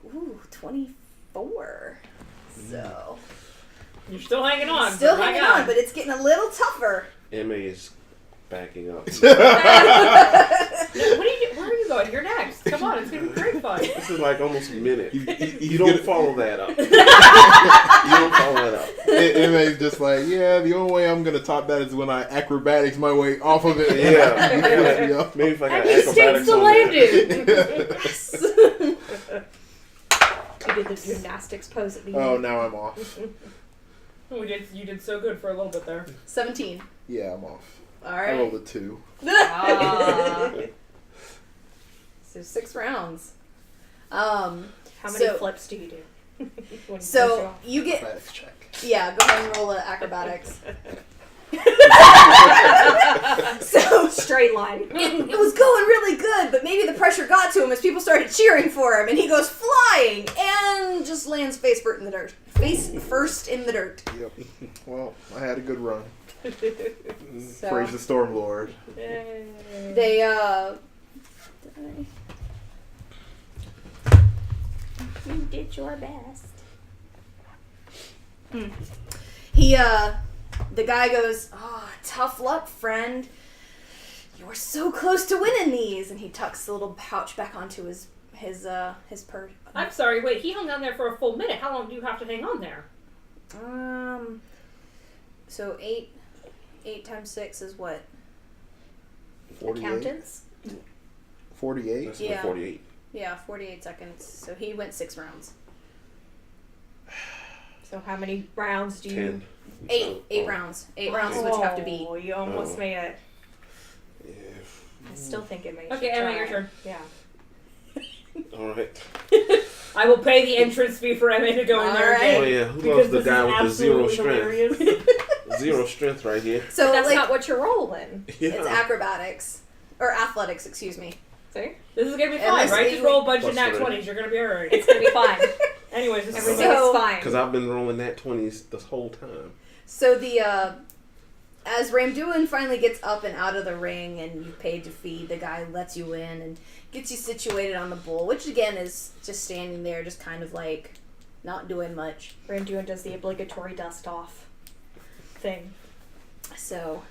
S2: Ooh, 24. So.
S3: You're still hanging on.
S2: Still
S3: but my
S2: hanging
S3: God.
S2: on, but it's getting a little tougher.
S6: Emma is backing up.
S3: Where are you going? You're next. Come on, it's gonna be great fun.
S6: This is like almost a minute.
S4: You
S6: You don't follow that up. You don't follow that up.
S4: Emma's just like, yeah, the only way I'm going to top that is when I acrobatics my way off of it.
S6: Yeah. Maybe if I got
S3: And he
S6: acrobatics
S3: still
S6: on there.
S3: landed.
S5: You did the gymnastics pose at the
S4: Oh,
S5: end.
S4: now I'm off.
S3: You did so good for a little bit there.
S2: 17.
S4: Yeah, I'm off. I
S2: Alright.
S4: rolled a 2.
S2: So 6 rounds.
S5: How many
S2: So-
S5: flips do you do? When you
S2: So
S5: go
S2: you get,
S4: Acrobatics check.
S2: yeah, go ahead and roll acrobatics. So
S5: straight line.
S2: it was going really good, but maybe the pressure got to him as people started cheering for him, and he goes flying and just lands face first in the dirt. Face first in the dirt.
S4: Yep. Well, I had a good run.
S2: So
S4: Praise the Storm Lord.
S2: they
S5: You did your best.
S2: The guy goes, "Oh, tough luck, friend. You were so close to winning these." And he tucks the little pouch back onto his purse.
S3: I'm sorry, wait, he hung on there for a full minute. How long do you have to hang on there?
S2: So 8 times 6 is what?
S4: 48?
S5: Accountants?
S4: 48?
S6: That's
S2: Yeah.
S6: 48.
S2: Yeah, 48 seconds. So he went 6 rounds.
S5: So how many rounds do you...
S6: 10.
S2: 8 rounds. 8 rounds is what you have to beat.
S5: Oh, you almost
S6: Oh.
S5: made it.
S6: Yeah.
S5: I still think it made
S3: Okay,
S5: you
S3: Emma,
S5: try.
S3: your turn.
S5: Yeah.
S6: Alright.
S3: I will pay the entrance fee for Emma to go in there
S2: Alright.
S3: again.
S6: Oh yeah, who
S3: Because
S6: loves the
S3: this
S6: guy
S3: is
S6: with the 0
S3: absolutely
S6: strength?
S3: hilarious.
S6: 0 strength right here.
S2: So
S5: But that's
S2: like
S5: not what you're rolling.
S6: Yeah.
S2: it's acrobatics or athletics, excuse me.
S5: See?
S3: This is gonna be
S2: And
S3: fine,
S2: this
S3: right?
S2: is-
S3: Just roll a bunch of
S6: Plus
S3: nat
S6: 3.
S3: 20s. You're gonna be alright.
S5: It's gonna be fine.
S3: Anyways, this
S5: Everything
S3: is
S2: So-
S5: is fine.
S6: Because I've been rolling that 20s this whole time.
S2: So as Ramduin finally gets up and out of the ring and you've paid your fee, the guy lets you in and gets you situated on the bull, which again is just standing there, just kind of like not doing much.
S5: Randuin does the obligatory dust off thing.
S2: So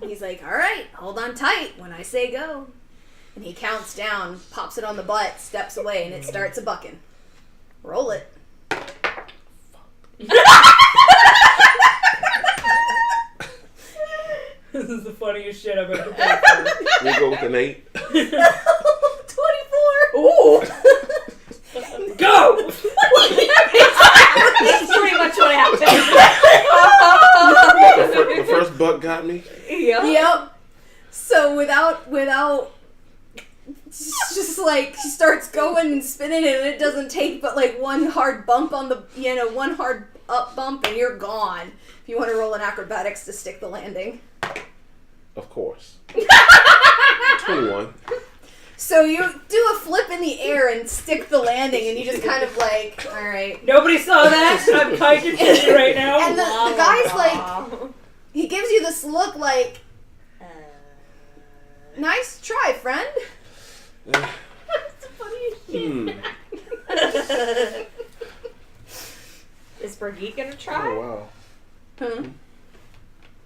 S2: he's like, "All right, hold on tight when I say go." And he counts down, pops it on the butt, steps away, and it starts a bucking. Roll it.
S3: This is the funniest shit I've ever played for.
S6: We'll go with an 8.
S2: 24!
S5: Ooh!
S3: Go!
S5: That's pretty much what happened.
S6: The first buck got me.
S5: Yeah.
S2: Yep. So without just like she starts going and spinning and it doesn't take but like one hard bump on the one hard up bump and you're gone. If you want to roll an acrobatics to stick the landing.
S6: Of course. 21.
S2: So you do a flip in the air and stick the landing and you just kind of like, all right.
S3: Nobody saw that. I'm kind of confused right now.
S2: And the guy's like, he gives you this look like, nice try, friend.
S3: That's the funniest shit.
S5: Is Brigitte gonna try?
S4: Oh, wow.
S2: Hmm.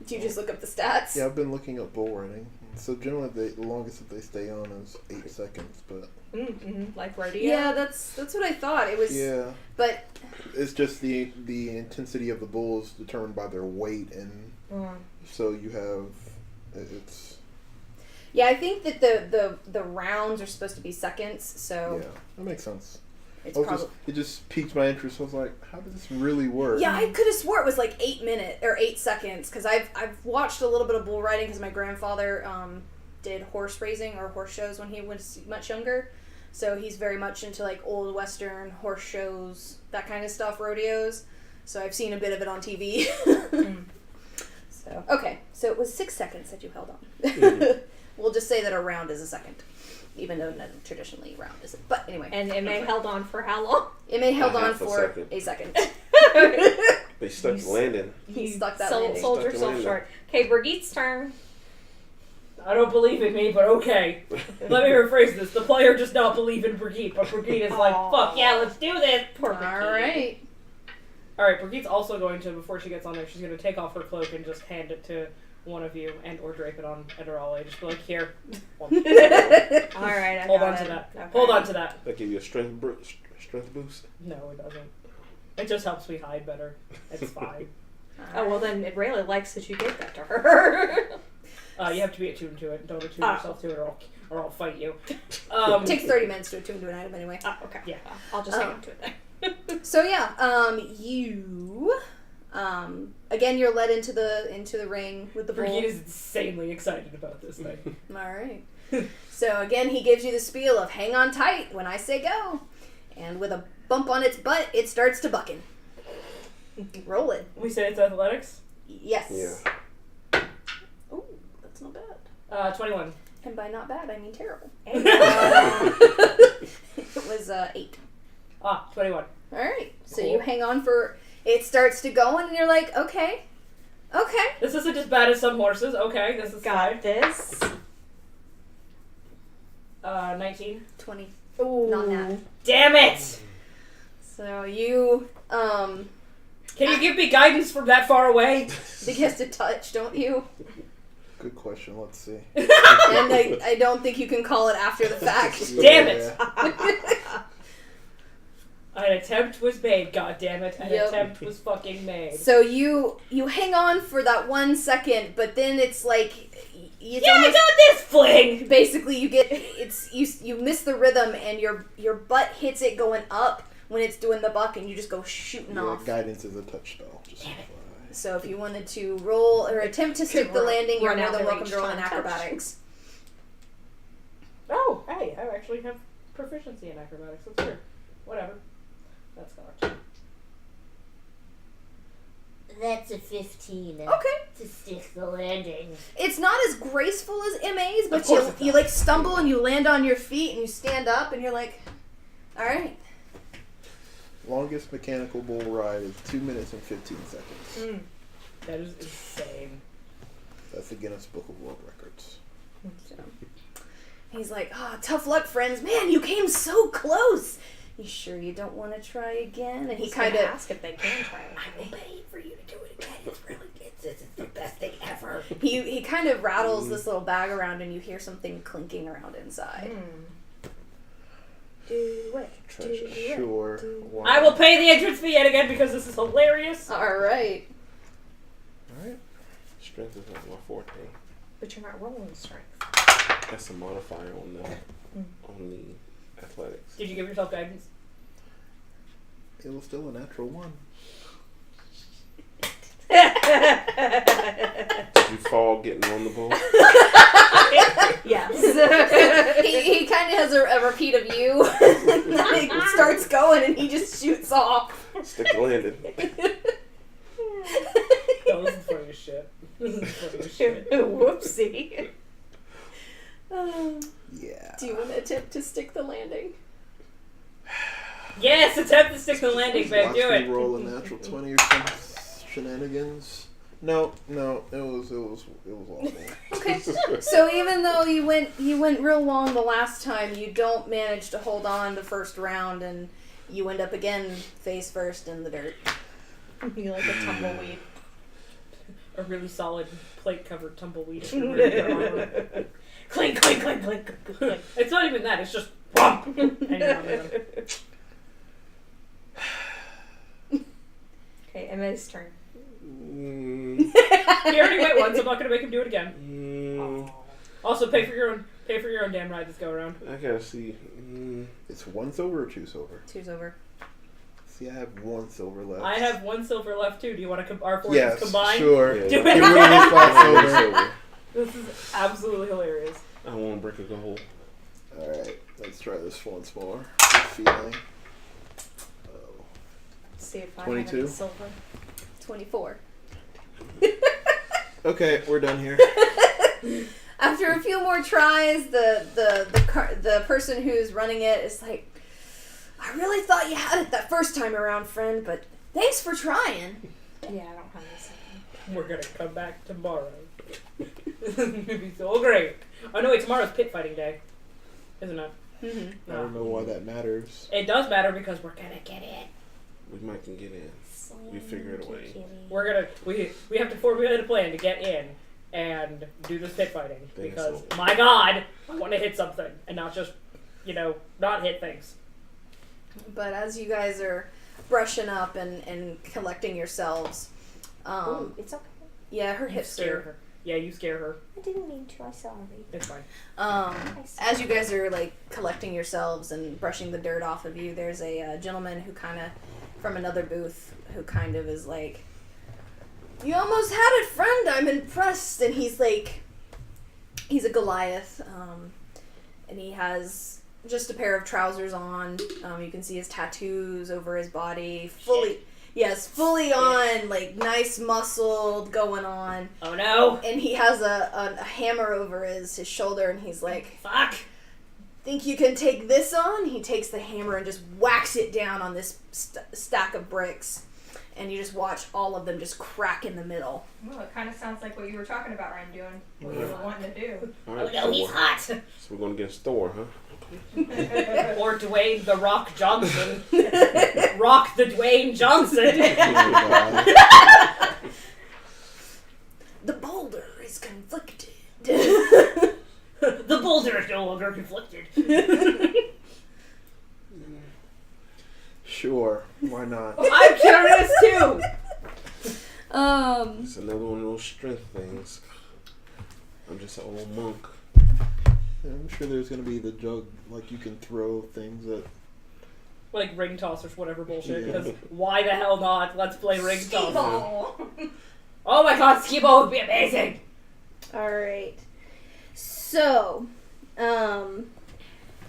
S2: Do you just look up the stats?
S4: Yeah, I've been looking up bull riding. So generally, the longest that they stay on is 8 seconds, but
S5: Mm-hmm. Like rodeo?
S2: Yeah, that's what I thought. It was,
S4: yeah,
S2: but
S4: it's just the intensity of the bull is determined by their weight, and so you have it's
S2: yeah, I think that the rounds are supposed to be seconds, so
S4: yeah, that makes sense.
S2: it's
S4: I was
S2: probably.
S4: it just piqued my interest. I was like, how does this really work?
S2: Yeah, I could have swore it was like 8 minutes or 8 seconds because I've watched a little bit of bull riding because my grandfather did horse racing or horse shows when he was much younger, so he's very much into like old western horse shows, that kind of stuff, rodeos. So I've seen a bit of it on TV. So okay, so it was 6 seconds that you held on. We'll just say that a round is a second, even though traditionally round isn't. But anyway,
S5: And Emma held on for how long?
S2: It held
S6: A
S2: on
S6: half a
S2: for
S6: second.
S2: a second.
S6: They stuck the landing.
S2: He stuck that
S5: sold,
S2: landing.
S5: sold
S6: Stuck the
S5: yourself
S6: landing.
S5: short. Okay, Brigitte's turn.
S3: I don't believe in me, but okay. Let me rephrase this. The player does not believe in Brigitte, but Brigitte is like,
S5: Aw.
S3: fuck yeah, let's do this.
S5: Poor
S2: All
S5: Brigitte.
S2: right.
S3: Alright, Brigitte's also going to, before she gets on there, she's going to take off her cloak and just hand it to one of you and or drape it on Ederale. Just be like, here.
S5: All right, I
S3: Hold
S5: got
S3: on to
S5: it.
S3: that.
S5: Okay.
S3: Hold on to that.
S6: That give you a strength boost.
S3: No, it doesn't. It just helps me hide better. It's fine.
S5: Oh, well then it really likes that you gave that to her.
S3: You have to be attuned to it. Don't attune
S5: Oh.
S3: yourself to it or I'll fight you.
S2: It takes 30 minutes to attune to an item anyway.
S5: Okay.
S3: Yeah.
S5: I'll just hang on to it then.
S2: So yeah, you again you're led into the ring with the bull.
S3: Brigitte is insanely excited about this thing.
S2: All right. So again, he gives you the spiel of hang on tight when I say go, and with a bump on its butt, it starts to bucking. Roll it.
S3: We say it's athletics?
S2: Yes.
S6: Yeah.
S2: Ooh, that's not bad.
S3: 21.
S2: And by not bad, I mean terrible.
S5: And,
S2: It was 8.
S3: 21.
S2: All right. So
S3: Cool.
S2: you hang on for it starts to go, and you're like, okay.
S3: This isn't as bad as some horses. Okay, this is
S5: got
S3: fine.
S5: this.
S3: 19.
S2: 20.
S5: Ooh.
S2: Not that.
S3: Damn it!
S2: So you,
S3: Can you give me guidance from that far away?
S2: I think he has to touch, don't you?
S4: Good question. Let's see.
S2: And I don't think you can call it after the fact.
S3: Damn it!
S4: Yeah.
S3: An attempt was made, god damn it. An
S2: Yep.
S3: attempt was fucking made.
S2: So you hang on for that 1 second, but then it's like it's
S3: Yeah, I
S2: almost,
S3: got this fling!
S2: basically you get you miss the rhythm and your butt hits it going up when it's doing the buck and you just go shooting
S4: Yeah,
S2: off.
S4: guidance is a touch spell. Just
S3: Damn it.
S4: FYI.
S2: So if you wanted to roll or attempt to stick the
S5: run-
S2: landing, you're
S5: run
S2: more
S5: out
S2: than
S5: there
S2: welcome
S5: each
S2: to roll in
S5: time.
S2: acrobatics.
S3: Oh, hey, I actually have proficiency in acrobatics. That's weird. Whatever. That's garbage.
S8: That's a 15
S2: Okay.
S8: to stick the landing.
S2: It's not as graceful as MA's, but
S3: Of course
S2: you
S3: it's
S2: you
S3: not.
S2: like stumble and you land on your feet and you stand up and you're like, all right.
S4: Longest mechanical bull ride is 2 minutes and 15 seconds.
S3: That is insane.
S4: That's the Guinness Book of World Records.
S2: So, he's like, tough luck, friends. Man, you came so close. You sure you don't want to try again? And he
S5: He's
S2: kind
S5: gonna
S2: of
S5: ask if they can try it.
S8: I will pay for you to do it again. It's really it's the best thing ever.
S2: he kind of rattles this little bag around and you hear something clinking around inside.
S5: Do it.
S4: Treasure. Sure. Why
S3: I will
S4: not?
S3: pay the entrance fee yet again because this is hilarious.
S2: All right.
S4: Alright.
S6: Strength is not my forte.
S5: But you're not rolling strength.
S6: That's a modifier on the athletics.
S3: Did you give yourself guidance?
S4: It was still a natural 1.
S6: Did you fall getting on the bull?
S5: Yes.
S2: he kind of has a repeat of you. And then it starts going and he just shoots off.
S6: Stick the landing.
S3: No, this is funny as shit. This is funny as shit.
S5: Whoopsie.
S4: Yeah.
S2: Do you want to attempt to stick the landing?
S3: Yes, attempt to stick the landing, babe.
S4: Watch
S3: Do
S4: me
S3: it.
S4: roll a natural 20 or some shenanigans. No, it was awful.
S2: Okay. So even though you went real long the last time, you don't manage to hold on the first round, and you end up again face first in the dirt.
S5: You like a tumbleweed.
S3: A really solid plate-covered tumbleweed.
S5: Clink, clink, clink, clink, clink.
S3: It's not even that. It's just bump. And you're on the
S5: Okay, Emma's turn.
S6: Mm,
S3: He already went once. I'm not gonna make him do it again.
S6: mm,
S3: Also, pay for your own damn ride this go around.
S6: I gotta see.
S4: It's 1 silver or 2 silver?
S2: 2's over.
S4: See, I have 1 silver left.
S3: I have 1 silver left too. Do you want to our forces
S4: Yes,
S3: combine?
S4: sure.
S6: Yeah,
S3: Do
S6: yeah.
S3: it.
S4: Get rid of this 5 silver.
S6: Silver.
S3: This is absolutely hilarious.
S6: I want to break a goal.
S4: Alright, let's try this once more. Good feeling. Oh.
S5: See if I
S4: 22?
S5: have any silver.
S2: 24.
S4: Okay, we're done here.
S2: After a few more tries, the person who's running it is like, I really thought you had it that first time around, friend, but thanks for trying.
S5: Yeah, I don't have this.
S3: We're gonna come back tomorrow. This is gonna be so great. Oh no, wait, tomorrow's pit fighting day, isn't it?
S2: Mm-hmm.
S4: I don't know why that matters.
S3: It does matter because we're gonna get in.
S6: We might can get in. We figure it away.
S3: We have to formulate a plan to get in and do this pit fighting
S6: Think
S3: because
S6: so.
S3: my God, I want to hit something and not just not hit things.
S2: But as you guys are brushing up and collecting yourselves,
S5: Ooh, it's okay.
S2: yeah, her
S3: You
S2: hips
S3: scare
S2: are.
S3: her. Yeah, you scare her.
S5: I didn't mean to. I'm sorry.
S3: It's fine.
S2: As you guys are like collecting yourselves and brushing the dirt off of you, there's a gentleman who kind of from another booth who kind of is like, "You almost had it, friend. I'm impressed." And he's like, he's a Goliath, and he has just a pair of trousers on. You can see his tattoos over his body, fully on, like nice muscled going on.
S3: Oh no!
S2: And he has a hammer over his shoulder, and he's like,
S3: Fuck!
S2: think you can take this on? He takes the hammer and just whacks it down on this stack of bricks. and you just watch all of them just crack in the middle.
S7: Well, it kind of sounds like what you were talking about, Ryan, doing. What you were wanting to do.
S6: All
S8: Oh
S6: right,
S8: no, he's hot.
S6: So we're going against Thor, huh?
S3: Or Dwayne The Rock Johnson. Rock the Dwayne Johnson.
S2: The boulder is conflicted.
S3: The boulder is no longer conflicted.
S4: Sure, why not?
S3: I'm curious too.
S6: It's another one of those strength things. I'm just an old monk.
S4: I'm sure there's gonna be the jug, like you can throw things at.
S3: Like ring toss or whatever bullshit.
S4: Yeah.
S3: Because why the hell not? Let's play ring toss.
S7: Ball.
S3: Oh my god, skee ball would be amazing.
S2: All right. So,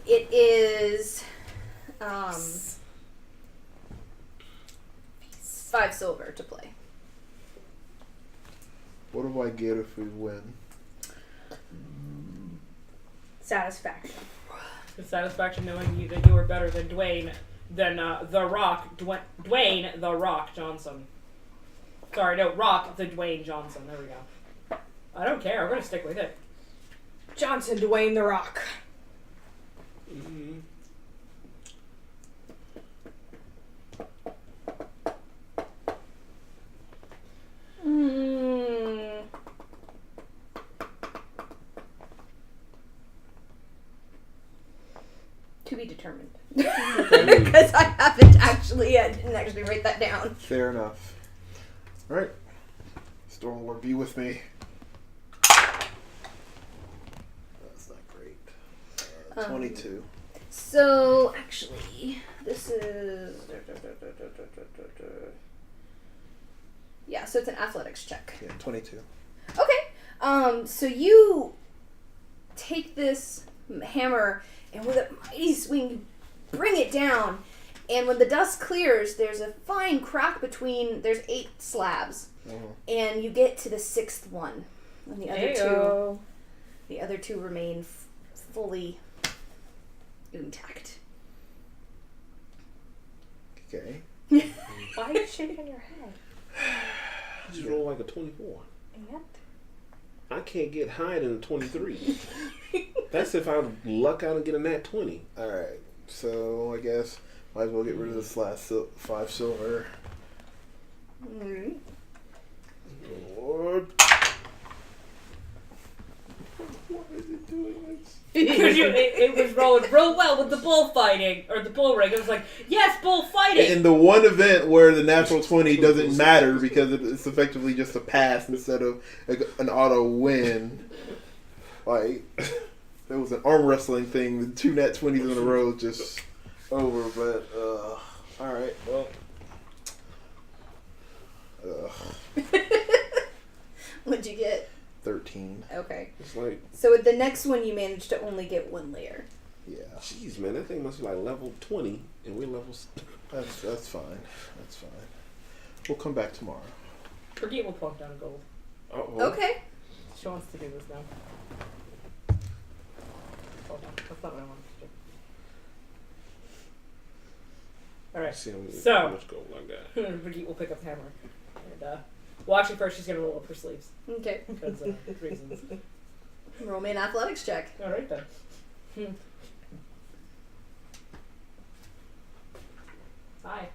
S2: it is 5 silver to play.
S4: What do I get if we win?
S5: Satisfaction.
S3: The satisfaction knowing you that you are better than Dwayne, The Rock, Dwayne The Rock Johnson. Sorry, no, Rock the Dwayne Johnson. There we go. I don't care. I'm gonna stick with it.
S5: Johnson, Dwayne the Rock.
S6: Mm-hmm.
S2: To be determined. Because I didn't actually write that down.
S4: Fair enough. All right, Stormlord, be with me. That's not great. 22.
S2: So, actually, this is... Yeah, so it's an athletics check.
S4: Yeah, 22.
S2: Okay. So you take this hammer and with a mighty swing, you bring it down. And when the dust clears, there's a fine crack between. There's 8 slabs, and you get to the 6th one, and the other two remain fully intact.
S4: Okay.
S5: Why are you shaking your head?
S6: You roll like a 24.
S5: And?
S6: I can't get higher than a 23. That's if I luck out and get a nat 20.
S4: All right. So I guess might as well get rid of this last 5 silver.
S2: Alright.
S4: Lord.
S6: Why is it doing this?
S3: Because it was rolling real well with the bullfighting, or the bull ring. It was like, yes, bullfighting!
S4: In the one event where the natural 20 doesn't matter because it's effectively just a pass instead of an auto win. Like, there was an arm wrestling thing, the 2 nat 20s in a row just over, but, alright, well.
S2: What'd you get?
S4: 13.
S2: Okay.
S6: It's like,
S2: So with the next one, you managed to only get 1 layer.
S4: Yeah.
S6: jeez, man, that thing must be like level 20, and we're level.
S4: That's fine. That's fine. We'll come back tomorrow.
S3: Brigitte will plunk down gold.
S6: Uh-oh.
S2: Okay.
S3: She wants to do this now. Hold on. That's not what I wanted to do. Alright.
S6: See how
S3: So-
S6: much gold I got.
S3: Brigitte will pick up the hammer. And, well, actually, first she's going to roll up her sleeves.
S2: Okay.
S3: Because, reasons.
S2: Roll me an athletics check.
S3: Alright then. Hi.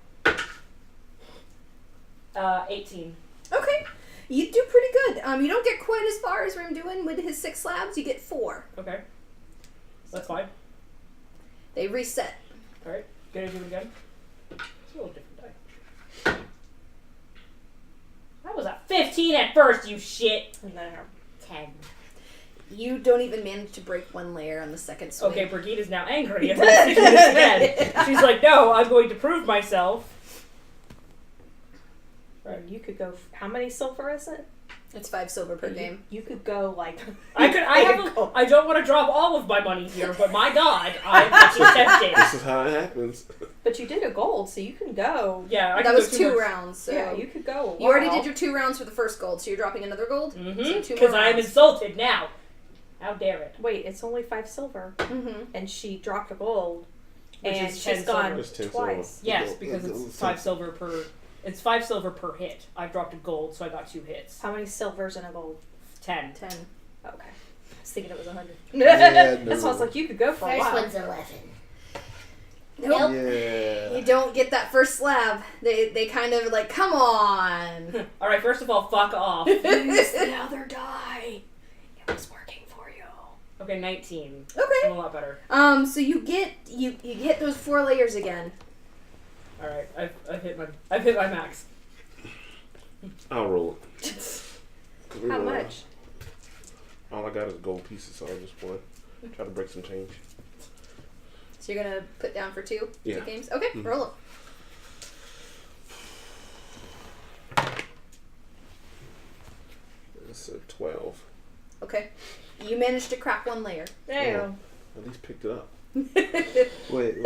S3: 18.
S2: Okay. You do pretty good. You don't get quite as far as I'm doing with his 6 slabs. You get 4.
S3: Okay. That's fine.
S2: They reset.
S3: Alright. Gonna do it again. It's a little different die. That was a 15 at first, you shit!
S5: And then
S3: 10.
S2: You don't even manage to break 1 layer on the second swing.
S3: Okay, Brigitte is now angry at this instead. She's like, no, I'm going to prove myself.
S5: Right. You could go. How many silver is it?
S2: It's 5 silver per game.
S5: You could go like.
S3: I don't want to drop all of my money here, but my god, I'm fucking tempted.
S6: This is how it happens.
S5: But you did a gold, so you can go.
S3: Yeah, I
S2: That
S3: can
S2: was
S3: go
S2: 2
S3: more.
S2: rounds. So
S5: Yeah, you could go.
S2: You already did your 2 rounds for the first gold, so you're dropping another gold?
S3: Mm-hmm.
S2: So 2 more
S3: Because I am
S2: rounds.
S3: insulted now. How dare it?
S5: Wait, it's only 5 silver,
S2: Mm-hmm.
S5: and she dropped a gold,
S3: Which
S5: and
S3: is
S5: she's
S3: 10
S5: gone
S3: silver.
S6: It's 10
S5: twice.
S3: Yes,
S4: Gold-
S3: because
S4: gold-
S3: it's 5 silver per It's 5 silver per hit. I dropped a gold, so I got 2 hits.
S5: How many silvers and a gold?
S3: 10.
S2: 10.
S5: Okay. I was thinking it was 100.
S4: Yeah, no.
S5: That's why I was like, you could go for a
S8: First
S5: while.
S8: one's 11.
S2: Nope.
S4: Yeah.
S2: You don't get that first slab. They kind of like, come on.
S3: Alright, first of all, fuck off.
S5: Use the other die. It was working for you.
S3: Okay, 19.
S2: Okay.
S3: I'm a lot better.
S2: So you hit those 4 layers again.
S3: Alright, I've hit my max.
S6: I'll roll it.
S5: How much?
S6: All I got is gold pieces, so I'll just try to break some change.
S2: So you're gonna put down for 2
S6: Yeah.
S2: games? Okay, roll it.
S6: That's a 12.
S2: Okay. You managed to crack 1 layer.
S5: There
S6: At least picked it up.
S4: Wait.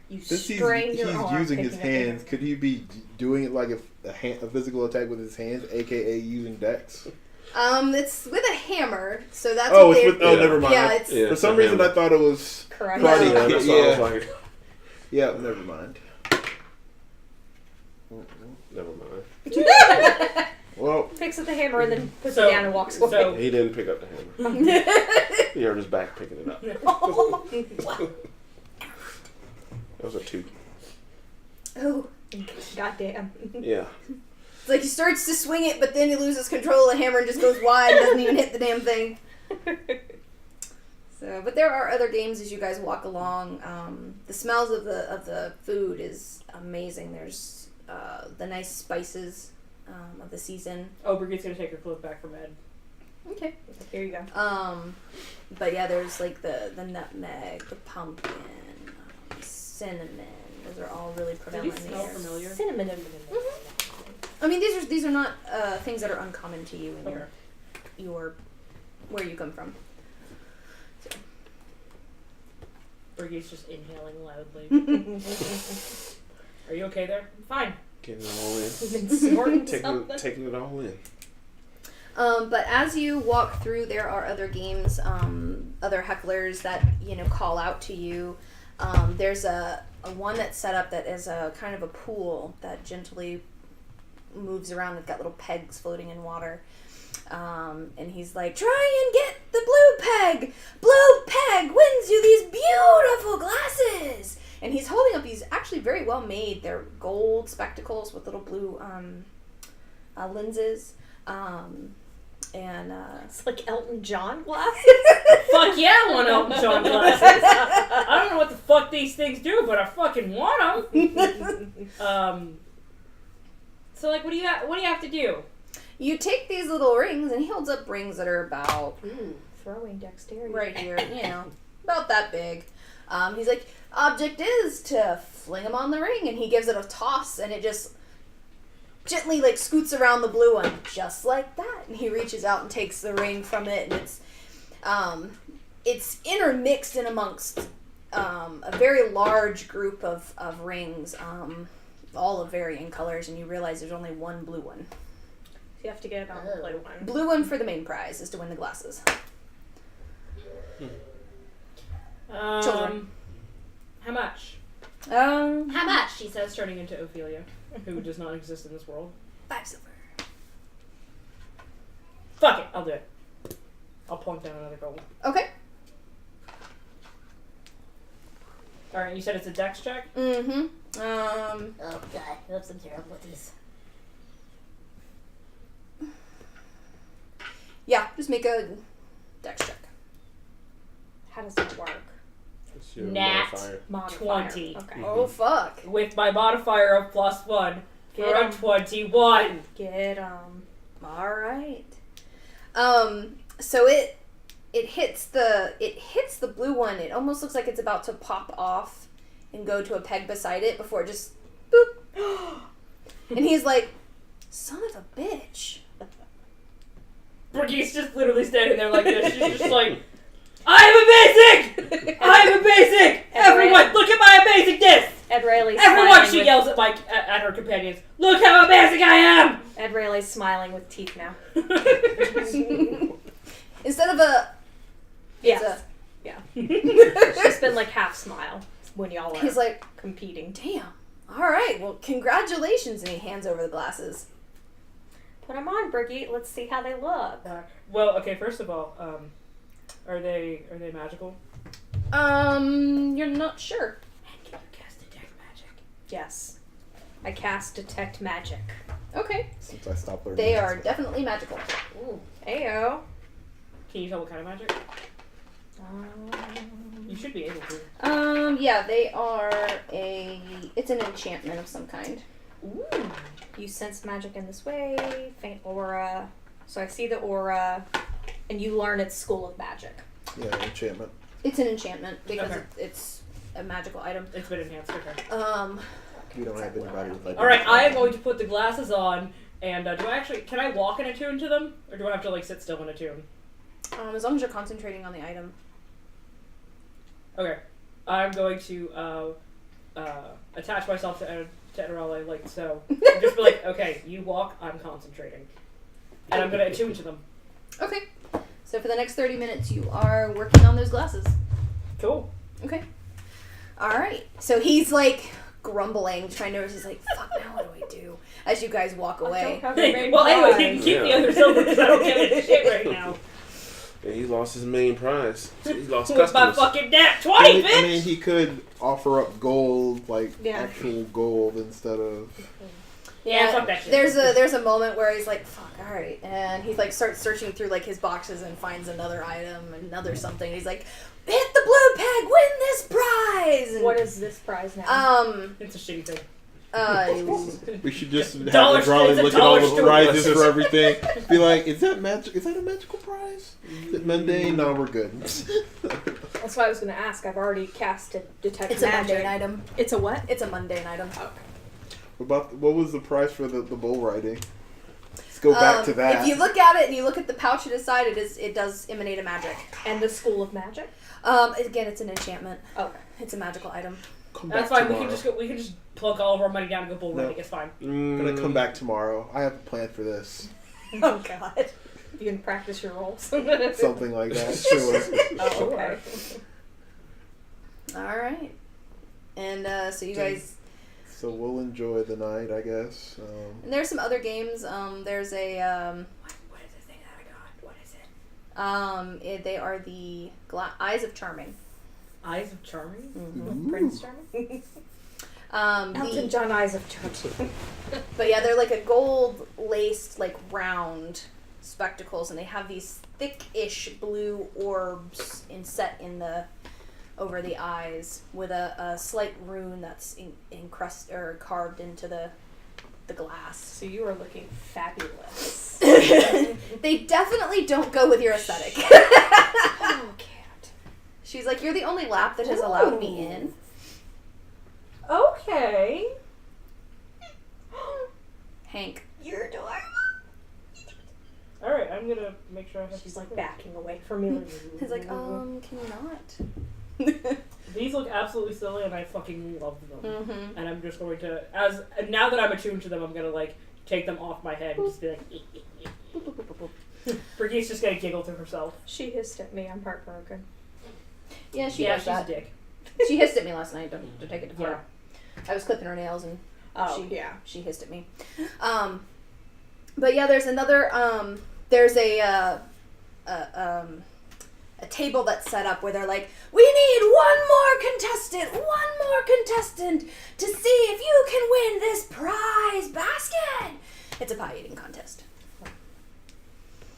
S5: you
S4: Since he's
S5: strained your arm
S4: using his
S5: picking up the
S4: hands, could he be doing it like a physical attack with his hands, aka using dex?
S2: It's with a hammer, so that's
S4: Oh,
S2: what
S4: it's
S2: they-
S4: with. Oh, never mind.
S2: Yeah, it's
S6: Yeah,
S4: For
S6: it's
S4: some
S6: a
S4: reason,
S6: hammer.
S4: I thought it was.
S5: Correct.
S2: No.
S4: Karate
S6: Yeah,
S4: Kid,
S6: that's what I was
S4: yeah.
S6: like.
S4: Yeah, never mind.
S6: Never mind.
S4: Well,
S5: Picks up the hammer and then puts
S3: So-
S5: it down and walks away.
S3: so-
S6: He didn't pick up the hammer. He hurt his back picking it up. That was a 2.
S2: Oh.
S5: Goddamn.
S6: Yeah.
S2: It's like he starts to swing it, but then he loses control of the hammer and just goes wide and doesn't even hit the damn thing. So, but there are other games as you guys walk along. The smells of the food is amazing. There's the nice spices of the season.
S3: Oh, Brigitte's gonna take her cloak back from Ed.
S2: Okay.
S5: Here you go.
S2: But yeah, there's like the nutmeg, the pumpkin, cinnamon. Those are all really
S3: Do
S2: prevalent
S3: these
S2: in
S3: smell
S2: here.
S3: familiar?
S5: Cinnamon.
S2: I mean, these are not things that are uncommon to you in
S3: Okay.
S2: your where you come from.
S3: Brigitte's just inhaling loudly. Are you okay there? Fine.
S6: Getting it all in.
S5: You've been snorting something.
S6: Taking it all in.
S2: But as you walk through, there are other games, other hecklers that call out to you. There's a one that's set up that is a kind of a pool that gently moves around. It's got little pegs floating in water. And he's like, try and get the blue peg! Blue peg wins you these beautiful glasses! And he's holding up these actually very well made. They're gold spectacles with little blue lenses.
S5: It's like Elton John glasses.
S3: Fuck yeah, I want Elton John glasses. I don't know what the fuck these things do, but I fucking want them. So like, what do you have to do?
S2: You take these little rings, and he holds up rings that are about
S5: Throwing dexterity.
S2: right here, about that big. He's like, object is to fling them on the ring, and he gives it a toss, and it just gently like scoots around the blue one, just like that. And he reaches out and takes the ring from it, and it's intermixed in amongst a very large group of rings, all of varying colors, and you realize there's only one blue one.
S5: You have to get on the blue one.
S2: Blue one for the main prize is to win the glasses. Children.
S3: How much?
S2: How
S3: How much? She says, turning into Ophelia, who does not exist in this world.
S2: 5 silver.
S3: Fuck it, I'll do it. I'll point down another gold.
S2: Okay.
S3: Alright, you said it's a dex check?
S2: Mm-hmm.
S8: Oh god, I love some terrible with these.
S2: Yeah, just make a dex check.
S5: How does that work?
S6: It's your
S3: Nat.
S6: modifier.
S5: Modifier.
S3: 20.
S5: Okay.
S2: Oh, fuck.
S3: With my modifier of +1 for
S5: Get
S3: a
S5: 'em.
S3: 21.
S5: Get
S2: All right. So it hits the blue one. It almost looks like it's about to pop off and go to a peg beside it before it just boop. And he's like, son of a bitch.
S3: Brigitte's just literally standing there like this. She's just like, I'm amazing! I'm amazing! Everyone, look at my amazingness!
S5: Ed Rayleigh's
S3: Everyone,
S5: smiling
S3: she
S5: with,
S3: yells at her companions. Look how amazing I am!
S5: Ed Rayleigh's smiling with teeth now.
S2: Instead of a
S5: Yes. Yeah. She's been like half smile when y'all are
S2: he's like,
S5: competing.
S2: damn, All right. Well, congratulations, and he hands over the glasses.
S5: Put them on, Brigitte. Let's see how they look.
S3: Well, okay. First of all, are they magical?
S2: You're not sure.
S8: Can you cast detect magic?
S5: Yes. I cast detect magic.
S2: Okay.
S4: Since I stopped learning.
S2: They
S4: that
S2: are
S4: stuff.
S2: definitely magical.
S3: Ooh.
S5: Ayo.
S3: Can you tell what kind of magic? You should be able to.
S2: Yeah, they are it's an enchantment of some kind.
S5: Ooh. You sense magic in this way. Faint aura. So I see the aura, and you learn it's School of Magic.
S4: Yeah, enchantment.
S2: It's an enchantment because
S3: Okay.
S2: it's a magical item.
S3: It's been enhanced. Okay.
S4: We don't have anybody with
S3: All right. I am going to put the glasses on, and can I walk and attune to them, or do I have to like sit still and attune?
S2: As long as you're concentrating on the item.
S3: Okay. I'm going to attach myself to Eterale like so. Just be like, okay, you walk, I'm concentrating. And I'm going to attune to them.
S2: Okay. So for the next 30 minutes, you are working on those glasses.
S3: Cool.
S2: Okay. All right. So he's like grumbling, trying to. He's like, "Fuck! Now what do I do?" As you guys walk away.
S5: Have a main
S3: Well, anyway, you can
S5: prize.
S3: keep the other silver because I don't give a shit right now.
S6: Yeah, he lost his main prize. He lost
S3: With my
S6: customers.
S3: fucking nat 20, bitch!
S4: I mean, he could offer up gold, like
S5: Yeah.
S4: actual gold, instead of.
S3: Yeah, fuck that shit.
S2: There's a moment where he's like, "Fuck! All right," and he like starts searching through like his boxes and finds another item, another something. He's like, "Hit the blue peg, win this prize!" And,
S5: What is this prize now?
S3: It's a shitty thing.
S4: We should just have
S3: Dollar
S4: the drawing
S3: It's a
S4: look at all
S3: dollar
S4: the
S3: store.
S4: prizes for everything. Be like, is that magic? Is that a magical prize? Is it mundane? No, we're good.
S5: That's what I was going to ask. I've already cast a detect
S2: it's a
S5: magic.
S2: mundane item.
S5: It's a what?
S2: It's a mundane item.
S4: What was the price for the bull riding? Let's go back to that.
S2: If you look at it and you look at the pouch at his side, it does emanate a magic.
S5: And the School of Magic?
S2: Again, it's an enchantment.
S5: Okay.
S2: It's a magical item.
S4: Come
S3: That's
S4: back
S3: fine.
S4: tomorrow.
S3: We can just plunk all of our money down and go bull
S4: No.
S3: riding. It's fine.
S4: I'm gonna come back tomorrow. I have a plan for this.
S2: Oh God.
S5: You can practice your rolls.
S4: Something like that. Sure.
S5: Oh, okay.
S2: All right. And so you guys.
S4: So we'll enjoy the night, I guess.
S2: And there's some other games. There's a.
S8: What is this thing that I got? What is it?
S2: They are the Eyes of Charming.
S3: Eyes of Charming?
S4: Ooh.
S5: Prince Charming?
S2: The-
S5: Elton John Eyes of Charming.
S2: But yeah, they're like a gold laced, like round spectacles, and they have these thick-ish blue orbs set in the over the eyes with a slight rune that's encrusted or carved into the glass.
S5: So you are looking fabulous.
S2: They definitely don't go with your aesthetic.
S5: Oh, cat.
S2: She's like, "You're the only lap that has allowed me in."
S5: Okay.
S2: Hank.
S8: You're adorable.
S3: Alright, I'm gonna make sure I have
S5: She's
S3: these
S5: like
S3: covered.
S5: backing away from me.
S2: He's like, can you not?
S3: These look absolutely silly and I fucking love them.
S2: Mm-hmm.
S3: And I'm just going to, now that I'm attuned to them, I'm gonna like take them off my head and just be like, Brigitte's just gonna giggle to herself.
S5: She hissed at me. I'm heartbroken.
S2: Yeah, she
S3: Yeah,
S2: does
S3: she's a
S2: that.
S3: dick.
S2: She hissed at me last night. Don't take it to heart.
S3: Yeah.
S2: I was clipping her nails and
S5: Oh, yeah.
S2: she hissed at me. But yeah, there's another. There's a table that's set up where they're like, "We need one more contestant to see if you can win this prize basket." It's a pie eating contest.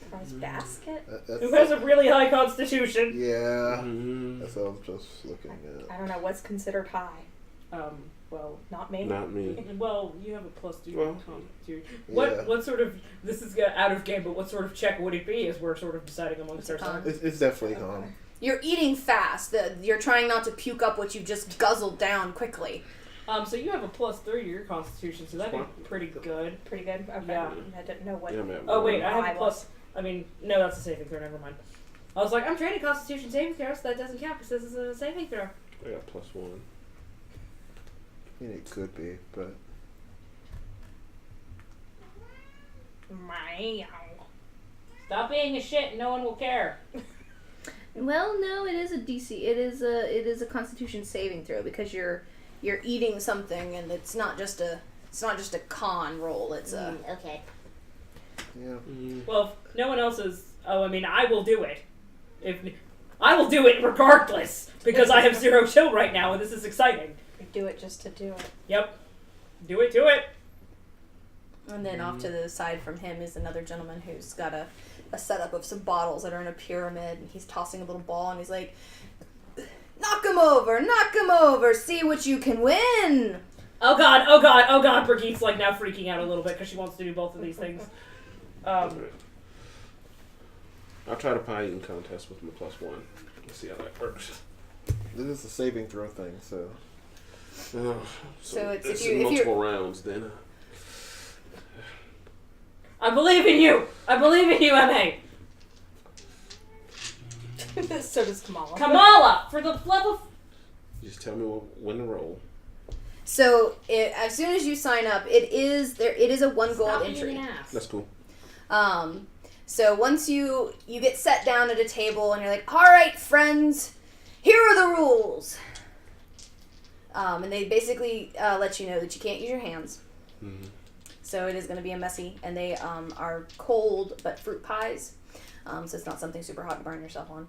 S5: Prize basket?
S3: Who has a really high constitution?
S4: Yeah.
S6: Mm,
S4: That's what I was just looking at.
S5: I don't know. What's considered high?
S3: Well,
S5: Not me.
S6: not me.
S3: well, you have a +2
S6: Well,
S3: constitution.
S4: yeah.
S3: What sort of, this is out of game, but what sort of check would it be as we're sort of deciding amongst
S2: It's a
S3: ourselves?
S4: It's definitely calm.
S2: You're eating fast. You're trying not to puke up what you just guzzled down quickly.
S3: So you have a +3 to your constitution, so that'd be pretty good.
S5: Pretty good? Okay.
S3: Yeah.
S5: I didn't know what.
S6: Yeah, man.
S3: Oh wait, I have
S5: I
S3: a plus. I mean, no, that's a saving throw. Never mind. I was like, I'm training Constitution saving throw, so that doesn't count because this is a saving throw.
S6: I got +1.
S4: I mean, it could be, but
S5: Meow.
S3: Stop being a shit, and no one will care.
S2: Well, no, it is a DC. It is a Constitution saving throw because you're you're eating something, and it's not just a con roll. It's a
S8: Okay.
S4: Yeah.
S3: Well, if no one else is. Oh, I mean, I will do it. I will do it regardless because I have 0 chill right now, and this is exciting.
S5: You do it just to do it.
S3: Yep. Do it.
S2: And then off to the side from him is another gentleman who's got a setup of some bottles that are in a pyramid, and he's tossing a little ball, and he's like, knock him over, see what you can win.
S3: Oh god, Brigitte's like now freaking out a little bit because she wants to do both of these things.
S6: I'll try to pie eating contest with my +1. Let's see how that works.
S4: This is a saving throw thing, so.
S2: So it's if
S6: multiple rounds then.
S3: I believe in you, M.A.
S5: So does Kamala.
S3: Kamala, for the love of...
S6: Just tell me when to roll.
S2: So as soon as you sign up, it is a 1 gold entry.
S6: That's cool.
S2: So once you get set down at a table and you're like, all right, friends, here are the rules. And they basically let you know that you can't use your hands.
S6: Mm-hmm.
S2: So it is going to be a messy, and they are cold but fruit pies. So it's not something super hot to burn yourself on.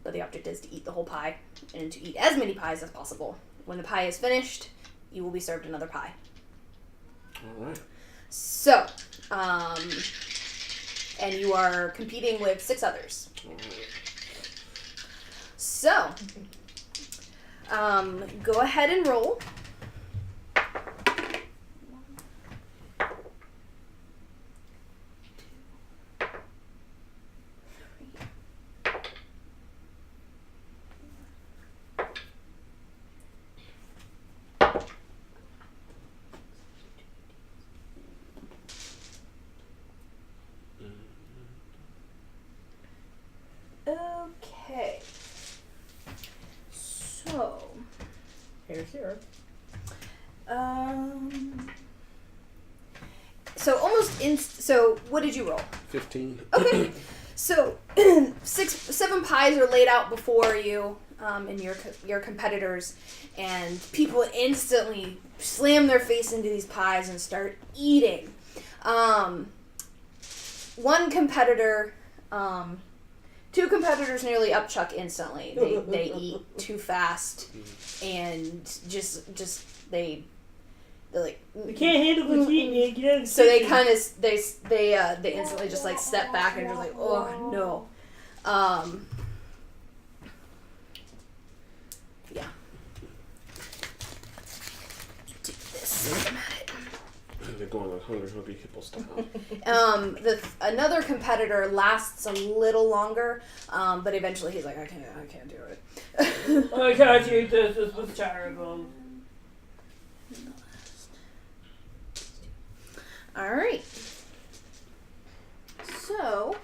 S2: But the object is to eat the whole pie and to eat as many pies as possible. When the pie is finished, you will be served another pie.
S6: All right.
S2: So, and you are competing with 6 others.
S6: All right.
S2: So, go ahead and roll. Okay. So,
S3: Here's here.
S2: So almost so what did you roll?
S6: 15.
S2: Okay. So 7 pies are laid out before you and your competitors, and people instantly slam their face into these pies and start eating. One competitor, 2 competitors nearly upchuck instantly. They eat too fast and just they're like
S3: We can't handle the heat, man.
S2: so they kind of they instantly just like step back and just like, oh no. Yeah. Do this. I'm at it.
S6: They're going like hungry hippo style.
S2: Another competitor lasts a little longer, but eventually he's like, I can't do it.
S3: I can't eat this. This was terrible.
S2: All right. So,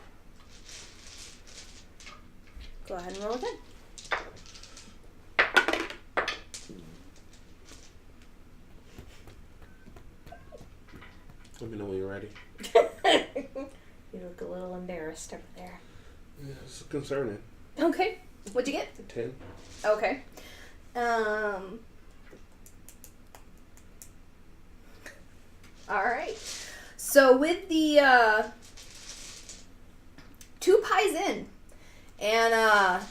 S2: go ahead and roll again.
S6: Let me know when you're ready.
S5: You look a little embarrassed over there.
S6: Yeah, it's concerning.
S2: Okay. What'd you get?
S6: 10.
S2: Okay. All right. So with the 2 pies in, and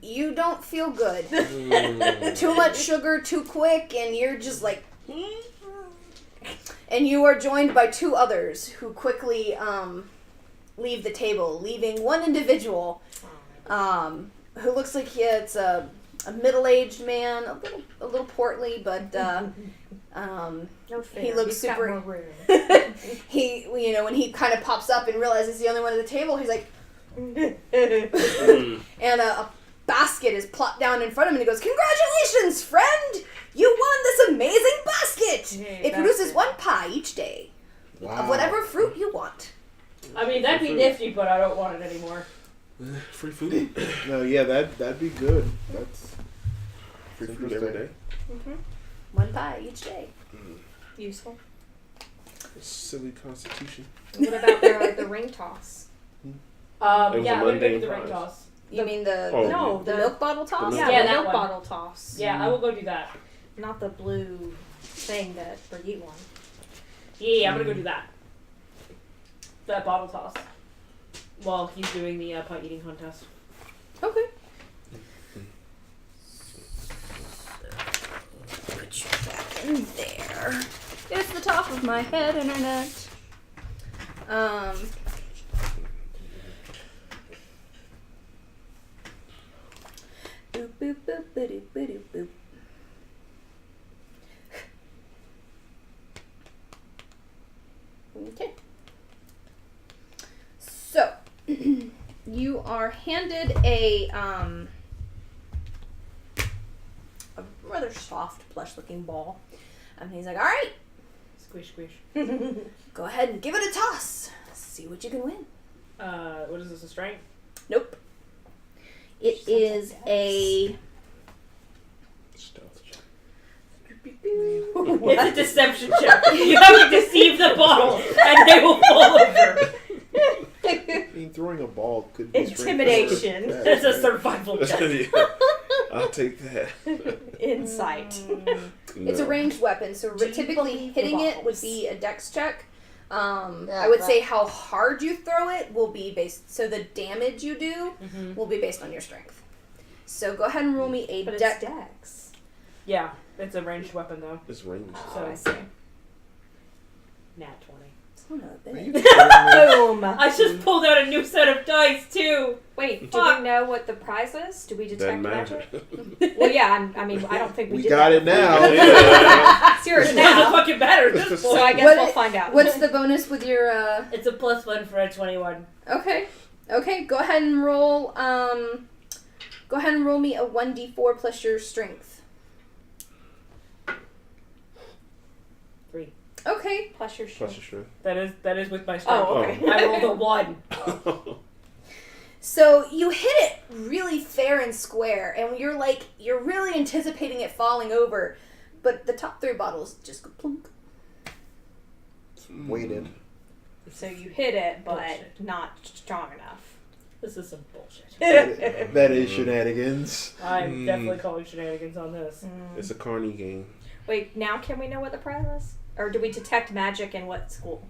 S2: you don't feel good. Too much sugar, too quick, and you're just like. And you are joined by 2 others who quickly leave the table, leaving one individual who looks like it's a middle-aged man, a little portly, but
S5: No fair.
S2: he looks
S5: He's got
S2: super.
S5: more room.
S2: He, when he kind of pops up and realizes he's the only one at the table, he's like, and a basket is plopped down in front of him, and he goes, "Congratulations, friend! You won this amazing basket!
S5: Yay,
S2: It produces
S5: basket.
S2: 1 pie each day of whatever fruit you want."
S3: I mean, that'd be nifty, but I don't want it anymore.
S6: Free food.
S4: No, yeah, that'd be good. That's
S6: Free food every day.
S2: 1 pie each day.
S5: Useful.
S6: Silly constitution.
S5: What about the ring toss?
S6: It was
S3: Yeah,
S6: a
S3: I'm gonna
S6: mundane
S3: do the ring
S6: prize.
S3: toss.
S2: You mean the
S6: Oh,
S5: No,
S2: the milk bottle toss?
S6: milk
S5: Yeah,
S3: Yeah,
S5: the
S3: that
S5: milk
S3: one.
S5: bottle toss.
S3: Yeah, I will go do that.
S5: not the blue thing that Brigitte won.
S3: Yeah, I'm gonna go do that. That bottle toss. While he's doing the pie eating contest.
S2: Okay. Put you back in there. It's the top of my head, internet. Boop boop boop boop boop boop. Okay. So, you are handed a rather soft, plush-looking ball. And he's like, all right,
S3: Squish, squish.
S2: go ahead and give it a toss. See what you can win.
S3: What is this, a strength?
S2: Nope. It is a...
S6: Stealth check.
S3: It's a deception check. You have to deceive the bottle, and they will fall over.
S4: I mean, throwing a ball could be
S5: Intimidation.
S3: It's a survival check.
S6: I'll take that.
S5: Insight.
S2: It's a ranged weapon, so
S5: Do you
S2: typically
S5: believe the
S2: hitting it would
S5: bottles?
S2: be a dex check.
S8: Yeah,
S2: I would
S8: but-
S2: say how hard you throw it will be based, so the damage you do will be based on your strength. So go ahead and roll me a
S5: But it's
S2: dex.
S5: Dex.
S3: Yeah, it's a ranged weapon, though.
S6: It's ranged.
S3: So,
S5: I see.
S3: nat 20.
S2: Son of a
S4: Are
S2: bitch.
S4: you kidding me?
S5: Boom.
S3: I just pulled out a new set of dice, too.
S5: Wait, do
S3: Fuck.
S5: we know what the prize is? Do we detect
S6: Doesn't matter.
S5: magic? Well, yeah, I mean, I don't think we
S4: We
S5: did
S4: got
S5: that
S4: it now.
S6: Yeah.
S5: It's yours
S3: It doesn't
S5: now.
S3: fucking matter at this
S5: So
S3: point.
S5: I guess
S2: What
S5: we'll
S2: it-
S5: find out.
S2: What's the bonus with your,
S3: It's a +1 for a 21.
S2: Okay. Okay, go ahead and roll, go ahead and roll me a 1d4 plus your strength.
S3: 3.
S2: Okay.
S5: Plus your
S6: Plus
S5: strength.
S6: your strength.
S3: That is with my strength.
S5: Oh, okay.
S3: I rolled a 1.
S2: So you hit it really fair and square, and you're really anticipating it falling over, but the top 3 bottles just go plunk.
S4: Waited.
S5: So you hit it, but
S3: Bullshit.
S5: not strong enough.
S3: This is some bullshit.
S4: That is shenanigans.
S3: I'm definitely calling shenanigans on this.
S6: It's a carny game.
S5: Wait, now can we know what the prize is? Or do we detect magic in what school?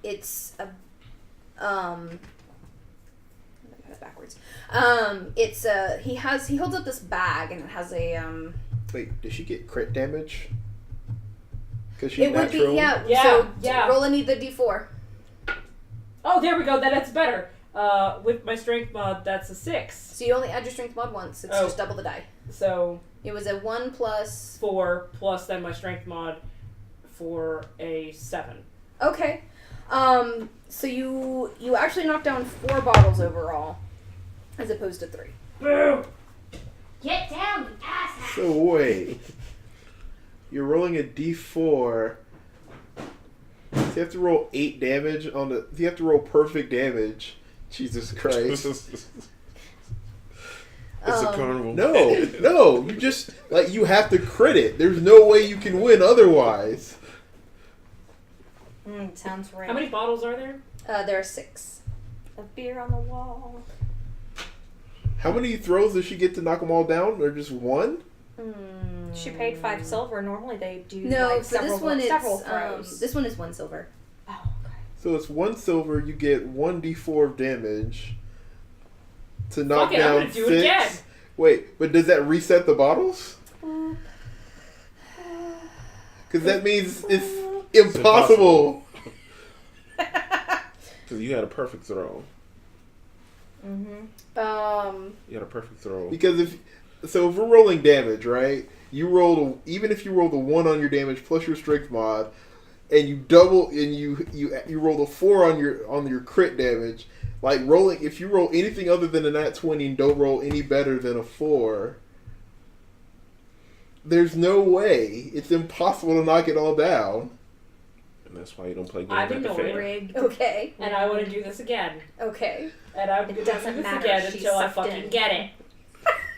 S2: It's a I got it backwards. He holds up this bag and it has a
S4: Wait, did she get crit damage? Because she's
S2: it would
S4: natural.
S2: be yeah.
S3: Yeah,
S2: So
S3: yeah.
S2: roll any of the d4.
S3: Oh, there we go. That's better. With my strength mod, that's a 6.
S2: So you only add your strength mod once. It's
S3: Oh.
S2: just double the die.
S3: So
S2: It was a 1 plus.
S3: 4 plus then my strength mod for a 7.
S2: Okay. So you actually knocked down 4 bottles overall, as opposed to 3.
S3: Boo!
S8: Get down, you asshat!
S4: So wait. You're rolling a d4. So you have to roll 8 damage on the... You have to roll perfect damage. Jesus Christ.
S6: It's a carnival.
S4: No. You just... you have to crit it. There's no way you can win otherwise.
S5: Sounds right.
S3: How many bottles are there?
S2: There are 6.
S5: A beer on the wall.
S4: How many throws does she get to knock them all down? Or just one?
S5: She paid 5 silver. Normally they do
S2: No,
S5: like
S2: for
S5: several,
S2: this one
S5: several
S2: it's
S5: throws.
S2: this one is 1 silver.
S5: Oh, okay.
S4: So it's 1 silver, you get 1d4 of damage to knock
S3: Fuck it, I'm
S4: down
S3: gonna do
S4: 6.
S3: it again.
S4: Wait, but does that reset the bottles? Because that means it's impossible.
S6: Because you had a perfect throw. You had a perfect throw.
S4: Because if we're rolling damage, right? You roll even if you roll the 1 on your damage plus your strength mod, and you double and you roll the 4 on your crit damage. Like rolling, if you roll anything other than a nat 20 and don't roll any better than a 4, there's no way. It's impossible to knock it all down.
S6: And that's why you don't play games
S3: I'm
S6: like a
S3: annoyed.
S6: fan.
S5: Rigged.
S2: Okay.
S3: And I want to do this again.
S2: Okay.
S3: And I'm going to do
S5: doesn't
S3: this
S5: matter,
S3: again
S5: she's
S3: until I
S5: sucked
S3: fucking
S5: in.
S3: get it.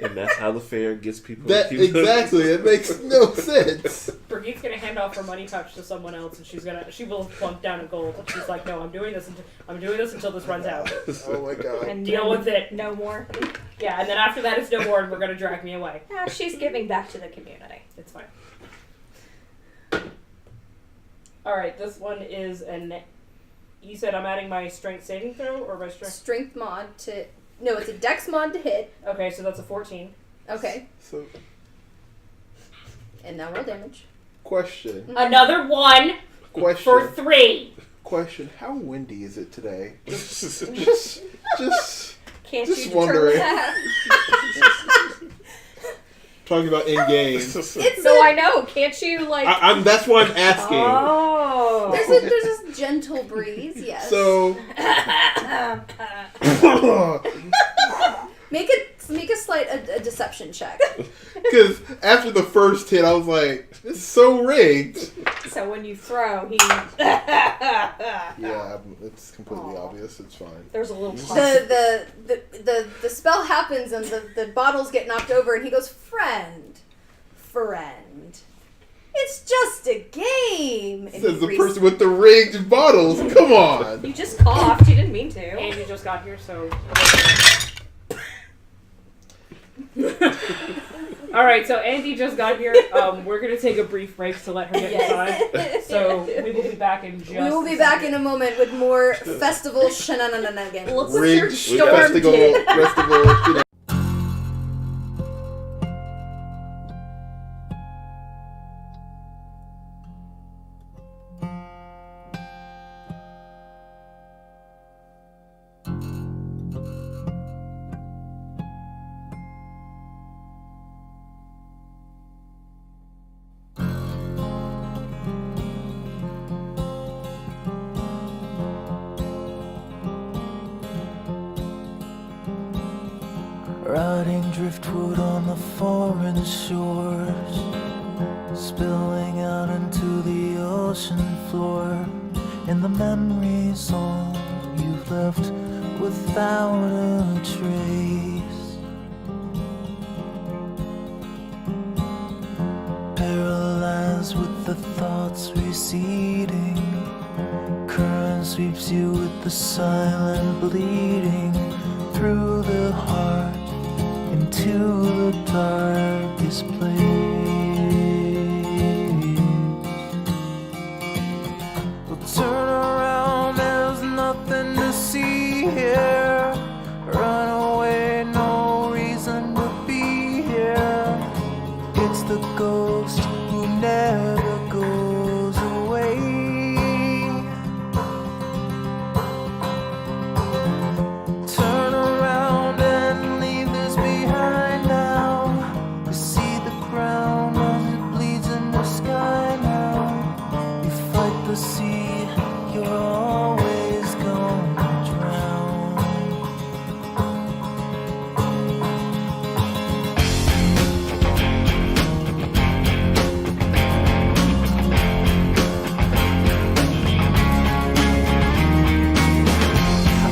S6: And that's how the fair gets people.
S4: That exactly. It makes no sense.
S3: Brigitte's gonna hand off her money pouch to someone else, and she will plunk down a gold. And she's like, "No, I'm doing this until this runs out.
S4: Oh my god.
S5: And
S3: Deal with it."
S5: No more.
S3: Yeah, and then after that, it's no more, and we're gonna drag me away.
S5: Yeah, she's giving back to the community.
S3: It's fine. All right, this one is You said I'm adding my strength saving throw or my strength.
S2: Strength mod to. No, it's a dex mod to hit.
S3: Okay, so that's a 14.
S2: Okay.
S4: So,
S2: And now roll damage.
S4: question.
S3: Another one
S4: Question.
S3: for 3.
S4: Question. How windy is it today? Just
S5: Can't
S4: Just
S5: you
S4: wondering.
S5: determine that?
S4: talking about in game.
S5: No, I know. Can't you like?
S4: That's why I'm asking.
S5: Oh.
S2: There's this gentle breeze, yes.
S4: So,
S2: Make a slight a deception check.
S4: because after the first hit, I was like, "It's so rigged."
S5: So when you throw, he.
S4: Yeah, it's completely obvious. It's fine.
S5: There's a little.
S2: The spell happens and the bottles get knocked over and he goes, friend, it's just a game. And
S4: Says
S2: he
S4: the person with the rigged bottles. Come on.
S5: You just coughed. You didn't mean to.
S3: And you just got here, so. Alright, so Andy just got here. We're going to take a brief break to let her get inside. So we will be back in just
S2: We will be back in a moment with more festival shenanigans.
S5: Look what your
S4: Rigged
S5: storm
S4: festival,
S5: did.
S4: festival.
S1: Rotting driftwood on the foreign shores, spilling out into the ocean floor, and the memories all you've left without a trace. Paralyzed with the thoughts receding, current sweeps you with the silent bleeding through the heart into the darkest place. Well, turn around, there's nothing to see here. Run away, no reason to be here. It's the ghost who never goes away. Turn around and leave this behind now. You see the ground as it bleeds in the sky now. You fight the sea, you're always gonna drown.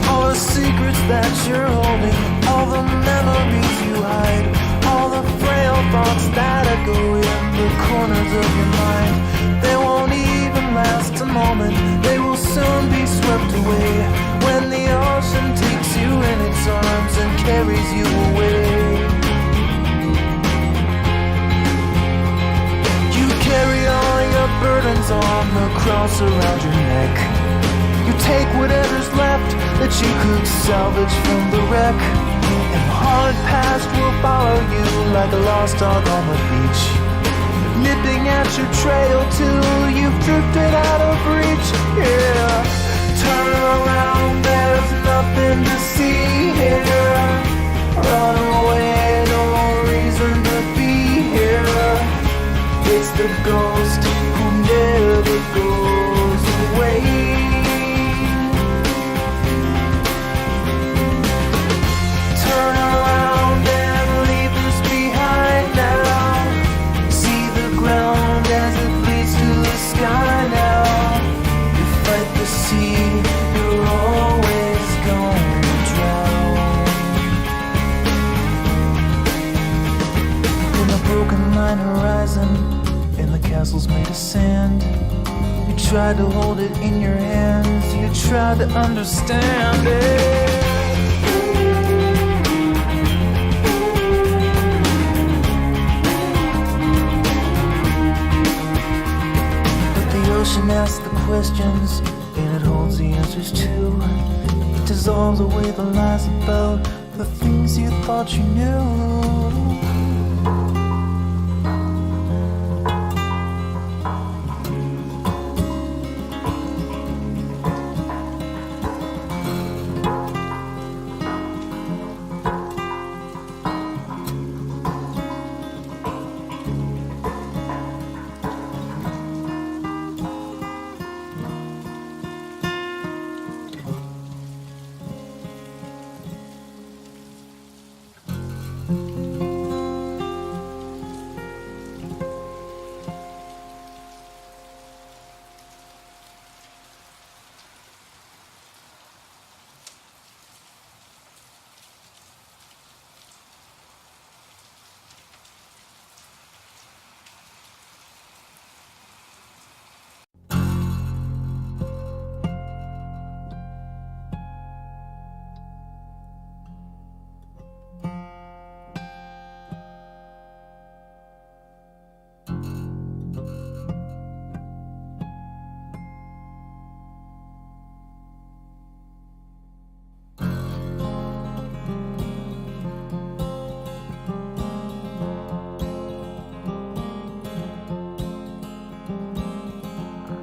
S1: All the secrets that you're holding, all the memories you hide, all the frail thoughts that echo in the corners of your mind, they won't even last a moment, they will soon be swept away when the ocean takes you in its arms and carries you away. You carry all your burdens on the cross around your neck. You take whatever's left that you could salvage from the wreck, and the hard past will follow you like a lost dog on the beach, nipping at your trail till you've drifted out of reach. Yeah, turn around, there's nothing to see here. Run away, no reason to be here. It's the ghost who never goes away. Turn around and leave this behind now. See the ground as it leads to the sky now. You fight the sea, you're always gonna drown. broken line horizon, and the castle's made of sand. You tried to hold it in your hands, you tried to understand it. But the ocean asks the questions, and it holds the answers too. It dissolves away the lies about the things you thought you knew.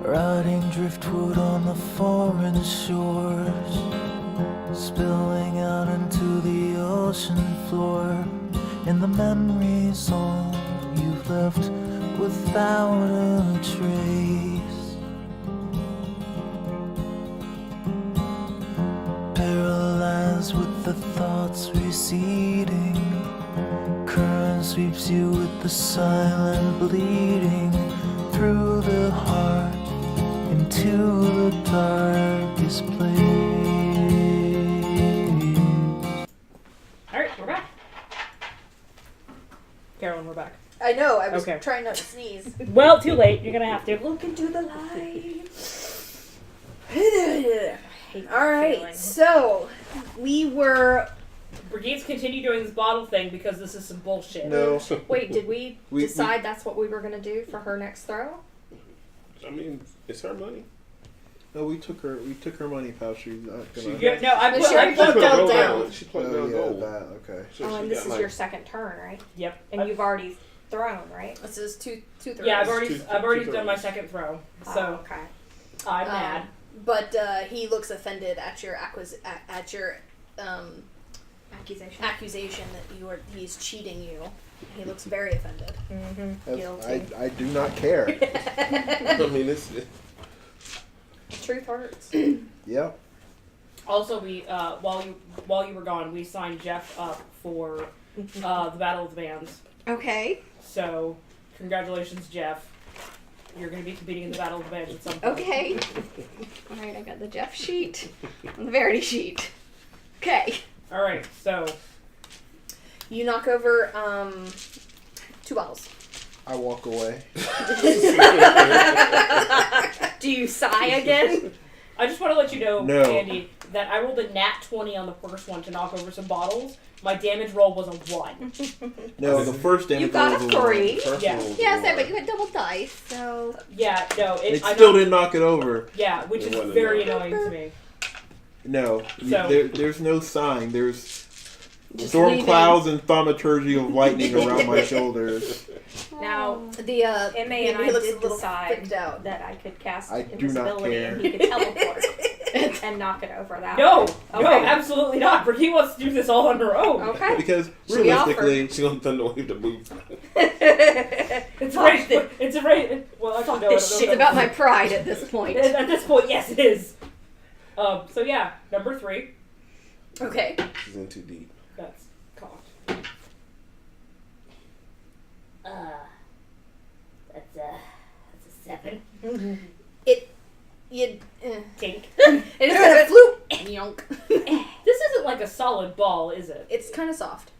S1: Rotting driftwood on the foreign shores, spilling out into the ocean floor, and the memories all you've left without a trace. Paralyzed with the thoughts receding, current sweeps you with the silent bleeding through the heart into the darkest place.
S3: Alright, we're back. Carolyn, we're back.
S2: I know. I was
S3: Okay.
S2: trying not to sneeze.
S3: Well, too late. You're gonna have to.
S2: Look into the light. All right. So we were.
S3: Brigitte continue doing this bottle thing because this is some bullshit.
S4: No.
S5: Wait, did we
S4: We-
S5: decide that's what we were gonna do for her next throw?
S6: I mean, it's her money.
S4: No, we took her money pouch. She's not gonna.
S3: Yeah, no, I
S2: But
S3: put,
S2: she already
S3: I put
S2: put
S3: gold
S2: gold
S3: down.
S2: down.
S6: She put
S4: Oh
S6: down
S4: yeah,
S6: gold.
S4: that okay.
S6: So
S5: Oh,
S6: she
S5: and this
S6: got,
S5: is
S6: like,
S5: your second turn, right?
S3: Yep.
S5: And you've already thrown, right?
S2: This is two throws.
S3: Yeah, I've
S6: Two-
S3: already
S6: two
S3: done my
S6: throws.
S3: second throw.
S5: Oh,
S3: So
S5: okay.
S3: I'm mad.
S2: But he looks offended at your accusation that he's cheating you. He looks very offended.
S5: Mm-hmm.
S4: That's- I do not care.
S6: I mean, it's
S5: Truth hurts.
S4: Yep.
S3: Also, we while you were gone, we signed Jeff up for the Battle of the Bands.
S9: Okay.
S3: So congratulations, Jeff. You're going to be competing in the Battle of the Bands at some point.
S9: Okay. All right, I got the Jeff sheet and the Verity sheet. Okay.
S3: All right. So
S2: You knock over 2 bottles.
S4: I walk away.
S5: Do you sigh again?
S3: I just want to let you know,
S4: No.
S3: Andy, that I rolled a nat 20 on the first one to knock over some bottles. My damage roll was a 1.
S4: No, the first damage
S5: You got
S4: roll
S5: a
S4: was
S5: 3.
S6: first
S3: Yeah.
S6: one was
S9: Yes,
S6: the
S9: but
S6: one.
S9: you had double dice, so.
S3: Yeah, no,
S4: It
S3: I
S4: still
S3: knocked-
S4: didn't knock it over.
S3: Yeah, which
S6: It
S3: is
S6: wasn't
S3: very
S6: enough.
S3: annoying to me.
S4: No,
S3: So-
S4: there's no sign. There's
S9: Just
S4: storm
S9: leaving.
S4: clouds and thaumaturgy of lightning around my shoulders.
S5: Now,
S2: The
S5: MA and I
S2: he looks
S5: did
S2: a little
S5: decide
S2: freaked out.
S5: that I could cast
S4: I do not
S5: invisibility
S4: care.
S5: and he could teleport and knock it over that
S3: No,
S5: way.
S3: no,
S5: Okay.
S3: absolutely not. Brigitte wants to do this all on her own.
S5: Okay.
S4: Because
S5: Should we offer?
S4: realistically,
S6: She's gonna thunderwave the move.
S3: It's a race. It's a race. Well, actually,
S5: Fuck
S3: no,
S5: this
S3: I don't
S5: shit.
S3: know.
S9: It's about my pride at this point.
S3: At this point, yes, it is. So yeah, number 3.
S2: Okay.
S6: She's in too deep.
S3: That's cocked.
S8: That's a 7.
S2: You.
S3: Tink.
S2: It is a flute. Yonk.
S3: This isn't like a solid ball, is it?
S2: It's kind of soft.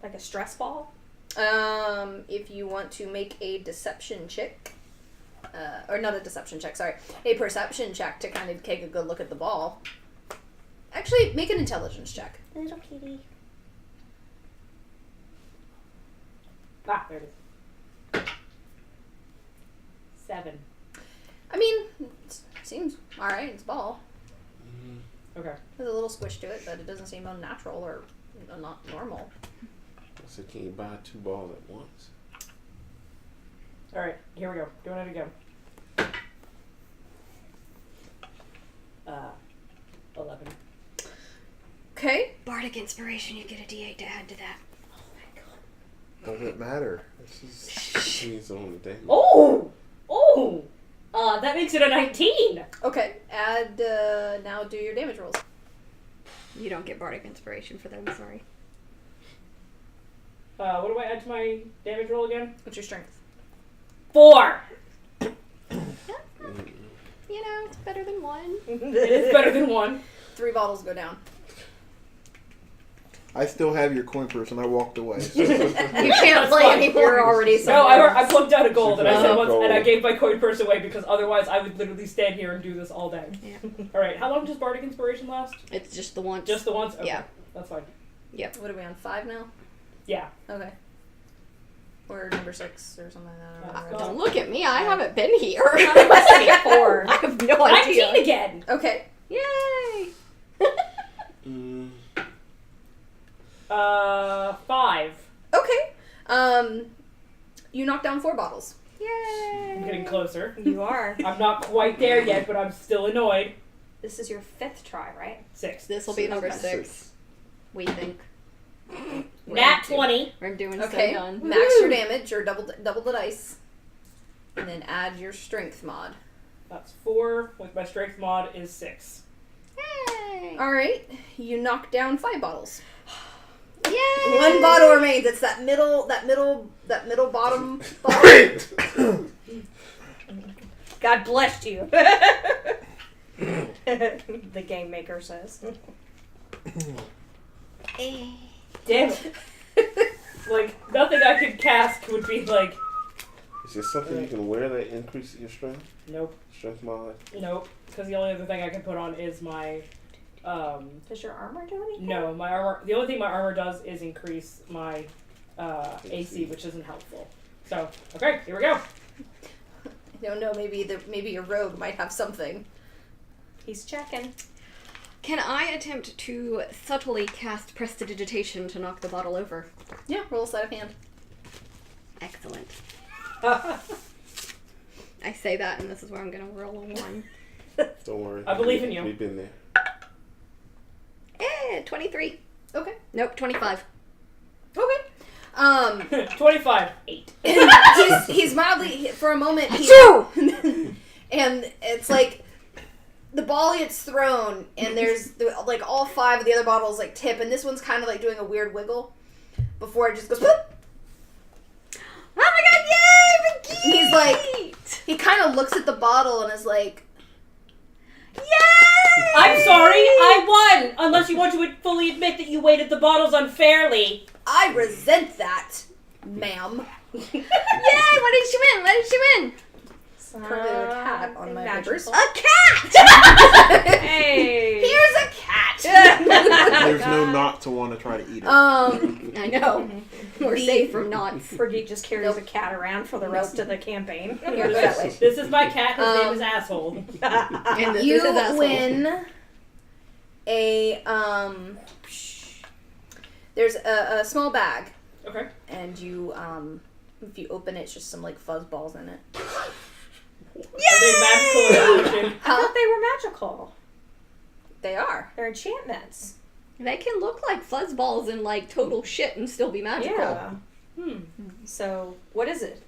S5: Like a stress ball?
S2: If you want to make a deception check, or not a deception check, sorry, a perception check to kind of take a good look at the ball. Actually, make an intelligence check.
S5: Little kitty.
S3: Ah, there it is. 7.
S2: I mean, it seems alright, it's a ball.
S3: Okay.
S2: There's a little squish to it, but it doesn't seem unnatural or not normal.
S6: So can you buy 2 balls at once?
S3: Alright, here we go. Doing it again. 11.
S2: Okay.
S9: Bardic inspiration, you get a D8 to add to that.
S4: Doesn't matter. This is
S6: She's on the damage.
S3: Oh! Oh! That makes it a 19!
S2: Okay, add, now do your damage rolls.
S9: You don't get bardic inspiration for them, sorry.
S3: What do I add to my damage roll again?
S2: What's your strength?
S3: 4!
S9: You know, it's better than 1.
S3: It is better than 1.
S2: 3 bottles go down.
S4: I still have your coin purse, and I walked away.
S9: You can't play
S3: fine.
S9: anymore.
S5: You're already
S3: No,
S5: somewhere.
S3: I plugged out a gold, and I said once,
S6: Gold.
S3: and I gave my coin purse away because otherwise I would literally stand here and do this all day.
S9: Yeah.
S3: Alright, how long does Bardic Inspiration last?
S9: It's just the once.
S3: Just the once? Okay,
S9: Yeah.
S3: That's fine.
S2: What are we on, 5 now?
S3: Yeah.
S2: Okay. Or number 6 or something like that. I don't know.
S9: Don't look at me. I haven't been here.
S5: I must be 4.
S9: I have no
S3: 19
S9: idea.
S3: again!
S2: Okay.
S9: Yay!
S3: 5.
S2: Okay. You knock down 4 bottles.
S9: Yay!
S3: I'm getting closer.
S5: You are.
S3: I'm not quite there yet, but I'm still annoyed.
S5: This is your 5th try, right?
S3: 6.
S9: This will be number
S5: Okay.
S9: 6. We think.
S3: Nat 20.
S9: We're doing
S2: Okay.
S9: so done.
S2: Max your damage or double the dice. And then add your strength mod.
S3: That's 4. With my strength mod is 6.
S9: Yay!
S2: Alright. You knock down 5 bottles.
S9: Yay!
S2: 1 bottle remains. It's that middle bottom bottle.
S5: God bless you. The game maker says.
S3: Damn it. Like, nothing I could cast would be like,
S6: Is there something you can wear that increases your strength?
S3: nope,
S6: Strength mod?
S3: nope. Because the only other thing I can put on is my,
S5: Does your armor do anything?
S3: no, my armor, the only thing my armor does is increase my, AC, which isn't helpful. So, okay, here we go.
S2: I don't know, maybe your rogue might have something.
S5: He's checking.
S9: Can I attempt to subtly cast Prestidigitation to knock the bottle over?
S2: Yeah, roll sleight of hand.
S9: Excellent. I say that, and this is where I'm going to roll a 1.
S6: Don't worry.
S3: I believe in you.
S6: We've been there.
S9: 23.
S2: Okay.
S9: Nope, 25.
S2: Okay.
S3: 25. 8.
S2: He's mildly, for a moment, and it's like the ball gets thrown, and there's like all 5 of the other bottles like tip, and this one's kind of like doing a weird wiggle before it just goes. Whoop!
S9: Oh my god, yay! McGee!
S2: He's like, he kind of looks at the bottle and is like,
S9: Yay!
S3: I'm sorry, I won! Unless you want to fully admit that you weighted the bottles unfairly.
S2: I resent that, ma'am.
S9: Yay! What did she win? What did she win?
S2: Currently there's a cat on my papers.
S9: A cat!
S5: Hey!
S2: Here's a cat!
S4: There's no knot to want to try to eat it.
S9: I know. We're safe from knots.
S5: Fergie just carries a cat around for the rest of the campaign.
S2: Here's that way.
S3: This is my cat, his name is Asshole.
S9: And this
S2: You
S9: is his asshole.
S2: win a, there's a small bag,
S3: Okay.
S2: and you, if you open it, it's just some, like, fuzz balls in it.
S3: Are they magical or illusion?
S5: I thought they were magical.
S2: They are.
S5: They're enchantments.
S9: They can look like fuzzballs and like total shit and still be magical.
S5: Yeah. So, what is it?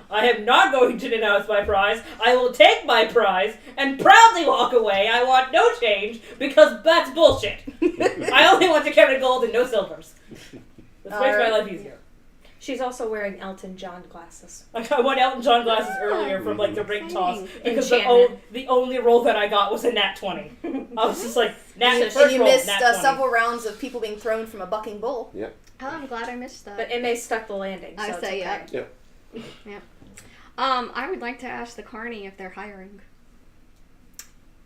S3: I am not going to denounce my prize. I will take my prize and proudly walk away. I want no change because that's bullshit. I only want to carry gold and no silvers. This makes my life easier.
S5: She's also wearing Elton John glasses.
S3: Like, I won Elton John glasses earlier from like the ring toss
S9: Exciting.
S3: because
S5: Enchantment.
S3: the only roll that I got was a nat 20. I was just like,
S2: And
S3: first
S2: you
S3: roll,
S2: missed
S3: nat 20.
S2: several rounds of people being thrown from a bucking bull.
S9: Oh, I'm glad I missed that.
S5: But Emma stuck the landing, so
S9: I
S5: it's
S9: say,
S5: okay.
S9: yep. I would like to ask the Carney if they're hiring.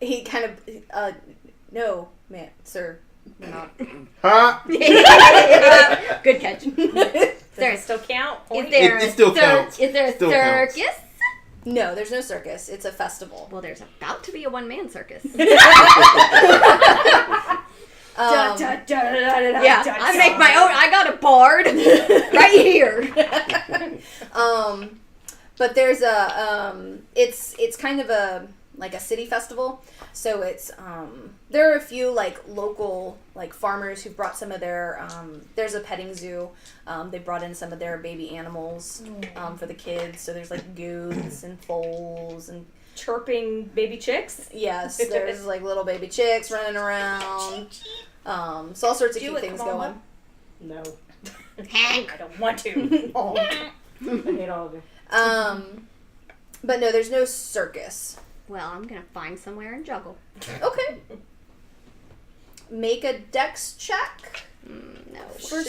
S2: He kind of, no, man, sir, we're not.
S4: Ha!
S9: Good catch.
S5: Does it still count?
S9: Is there
S4: It still
S9: a
S4: counts.
S9: Is there a
S4: Still counts.
S9: circus?
S2: No, there's no circus. It's a festival.
S9: Well, there's about to be a one-man circus.
S2: Um,
S9: Yeah, I make my own. I got a bard right here.
S2: But there's a it's kind of a like a city festival. So it's there are a few like local like farmers who brought some of their there's a petting zoo. They brought in some of their baby animals for the kids. So there's like goats and foals and
S5: Chirping baby chicks.
S2: yes, there's like little baby chicks running around. So all sorts of cute things going.
S3: No.
S5: I don't want to.
S3: I hate all of you.
S2: But no, there's no circus.
S9: Well, I'm gonna find somewhere and juggle.
S2: Okay. Make a dex check
S9: No.
S2: for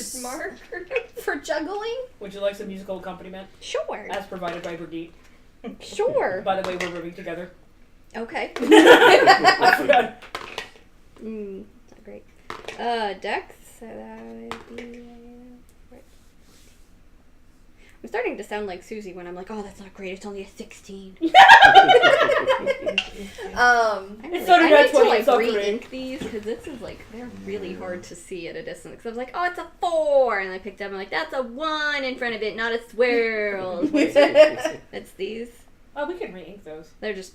S2: juggling.
S3: Would you like some musical accompaniment
S9: Sure.
S3: as provided by Brigitte?
S9: Sure.
S3: By the way, we're living together.
S9: Okay.
S3: I forgot.
S9: It's not great. Dex. So that would be. Right. I'm starting to sound like Susie when I'm like, oh, that's not great. It's only a 16.
S3: It's not a
S9: I
S3: nat
S9: need to
S3: 20,
S9: like
S3: it's not
S9: re-ink these because this is like they're really hard to see at a distance. Because I was like, oh, it's a 4, and I picked up and I'm like, that's a 1 in front of it, not a swirl. It's these.
S3: Oh, we can re-ink those.
S9: They're just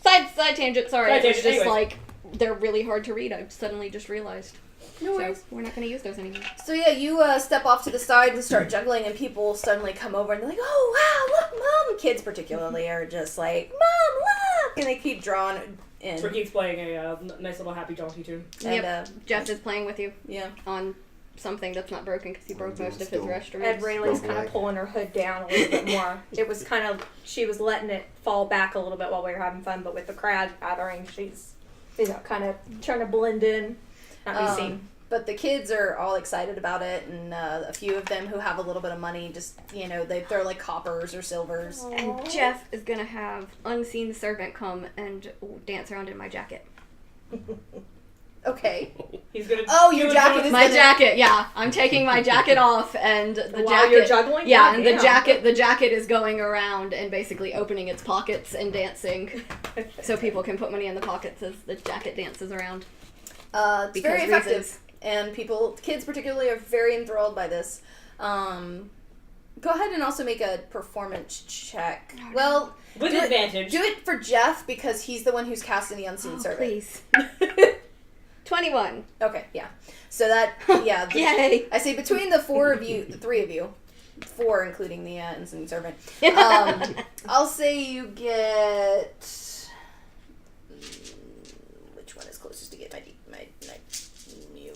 S9: side tangent. Sorry,
S3: Side
S9: it was
S3: tangent,
S9: just
S3: anyways.
S9: like they're really hard to read. I suddenly just realized.
S2: No worries.
S9: So we're not going to use those anymore.
S2: So yeah, you step off to the side and start juggling, and people suddenly come over and they're like, "Oh wow, look, Mom!" Kids particularly are just like, "Mom, look!" and they keep drawing in.
S3: Brigitte's playing a nice little happy jaunty tune.
S2: And
S9: Yep. Jeff is playing with you
S2: yeah,
S9: on something that's not broken because he broke most of his
S4: Still.
S5: Ed
S9: instruments.
S5: Rayleigh's
S4: Okay.
S5: kind of pulling her hood down a little bit more. It was kind of, she was letting it fall back a little bit while we were having fun, but with the crowd gathering, she's, kind of trying to blend in, not be seen.
S2: but the kids are all excited about it, and a few of them who have a little bit of money, just they throw like coppers or silvers.
S9: And Jeff is going to have Unseen Servant come and dance around in my jacket.
S2: Okay.
S3: He's gonna.
S2: Oh, your jacket is
S9: My
S2: gonna-
S9: jacket, yeah. I'm taking my jacket off and the
S5: While
S9: jacket.
S5: you're juggling?
S9: Yeah,
S5: God
S9: and
S5: damn.
S9: the jacket is going around and basically opening its pockets and dancing, so people can put money in the pockets as the jacket dances around.
S2: It's
S9: Because
S2: very effective,
S9: reasons.
S2: and kids particularly, are very enthralled by this. Go ahead and also make a performance check.
S9: Oh, no.
S2: Well,
S3: With
S2: do
S3: advantage.
S2: do it for Jeff because he's the one who's casting the unseen
S9: Oh,
S2: servant.
S9: please. 21.
S2: Okay, yeah. So that
S9: Yay.
S2: I say between the three of you, 4 including the unseen servant. I'll say you get. Which one is closest to get my you.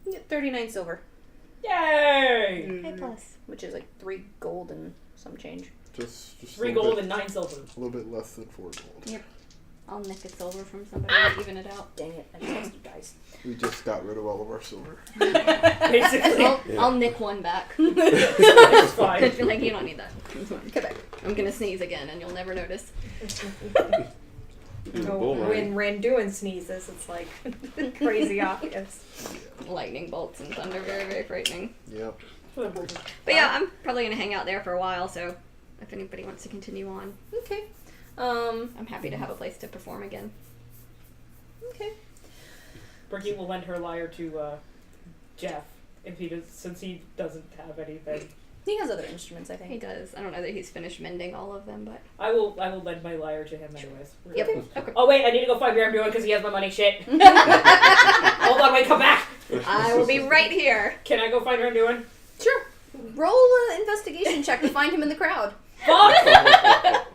S2: You get 39 silver,
S3: Yay!
S9: A plus.
S2: which is like 3 gold and some change.
S4: Just
S3: 3
S4: a little
S3: gold
S4: bit,
S3: and 9 silver.
S4: a little bit less than 4 gold.
S9: I'll nick a silver from somebody and even it out.
S2: Dang it! I just lost you guys.
S4: We just got rid of all of our silver.
S3: Basically.
S9: I'll nick one back.
S3: It's fine.
S9: I'd be like, you don't need that. It's fine.
S2: Come back.
S9: I'm gonna sneeze again and you'll never notice.
S6: Bull
S5: When Randuin sneezes, it's like crazy obvious.
S9: Lightning bolts and thunder, very, very frightening.
S4: Yep.
S9: But yeah, I'm probably gonna hang out there for a while, so if anybody wants to continue on,
S2: Okay.
S9: I'm happy to have a place to perform again.
S2: Okay.
S3: Brigitte will lend her lyre to Jeff if he does, since he doesn't have anything.
S2: He has other instruments, I
S9: He
S2: think.
S9: does. I don't know that he's finished mending all of them, but
S3: I will lend my lyre to him anyways.
S9: yep.
S3: regardless.
S9: Okay.
S3: Oh wait, I need to go find Graham doing because he has my money. Shit. Hold on, wait, come back.
S9: I will be right here.
S3: Can I go find Graham doing?
S2: Sure. Roll an investigation check to find him in the crowd.
S3: Fuck.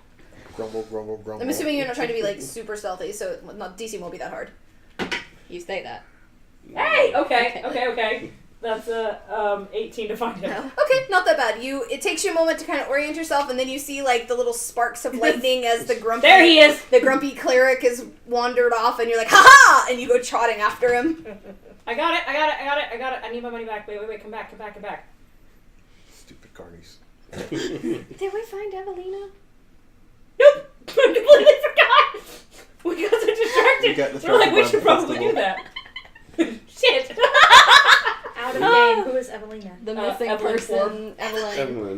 S4: Grumble, grumble, grumble.
S2: I'm assuming you're not trying to be like super stealthy, so DC won't be that hard.
S9: You say that.
S3: Hey! Okay. That's 18 to find him.
S9: No.
S2: Okay, not that bad. It takes you a moment to kind of orient yourself, and then you see like the little sparks of lightning as the grumpy.
S3: There he is!
S2: The grumpy cleric is wandered off, and you're like, "Ha ha!" And you go trotting after him.
S3: I got it. I need my money back. Wait. Come back.
S4: Stupid carnies.
S9: Did we find Evelina?
S3: Nope! I completely forgot! We got so distracted.
S4: We got
S3: We're like,
S4: distracted
S3: we
S4: by
S3: should
S4: the
S3: probably
S4: festival.
S3: do that. Shit!
S5: Out of game. Who is Evelina?
S9: The missing
S3: Evelyn
S9: person,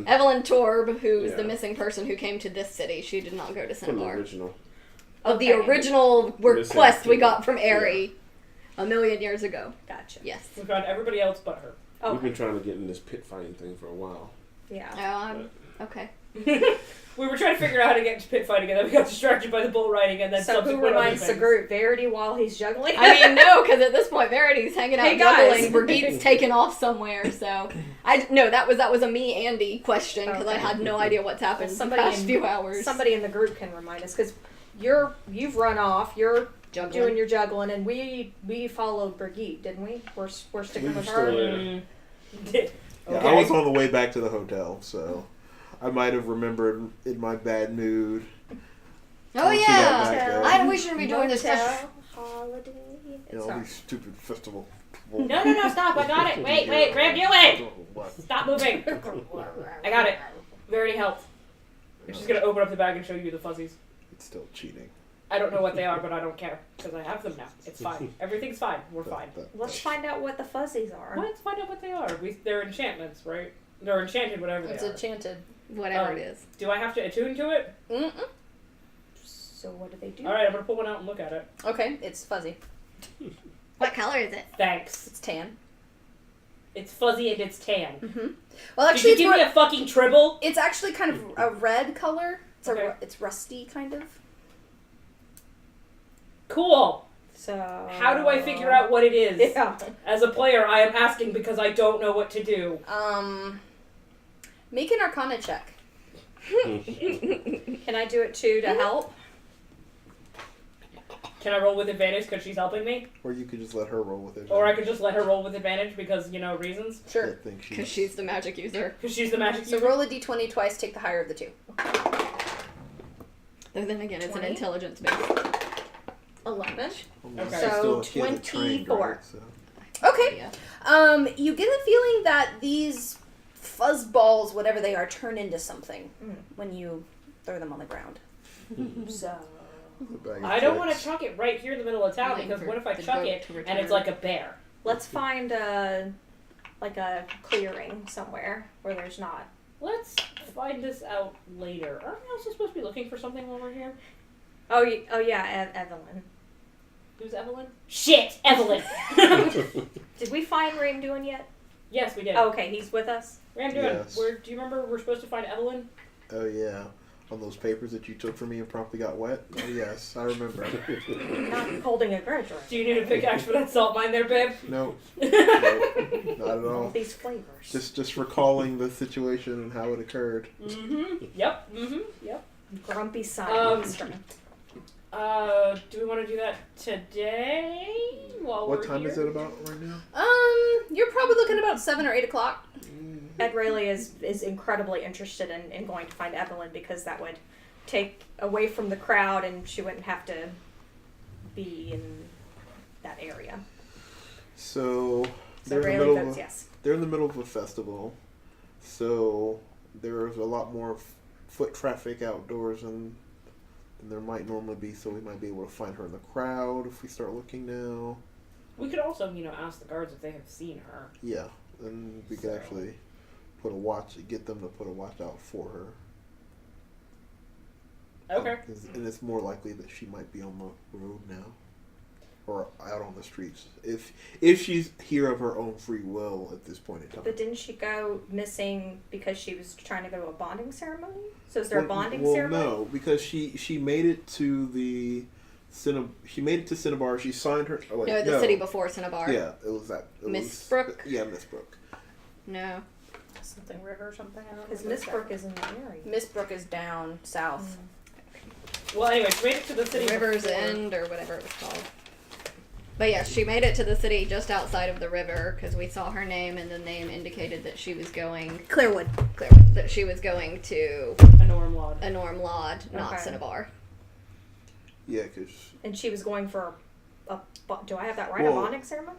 S9: Evelyn Torb, who's the missing person who came to this city. She did not go to
S6: From the
S9: Cinnabar.
S6: original.
S9: Of the original request we got from
S6: Yeah.
S9: Aerie 1,000,000 years ago.
S5: Gotcha.
S9: Yes.
S3: We found everybody else but her.
S5: Oh,
S6: We've been trying to get in this pit fighting thing for a while.
S5: yeah.
S9: Okay.
S3: We were trying to figure out how to get into pit fighting, and then we got distracted by the bull riding, and then
S5: So who
S3: subsequent other
S5: reminds the
S3: things.
S5: group? Verity while he's juggling?
S9: I mean, no, because at this point, Verity's hanging out
S5: Hey, guys.
S9: juggling. Brigitte's taken off somewhere, so that was a me Andy question because I
S5: Okay.
S9: had no idea what's happened in the past few hours.
S5: Somebody in the group can remind us because you've run off. You're
S9: Juggling.
S5: doing your juggling, and we followed Brigitte, didn't we? We're sticking
S6: We
S5: with
S6: still
S5: her.
S6: there.
S3: Okay.
S4: Yeah, I was on the way back to the hotel, so I might have remembered in my bad mood.
S9: Oh
S4: Once we got
S9: yeah,
S4: back there.
S9: we shouldn't be doing this.
S5: Motel, holiday.
S4: You know,
S5: Sorry.
S4: these stupid festival.
S3: No, stop, I got it. Wait, Graham, do it!
S4: What?
S3: Stop moving. I got it. Verity helped. She's gonna open up the bag and show you the fuzzies.
S4: It's still cheating.
S3: I don't know what they are, but I don't care, because I have them now. It's fine. Everything's fine. We're fine.
S5: Let's find out what the fuzzies are.
S3: Let's find out what they are. They're enchantments, right? They're enchanted, whatever
S2: It's
S3: they are.
S2: enchanted.
S9: Whatever
S3: Oh.
S9: it is.
S3: Do I have to attune to it?
S2: Mm-mm.
S5: So what do they do?
S3: Alright, I'm gonna pull one out and look at it.
S2: Okay, it's fuzzy.
S9: What color is it?
S3: Thanks.
S2: It's tan.
S3: It's fuzzy and it's tan.
S2: Mm-hmm. Well,
S3: Did
S2: actually,
S3: you
S2: it's
S3: give me a fucking tribble?
S2: it's actually kind of a red color. It's
S3: Okay.
S2: it's rusty kind of.
S3: Cool.
S5: So
S3: How do I figure out what it is?
S5: Yeah.
S3: As a player, I am asking because I don't know what to do.
S2: Make an Arcana check.
S5: Can I do it too to help?
S3: Can I roll with advantage because she's helping me?
S4: Or you could just let her roll with it.
S3: Or I could just let her roll with advantage because, reasons?
S4: I
S2: Sure.
S4: think
S9: Because she's the magic user.
S3: Because she's the magic
S2: So
S3: user.
S2: roll a d20 twice. Take the higher of the two.
S9: Though then again, it's
S5: 20?
S9: an intelligence base.
S5: 11.
S3: Okay.
S5: So,
S4: She hasn't trained,
S5: 24.
S4: right? So.
S2: Okay.
S9: Yeah.
S2: You get a feeling that these fuzz balls, whatever they are, turn into something when you throw them on the ground.
S5: So
S4: The bag of
S3: I don't want to
S4: tricks.
S3: chuck it right here in the middle of town
S9: Waiting
S3: because
S9: for
S3: what if I
S9: the
S3: chuck
S9: goat
S3: it
S9: to
S3: and it's
S9: return.
S3: like a bear?
S5: let's find a clearing somewhere where there's not.
S3: Let's find this out later. Aren't we also supposed to be looking for something while we're here?
S5: Oh yeah, Evelyn.
S3: Who's Evelyn? Shit, Evelyn!
S5: Did we find Ramduin yet?
S3: Yes, we did.
S5: Oh, okay, he's with us.
S3: Ramduin,
S4: Yes.
S3: do you remember we're supposed to find Evelyn?
S4: Oh yeah, on those papers that you took from me and promptly got wet. Oh yes, I remember.
S5: Not holding a grudge, right?
S3: Do you need a pickaxe for that salt mine there, babe?
S4: No, no, not at
S5: All
S4: all.
S5: these flavors.
S4: Just recalling the situation and how it occurred.
S3: Yep.
S5: grumpy side
S3: Um,
S5: monster.
S3: Do we want to do that today? While
S4: What
S3: we're
S4: time
S3: here?
S4: is it about right now?
S2: You're probably looking about 7 or 8 o'clock.
S5: Ed Rayleigh is incredibly interested in going to find Evelyn because that would take away from the crowd and she wouldn't have to be in that area.
S4: So
S5: So
S4: they're in the
S5: Rayleigh
S4: middle of
S5: votes
S4: a,
S5: yes.
S4: they're in the middle of a festival, so there's a lot more foot traffic outdoors than there might normally be. So we might be able to find her in the crowd if we start looking now.
S3: We could also, ask the guards if they have seen her.
S4: Yeah, and we could
S3: So-
S4: actually get them to put a watch out for her.
S3: Okay.
S4: And it's more likely that she might be on the road now, or out on the streets. If she's here of her own free will at this point in time.
S5: But didn't she go missing because she was trying to go to a bonding ceremony? So is there a bonding
S4: well,
S5: ceremony?
S4: no, because she made it to the Cinnabar. She signed her. Oh, wait,
S9: No, the city before Cinnabar.
S4: Yeah, it was that.
S9: Mistbrook?
S4: Yeah, Mistbrook.
S9: No.
S2: Something river or something. I don't know.
S5: Because Miss Brook is in the area.
S2: Mistbrook is down south.
S3: Well, anyway, she made it to the city
S9: River's
S3: before.
S9: End or whatever it was called. But yeah, she made it to the city just outside of the river because we saw her name, and the name indicated that she was going
S2: Clearwood.
S9: that she was going to
S3: A Norm Lod.
S9: a Norm Lod, not
S5: Okay.
S9: Cinnabar.
S4: Yeah, because
S5: And she was going for do I have that right?
S4: Whoa.
S5: A bonding ceremony?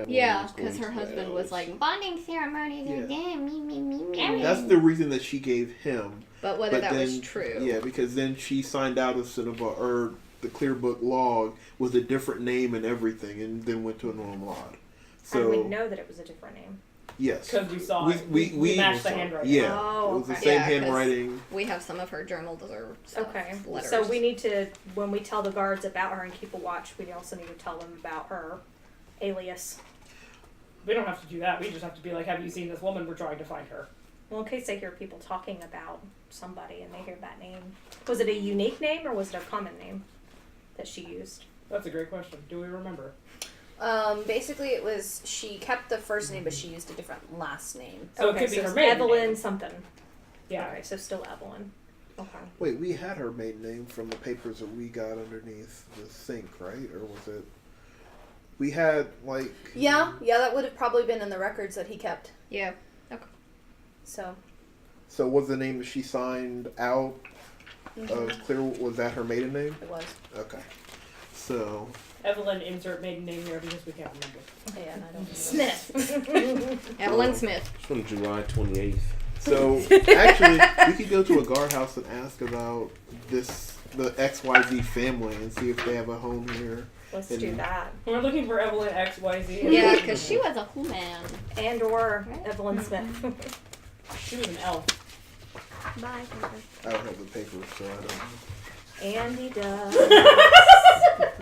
S9: Yeah, because her husband was like,
S8: Bonding ceremonies
S4: Yeah.
S8: are again. Me.
S4: that's the reason that she gave him.
S9: but whether
S4: But
S9: that
S4: then,
S9: was true.
S4: Yeah, because then she signed out of Cinnabar, or the Clear Book log with a different name and everything, and then went to a Norm Lod.
S5: How do we
S4: So
S5: know that it was a different name?
S4: yes,
S3: Because we saw
S4: We-
S3: it.
S4: we-
S3: We matched the handwriting.
S4: yeah,
S5: Oh,
S4: it was the
S5: okay.
S4: same
S9: Yeah, 'cause-
S4: handwriting.
S9: We have some of her journals or stuff,
S5: Okay.
S9: letters.
S5: So we need to, when we tell the guards about her and keep a watch, we also need to tell them about her alias.
S3: We don't have to do that. We just have to be like, have you seen this woman? We're trying to find her.
S5: Well, in case they hear people talking about somebody and they hear that name. Was it a unique name or was it a common name that she used?
S3: That's a great question. Do we remember?
S2: Basically, it was she kept the first name, but she used a different last name.
S3: So
S5: okay,
S3: it could be
S5: so
S3: her
S5: it's
S3: maiden
S5: Evelyn
S3: name.
S5: something.
S3: Yeah.
S5: Okay, so still Evelyn. Okay.
S4: Wait, we had her maiden name from the papers that we got underneath the sink, right? Or was it? We had like.
S2: Yeah, that would have probably been in the records that he kept.
S9: yeah.
S2: So.
S4: So was the name that she signed out
S2: Mhm.
S4: of Clear? Was that her maiden name?
S2: It was.
S4: Okay. So
S3: Evelyn, insert maiden name here because we can't remember.
S2: Yeah, and I don't.
S5: Smith.
S9: Evelyn Smith.
S6: It's from July 28th.
S4: So actually, we could go to a guardhouse and ask about the XYZ family, and see if they have a home here.
S5: Let's
S4: And-
S5: do that.
S3: We're looking for Evelyn XYZ.
S9: Yeah, because she was a human.
S5: And or Evelyn Smith.
S3: She was an elf.
S9: Bye.
S4: I don't have the papers, so I don't know.
S5: Andy does.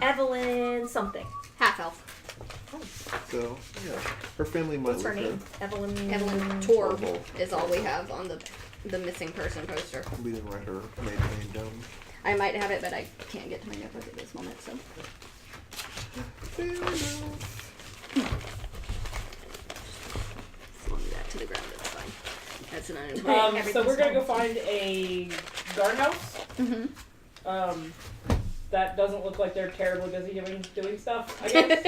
S5: Evelyn something.
S9: Half elf.
S4: So yeah, her family might
S5: What's her
S4: live
S5: name? Evelyn.
S9: Evelyn Torb is all we have on the missing person poster.
S4: here. We didn't write her maiden name down.
S9: I might have it, but I can't get to my notebook at this moment, so.
S4: Fair enough.
S9: Slung that to the ground, that's fine. That's an unimportant.
S3: So we're gonna go find a guardhouse.
S2: Mm-hmm.
S3: That doesn't look like they're terribly busy doing stuff, I guess.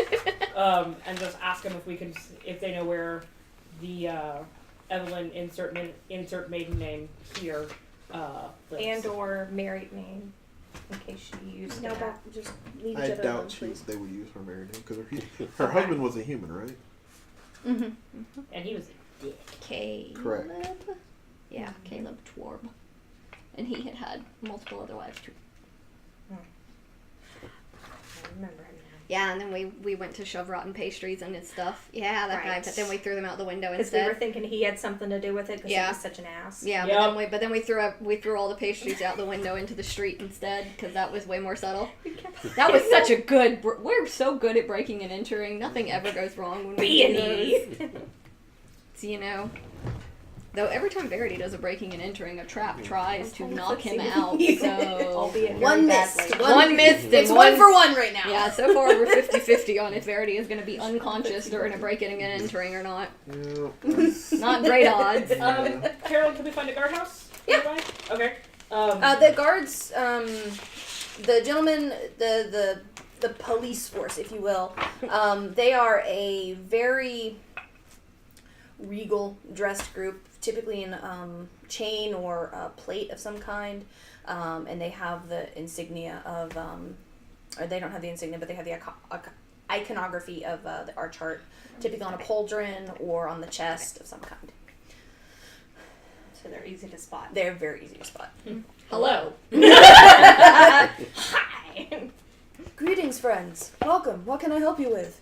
S3: And just ask them if they know where the Evelyn insert maiden name here lives.
S5: And or married name. In case she used
S2: No,
S5: that.
S2: but just leave
S4: I
S2: each other alone,
S4: doubt
S2: please.
S4: they would use her married name because her husband was a human, right?
S2: Mm-hmm.
S3: And he was a dick.
S9: Caleb.
S4: Correct.
S9: Yeah, Caleb Twarb. And he had multiple other wives too.
S5: I remember him now.
S9: Yeah, and then we went to shove rotten pastries and his stuff. Yeah, that guy.
S5: Right.
S9: But then we threw them out the window
S5: Because we were
S9: instead.
S5: thinking he had something to do with it because
S9: Yeah.
S5: he was such an ass.
S9: Yeah,
S3: Yep.
S9: but then we threw all the pastries out the window into the street instead because that was way more subtle. That was such a good. We're so good at breaking and entering. Nothing ever goes wrong when we do those. So, you know. Though every time Verity does a breaking and entering, a trap tries to knock him out. So
S5: Albeit
S2: One
S5: very
S2: missed.
S5: badly.
S9: one missed.
S2: It's
S9: and
S2: one for one right now.
S9: Yeah, so far we're 50-50 on if Verity is going to be unconscious during a breaking and entering or not.
S4: Yeah.
S9: Not great odds.
S3: Carolyn, can we find a guardhouse?
S2: Yeah.
S3: nearby? Okay.
S2: The guards, the gentlemen, the police force, if you will, they are a very regal dressed group, typically in chain or plate of some kind, and they have the insignia of, or they don't have the insignia, but they have the iconography of our chart, typically on a pauldron or on the chest of some kind.
S5: So they're easy to spot.
S2: They're very easy to spot.
S9: Hello.
S5: Hi.
S2: Greetings, friends. Welcome. What can I help you with?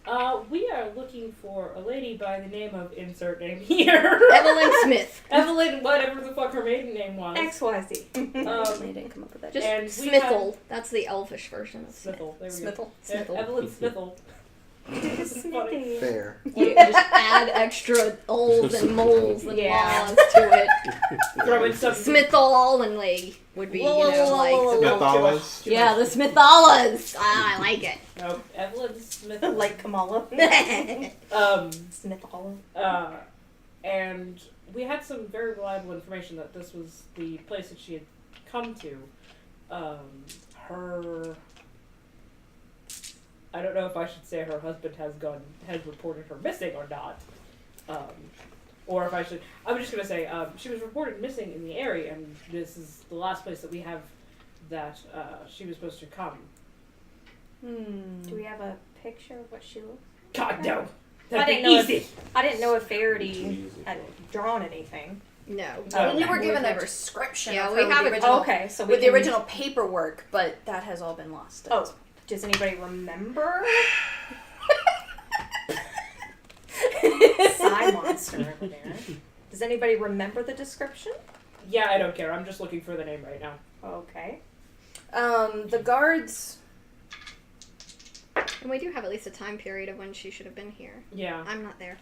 S3: We are looking for a lady by the name of insert name here.
S9: Evelyn Smith.
S3: Evelyn, whatever the fuck her maiden name was.
S5: XYZ.
S2: They didn't come up with that.
S9: Just
S3: And we
S9: Smithel. That's the elfish version of Smith.
S3: Smithel. There we
S2: Smithel.
S3: go.
S9: Smithel.
S3: Evelyn Smithel. This is funny.
S4: Fair.
S9: You just add extra ols and moles and
S5: Yeah.
S9: laws to it.
S3: Throw in some
S9: Smithal and like would be, you know, like the
S4: Mythology.
S9: yeah, the Smithalas. Ah, I like it.
S3: No, Evelyn Smithel.
S5: Like Kamala.
S3: Um.
S5: Smith Hollow.
S3: And we had some very reliable information that this was the place that she had come to. Her I don't know if I should say her husband has reported her missing or not. Or if I should... I'm just going to say, she was reported missing in the area, and this is the last place that we have that she was supposed to come.
S5: Do we have a picture of what she looks
S3: God, no!
S5: I
S3: That'd
S5: didn't
S3: be
S5: know
S3: easy!
S5: I didn't know if Verity had drawn anything.
S9: No.
S3: Oh,
S2: We were
S3: okay.
S2: given a description
S9: Yeah,
S2: of
S9: we
S2: her
S9: have
S2: with
S9: a-
S2: the original,
S5: Okay, so we
S2: with the
S5: can-
S2: original paperwork, but that has all been lost.
S5: Oh, does anybody remember? Sigh monster over there. Does anybody remember the description?
S3: Yeah, I don't care. I'm just looking for the name right now.
S5: Okay.
S2: The guards...
S9: And we do have at least a time period of when she should have been here.
S3: Yeah.
S9: I'm not there.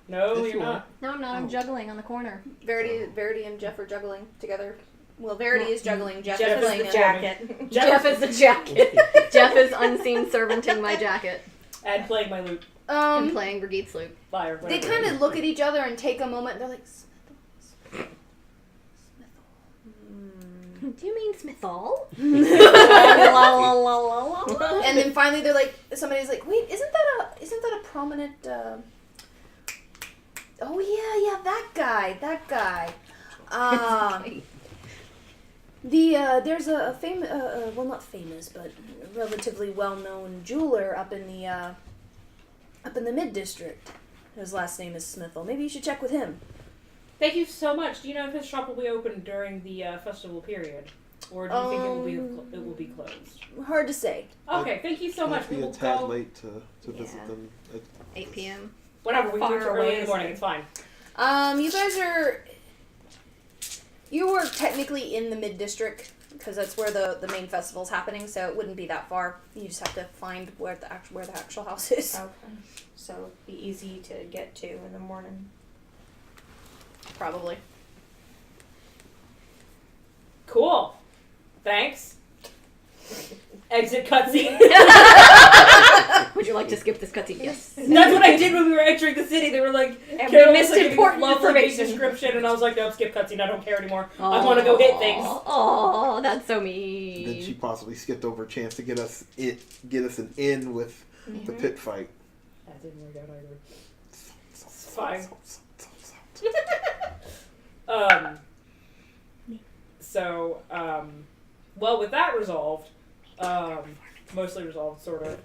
S3: No,
S4: Yes,
S3: you're
S4: you are.
S3: not.
S9: No, I'm not. I'm
S4: Oh.
S9: juggling on the corner.
S2: Verity and Jeff are juggling together. Well, Verity is juggling. Jeff,
S3: Jeff
S2: is
S3: is
S2: playing
S5: The
S2: a-
S5: jacket.
S9: Jeff is the jacket. Jeff is unseen servanting my jacket
S3: And playing my lute.
S9: and playing Brigitte's lute.
S3: Fire.
S2: They
S3: whatever.
S2: kind of look at each other and take a moment. And they're like, Smithel.
S9: Do you mean Smithall?
S2: And then finally, they're like, somebody's like, wait, isn't that a prominent? Oh yeah, that guy. There's a famous, well, not famous, but relatively well-known jeweler up in the mid district. His last name is Smithell. Maybe you should check with him.
S3: Thank you so much. Do you know if his shop will be open during the festival period? Or do you think it will be closed?
S2: Hard to say.
S3: Okay, thank you so much.
S4: Might be
S3: We
S4: a
S3: will
S4: tad
S3: go
S4: late to visit
S9: Yeah.
S4: them.
S9: 8 p.m.
S3: whenever we
S5: Far
S3: reach early
S5: away
S3: in the
S5: is
S3: morning.
S5: it?
S3: It's fine.
S2: You were technically in the mid district because that's where the main festival's happening, so it wouldn't be that far. You just have to find where the actual house is.
S5: Okay. So it'd be easy to get to in the morning.
S2: Probably.
S3: Cool. Thanks. Exit cutscene.
S9: Would you like to skip this cutscene? Yes.
S3: That's what I did when we were entering the city. They were like,
S5: And
S3: Carol
S5: we
S3: was
S5: missed
S3: like,
S5: important
S3: lovely big
S5: information.
S3: description, and I was like, no, skip cutscene. I don't care anymore. I want to go hit things.
S9: Oh, that's so mean.
S4: Then she possibly skipped over a chance to get us an in with the pit fight.
S3: That didn't work out either. It's fine. Well, with that resolved, mostly resolved, sort of,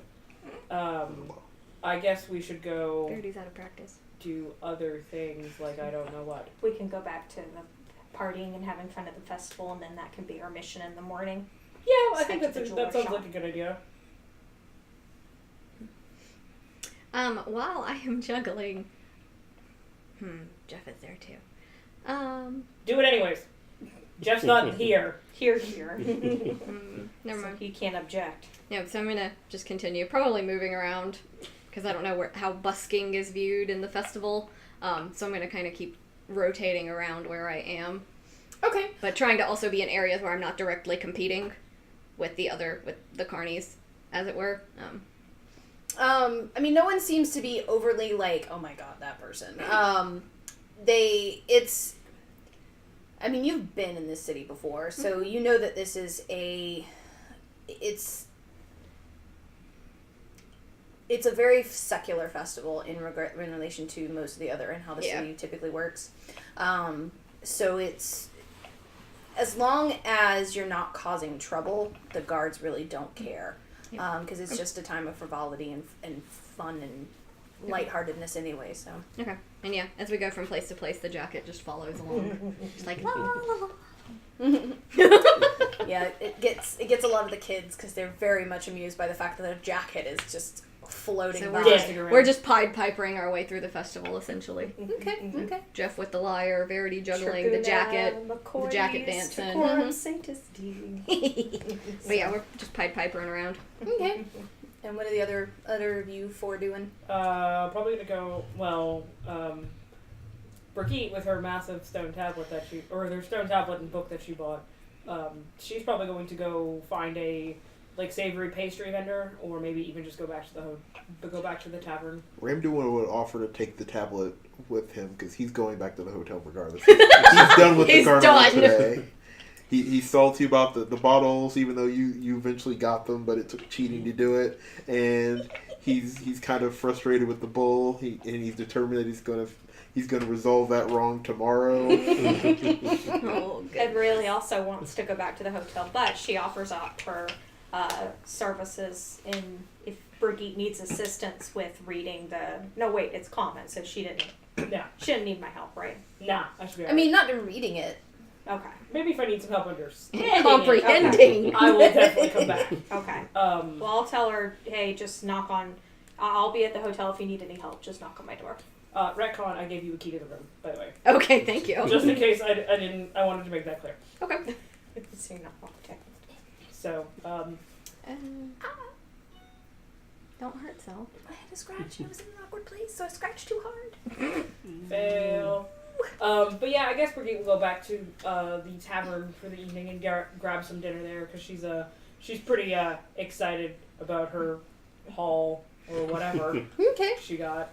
S3: I guess we should go
S9: Verity's out of practice.
S3: do other things, like I don't know what.
S5: We can go back to the partying and having fun at the festival, and then that can be our mission in the morning.
S3: Yeah, I
S5: Just
S3: think
S5: head to
S3: that
S5: the
S3: sounds
S5: jeweler
S3: like
S5: shop.
S3: a good idea.
S9: While I am juggling, Jeff is there too.
S3: Do it anyways. Jeff's not here.
S5: Here.
S9: Never
S5: So
S9: mind.
S5: he can't object.
S9: Yeah, so I'm gonna just continue, probably moving around, because I don't know how busking is viewed in the festival. So I'm gonna kind of keep rotating around where I am,
S2: Okay.
S9: but trying to also be in areas where I'm not directly competing with the carnies, as it were.
S2: I mean, no one seems to be overly like, oh my god, that person. I mean, you've been in this city before, so you know that this is it's a very secular festival in relation to most of the other and how the city typically works. So it's, as long as you're not causing trouble, the guards really don't care. Because it's just a time of frivolity and fun and lightheartedness anyway, so.
S9: Okay, and yeah, as we go from place to place, the jacket just follows along, just like la la la la.
S2: Yeah, it gets a lot of the kids because they're very much amused by the fact that their jacket is just floating
S9: So
S2: by.
S9: we're just Pied Pipering our way through the festival, essentially.
S2: Okay.
S9: Jeff with the lyre, Verity juggling, the jacket dancing. But yeah, we're just Pied Pipering around.
S2: Okay. And what are the other of you four doing?
S3: Probably gonna go, Brigitte with her massive stone tablet their stone tablet and book that she bought, she's probably going to go find a, savory pastry vendor, or maybe even just go back to the tavern.
S4: Ramduin would offer to take the tablet with him because he's going back to the hotel regardless. He's done with
S9: He's
S4: the carnival
S9: done.
S4: today. he's salty about the bottles, even though you eventually got them, but it took cheating to do it. And he's kind of frustrated with the bull. And he's determined that he's gonna resolve that wrong tomorrow.
S9: Oh,
S5: Ed really also wants to go back to the hotel, but she offers up her services if Brigitte needs assistance with reading the. No, wait, it's common, so she didn't need my help, right?
S3: Nah, I should be.
S2: I mean, not in reading it.
S5: Okay.
S3: maybe if I need some help understanding,
S9: Comprehending.
S3: I will definitely come back.
S5: Okay. Well, I'll tell her, hey, just knock on. I'll be at the hotel if you need any help. Just knock on my door.
S3: Retcon, I gave you a key to the room, by the way.
S9: Okay, thank you.
S3: Just in case I wanted to make that clear.
S9: Okay.
S5: So you're not okay.
S3: So,
S9: Don't hurt self.
S2: I had a scratch and it was in an awkward place, so I scratched too hard.
S3: fail. But yeah, I guess Brigitte will go back to the tavern for the evening and grab some dinner there because she's pretty excited about her haul or whatever
S2: Okay.
S3: she got.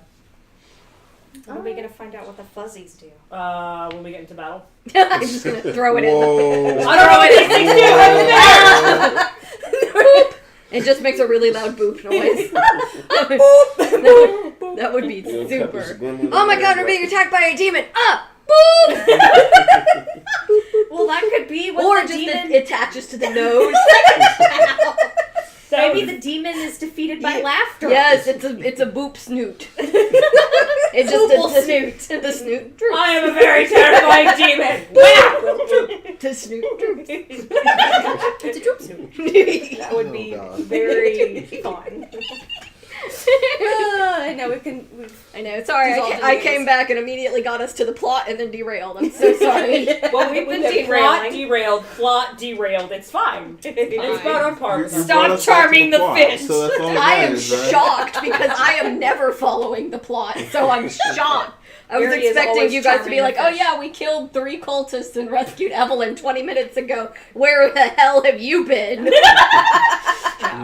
S5: When are we gonna find out what the fuzzies do?
S3: When we get into battle.
S9: I'm just gonna throw it in the
S4: Whoa.
S3: I don't know what these things do.
S9: boop. It just makes a really loud boop noise. That would be super. Oh my god, we're being attacked by a demon! Boop!
S5: Well, that could be what
S9: Or
S5: the
S9: just
S5: demon.
S9: it attaches to the nose.
S5: Maybe the demon is defeated by laughter.
S9: Yes, it's a boop snoot. It just
S5: Boop
S9: snoot. The snoot droops.
S3: I am a very terrifying demon.
S9: The snoot droops.
S2: It's a droop suit.
S5: That would be
S4: God.
S5: very fun.
S2: I know
S9: I know. Sorry,
S2: Dissolved in
S9: I
S2: the
S9: came
S2: news.
S9: back and immediately got us to the plot and then derailed. I'm so sorry.
S3: Well,
S5: We've been
S3: plot
S5: derailing.
S3: plot derailed. It's fine. It's about our part.
S4: You
S5: Stop
S4: brought us back to
S5: charming the
S4: plot,
S5: fish.
S4: So that's all that
S9: I am
S4: matters, right?
S9: shocked because I am never following the plot, so I'm shocked. I was
S5: Mary is
S9: expecting
S5: always
S9: you guys to be
S5: charming
S9: like,
S5: the
S9: oh
S5: fish.
S9: yeah, we killed 3 cultists and rescued Evelyn 20 minutes ago. Where the hell have you been?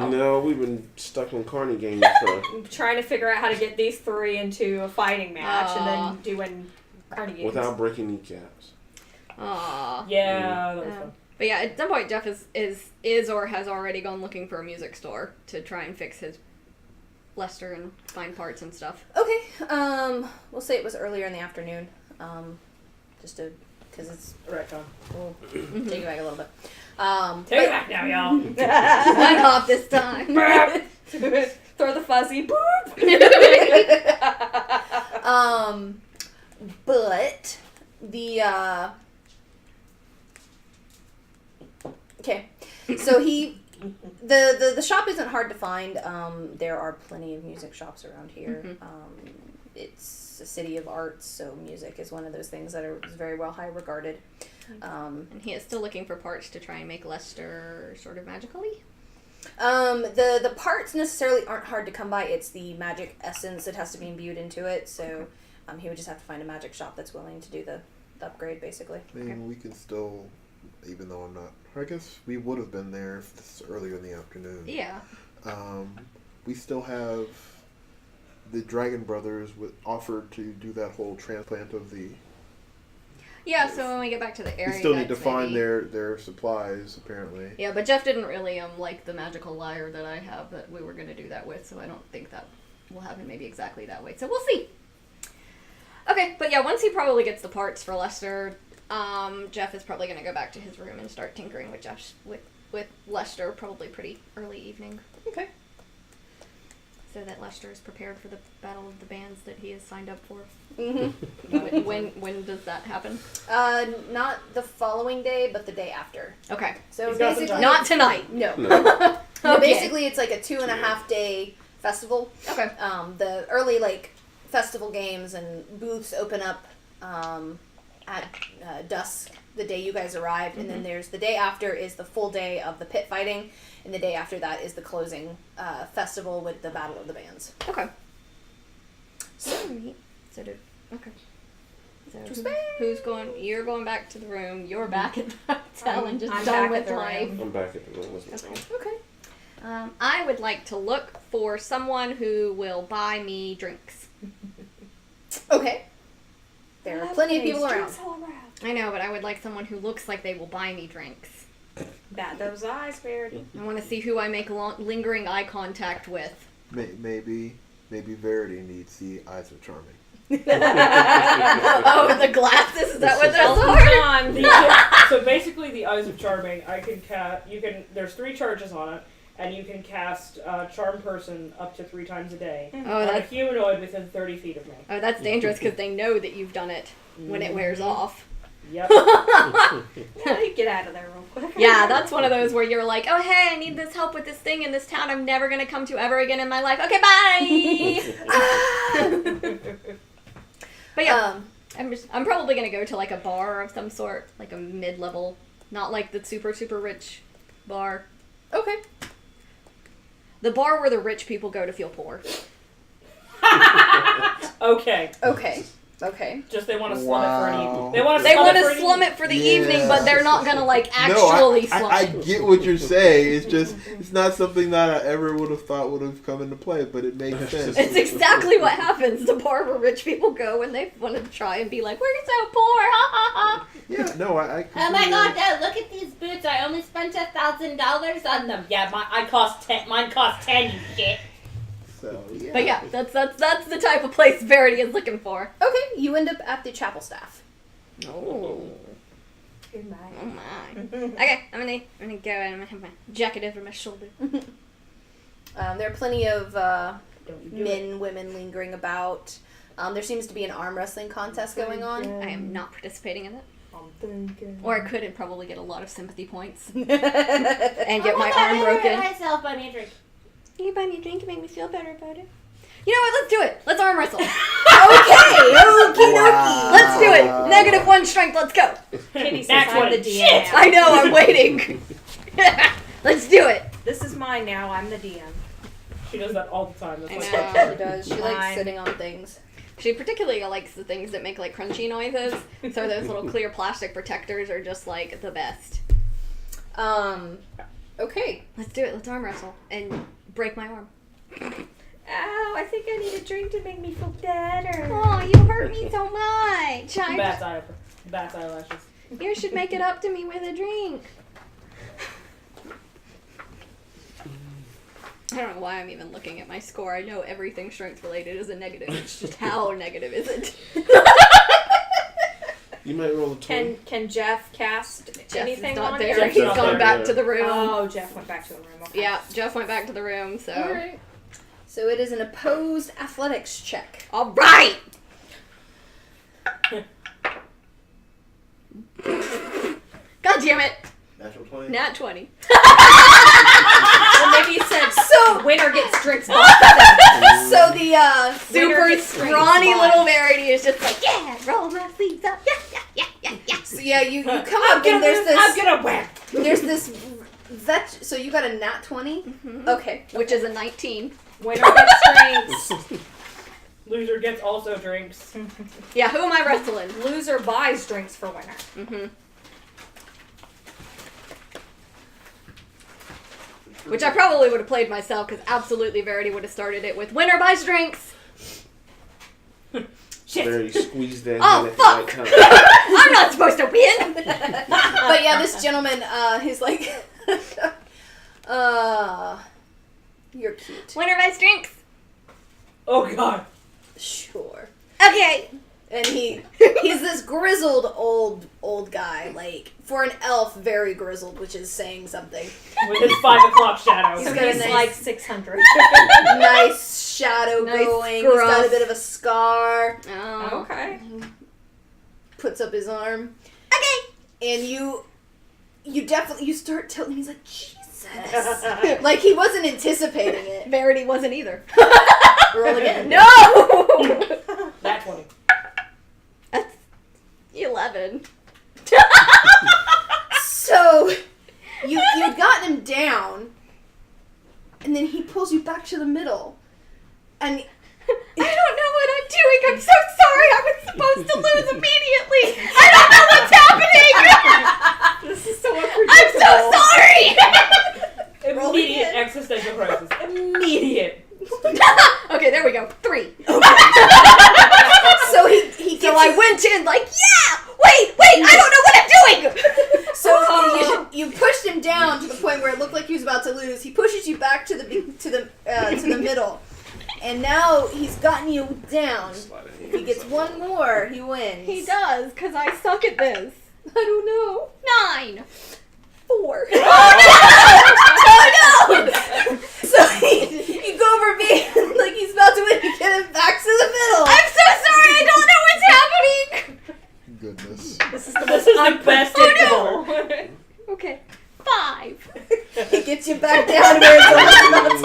S6: No, we've been stuck on Carney games for.
S5: I'm trying to figure out how to get these 3 into a fighting match and
S9: Aw.
S5: then doing carny games.
S6: Without breaking kneecaps.
S9: Aww.
S3: Yeah, that was fun.
S9: But yeah, at some point Jeff is or has already gone looking for a music store to try and fix his Lester and find parts and stuff.
S2: Okay. We'll say it was earlier in the afternoon. Just to, because it's
S3: Retcon.
S2: we'll take it back a little bit.
S3: Take it back now, y'all.
S9: One off this time.
S5: Throw the fuzzy. Boop.
S2: But the okay, so the shop isn't hard to find. There are plenty of music shops around here.
S9: Mhm.
S2: It's a city of arts, so music is one of those things that is very well high regarded.
S9: And he is still looking for parts to try and make Lester sort of magically.
S2: The parts necessarily aren't hard to come by. It's the magic essence that has to be imbued into it. So, he would just have to find a magic shop that's willing to do the upgrade, basically.
S4: I mean, we can still, even though I'm not. I guess we would have been there if this is earlier in the afternoon.
S9: Yeah.
S4: We still have the Dragon Brothers offered to do that whole transplant of the.
S9: Yeah, so when we get back to the area,
S4: We still need to
S9: that's
S4: find
S9: maybe-
S4: their supplies, apparently.
S9: Yeah, but Jeff didn't really like the magical lyre that I have that we were going to do that with, so I don't think that will happen maybe exactly that way. So we'll see. Okay, but yeah, once he probably gets the parts for Lester, Jeff is probably going to go back to his room and start tinkering with with Lester, probably pretty early evening.
S2: Okay.
S9: So that Lester is prepared for the battle of the bands that he has signed up for.
S2: Mm-hmm.
S9: when does that happen?
S2: Not the following day, but the day after.
S9: Okay.
S2: So
S3: He's got some
S2: basically,
S3: time.
S9: Not tonight.
S2: no.
S6: No.
S2: No,
S9: Okay.
S2: basically, it's like a 2.5 day festival.
S9: Okay.
S2: The early festival games and booths open up at dusk the day you guys arrived, and then there's the day after is the full day of the pit fighting, and the day after that is the closing festival with the battle of the bands.
S9: Okay.
S2: So
S9: Okay. So who's going? You're going back to the room. You're back at the hotel and just
S5: I'm
S9: done
S5: back
S9: with
S5: at the
S9: life.
S5: room.
S6: I'm back at the room with my phone.
S2: okay.
S9: I would like to look for someone who will buy me drinks.
S2: Okay. There are plenty of people around.
S9: I know, but I would like someone who looks like they will buy me drinks.
S5: Bat those eyes, Verity.
S9: I want to see who I make lingering eye contact with.
S4: Maybe Verity needs the eyes of charming.
S9: Oh, the glasses? Is that what those
S5: Elton
S9: are?
S5: John.
S3: So basically, the Eyes of Charming, I can cast. There's 3 charges on it, and you can cast Charm Person up to 3 times a day
S9: Oh,
S3: on a
S9: that's
S3: humanoid within 30 feet of me.
S9: oh, that's dangerous because they know that you've done it when it wears off.
S3: Yep.
S5: Yeah, you get out of there real quick.
S9: Yeah, that's one of those where you're like, oh, hey, I need this help with this thing in this town I'm never going to come to ever again in my life. Okay, bye! But yeah, I'm probably going to go to like a bar of some sort, like a mid-level, not like the super, super rich bar.
S2: Okay.
S9: The bar where the rich people go to feel poor.
S3: Okay.
S2: Okay.
S3: Just they want to slum it for an
S4: Wow.
S3: evening.
S9: They want to slum it for the evening, but they're not going to like actually slum
S4: I
S9: it.
S4: get what you're saying. It's just, it's not something that I ever would have thought would have come into play, but it makes sense.
S9: It's exactly what happens. The bar where rich people go when they want to try and be like, we're so poor, ha ha ha.
S4: Yeah, no, I
S8: Oh my god, Dad, look at these boots. I only spent $1,000 on them.
S3: Yeah, mine cost 10, you shit.
S4: So, yeah.
S9: But yeah, that's the type of place Verity is looking for.
S2: Okay, you end up at the chapel staff.
S9: Oh.
S5: Good night.
S9: Oh my. Okay, I'm gonna go and I'm gonna have my jacket over my shoulder.
S2: There are plenty of men, women lingering about. There seems to be an arm wrestling contest going on.
S9: I am not participating in it.
S5: I'm thinking.
S9: Or I could and probably get a lot of sympathy points
S2: Okay.
S9: and get my
S8: Oh
S9: arm
S8: God, I
S9: broken.
S8: hurt myself. Buy me a drink.
S9: Can you buy me a drink and make me feel better about it? You know what? Let's do it. Let's arm wrestle.
S2: Okie dokie.
S4: Wow.
S9: Let's do it. -1 strength. Let's go.
S5: Kitty says
S3: That's
S5: I'm
S3: what
S5: the
S3: it-
S5: DM.
S3: shit.
S9: I know. I'm waiting. Let's do it.
S5: This is mine now. I'm the DM.
S3: She does that all the time. That's
S9: I
S3: like,
S9: know.
S2: She does. She likes
S5: Fine.
S2: sitting on things.
S9: She particularly likes the things that make like crunchy noises. So those little clear plastic protectors are just like the best.
S2: Okay.
S9: Let's do it. Let's arm wrestle and break my arm.
S5: Ow, I think I need a drink to make me feel better.
S9: Oh, you hurt me so much.
S3: Bat's eyelashes.
S9: You should make it up to me with a drink. I don't know why I'm even looking at my score. I know everything strength related is a negative. It's just how negative is it?
S6: You might roll a 20.
S5: Can Jeff cast
S9: Jeff
S5: anything
S9: is not
S5: on
S9: there.
S5: here?
S9: He's
S6: not
S9: gone
S6: there,
S9: back
S6: yeah.
S9: to the room.
S5: Oh, Jeff went back to the room. Okay.
S9: Yeah, Jeff went back to the room, so.
S2: Alright. So it is an opposed athletics check.
S9: All right! God damn it!
S6: Natural 20.
S9: Nat 20.
S5: Well, maybe since
S2: So-
S5: winner gets drinks.
S2: So the
S9: Super
S5: Winner gets
S9: scrawny
S5: drinks.
S9: little Verity is just like, yeah, roll my sleeves up. Yeah.
S2: so yeah, you come up and there's
S3: I'm
S2: this
S3: gonna win.
S2: there's this so you got a nat 20? Okay.
S9: Which is a 19.
S5: Winner gets drinks.
S3: Loser gets also drinks.
S9: Yeah, who am I wrestling?
S5: Loser buys drinks for winner.
S9: Mm-hmm. Which I probably would have played myself, because absolutely Verity would have started it with winner buys drinks.
S6: Very squeezed that
S9: Oh,
S6: in at
S9: fuck.
S6: the right time.
S9: I'm not supposed to win.
S2: But yeah, this gentleman, he's like, you're cute.
S9: Winner buys drinks.
S3: Oh god.
S2: Sure.
S9: Okay.
S2: And he's this grizzled old guy, like for an elf, very grizzled, which is saying something.
S3: With his 5 o'clock shadow.
S2: He's
S5: So
S2: got a
S5: he's
S2: nice-
S5: like 600.
S2: Nice shadow
S9: Nice
S2: going. He's got
S9: scruff.
S2: a bit of a scar.
S9: Oh.
S5: Okay.
S2: Puts up his arm. Okay. And you start telling. He's like, Jesus. Like he wasn't anticipating it.
S9: Verity wasn't either.
S2: Roll again.
S9: No.
S3: That 20.
S9: That's 11.
S2: So you'd gotten him down, and then he pulls you back to the middle, and
S9: I don't know what I'm doing. I'm so sorry. I was supposed to lose immediately. I don't know what's happening.
S5: This is so
S9: I'm so sorry.
S2: Roll
S3: Immediate
S2: again.
S3: existential crisis. Immediate.
S9: Okay, there we go. 3.
S2: so he gives
S9: I went in like, yeah! Wait! I don't know what I'm doing!
S2: So you pushed him down to the point where it looked like he was about to lose. He pushes you back to the middle, and now he's gotten you down. If he gets one more, he wins.
S9: He does, because I suck at this.
S2: I don't know.
S9: 9.
S2: 4.
S9: Oh no!
S2: So you go over being like he's about to win. You get him back to the middle.
S9: I'm so sorry, I don't know what's happening!
S4: Goodness.
S3: This is the best it goal.
S9: Okay. 5.
S2: He gets you back down where it's about to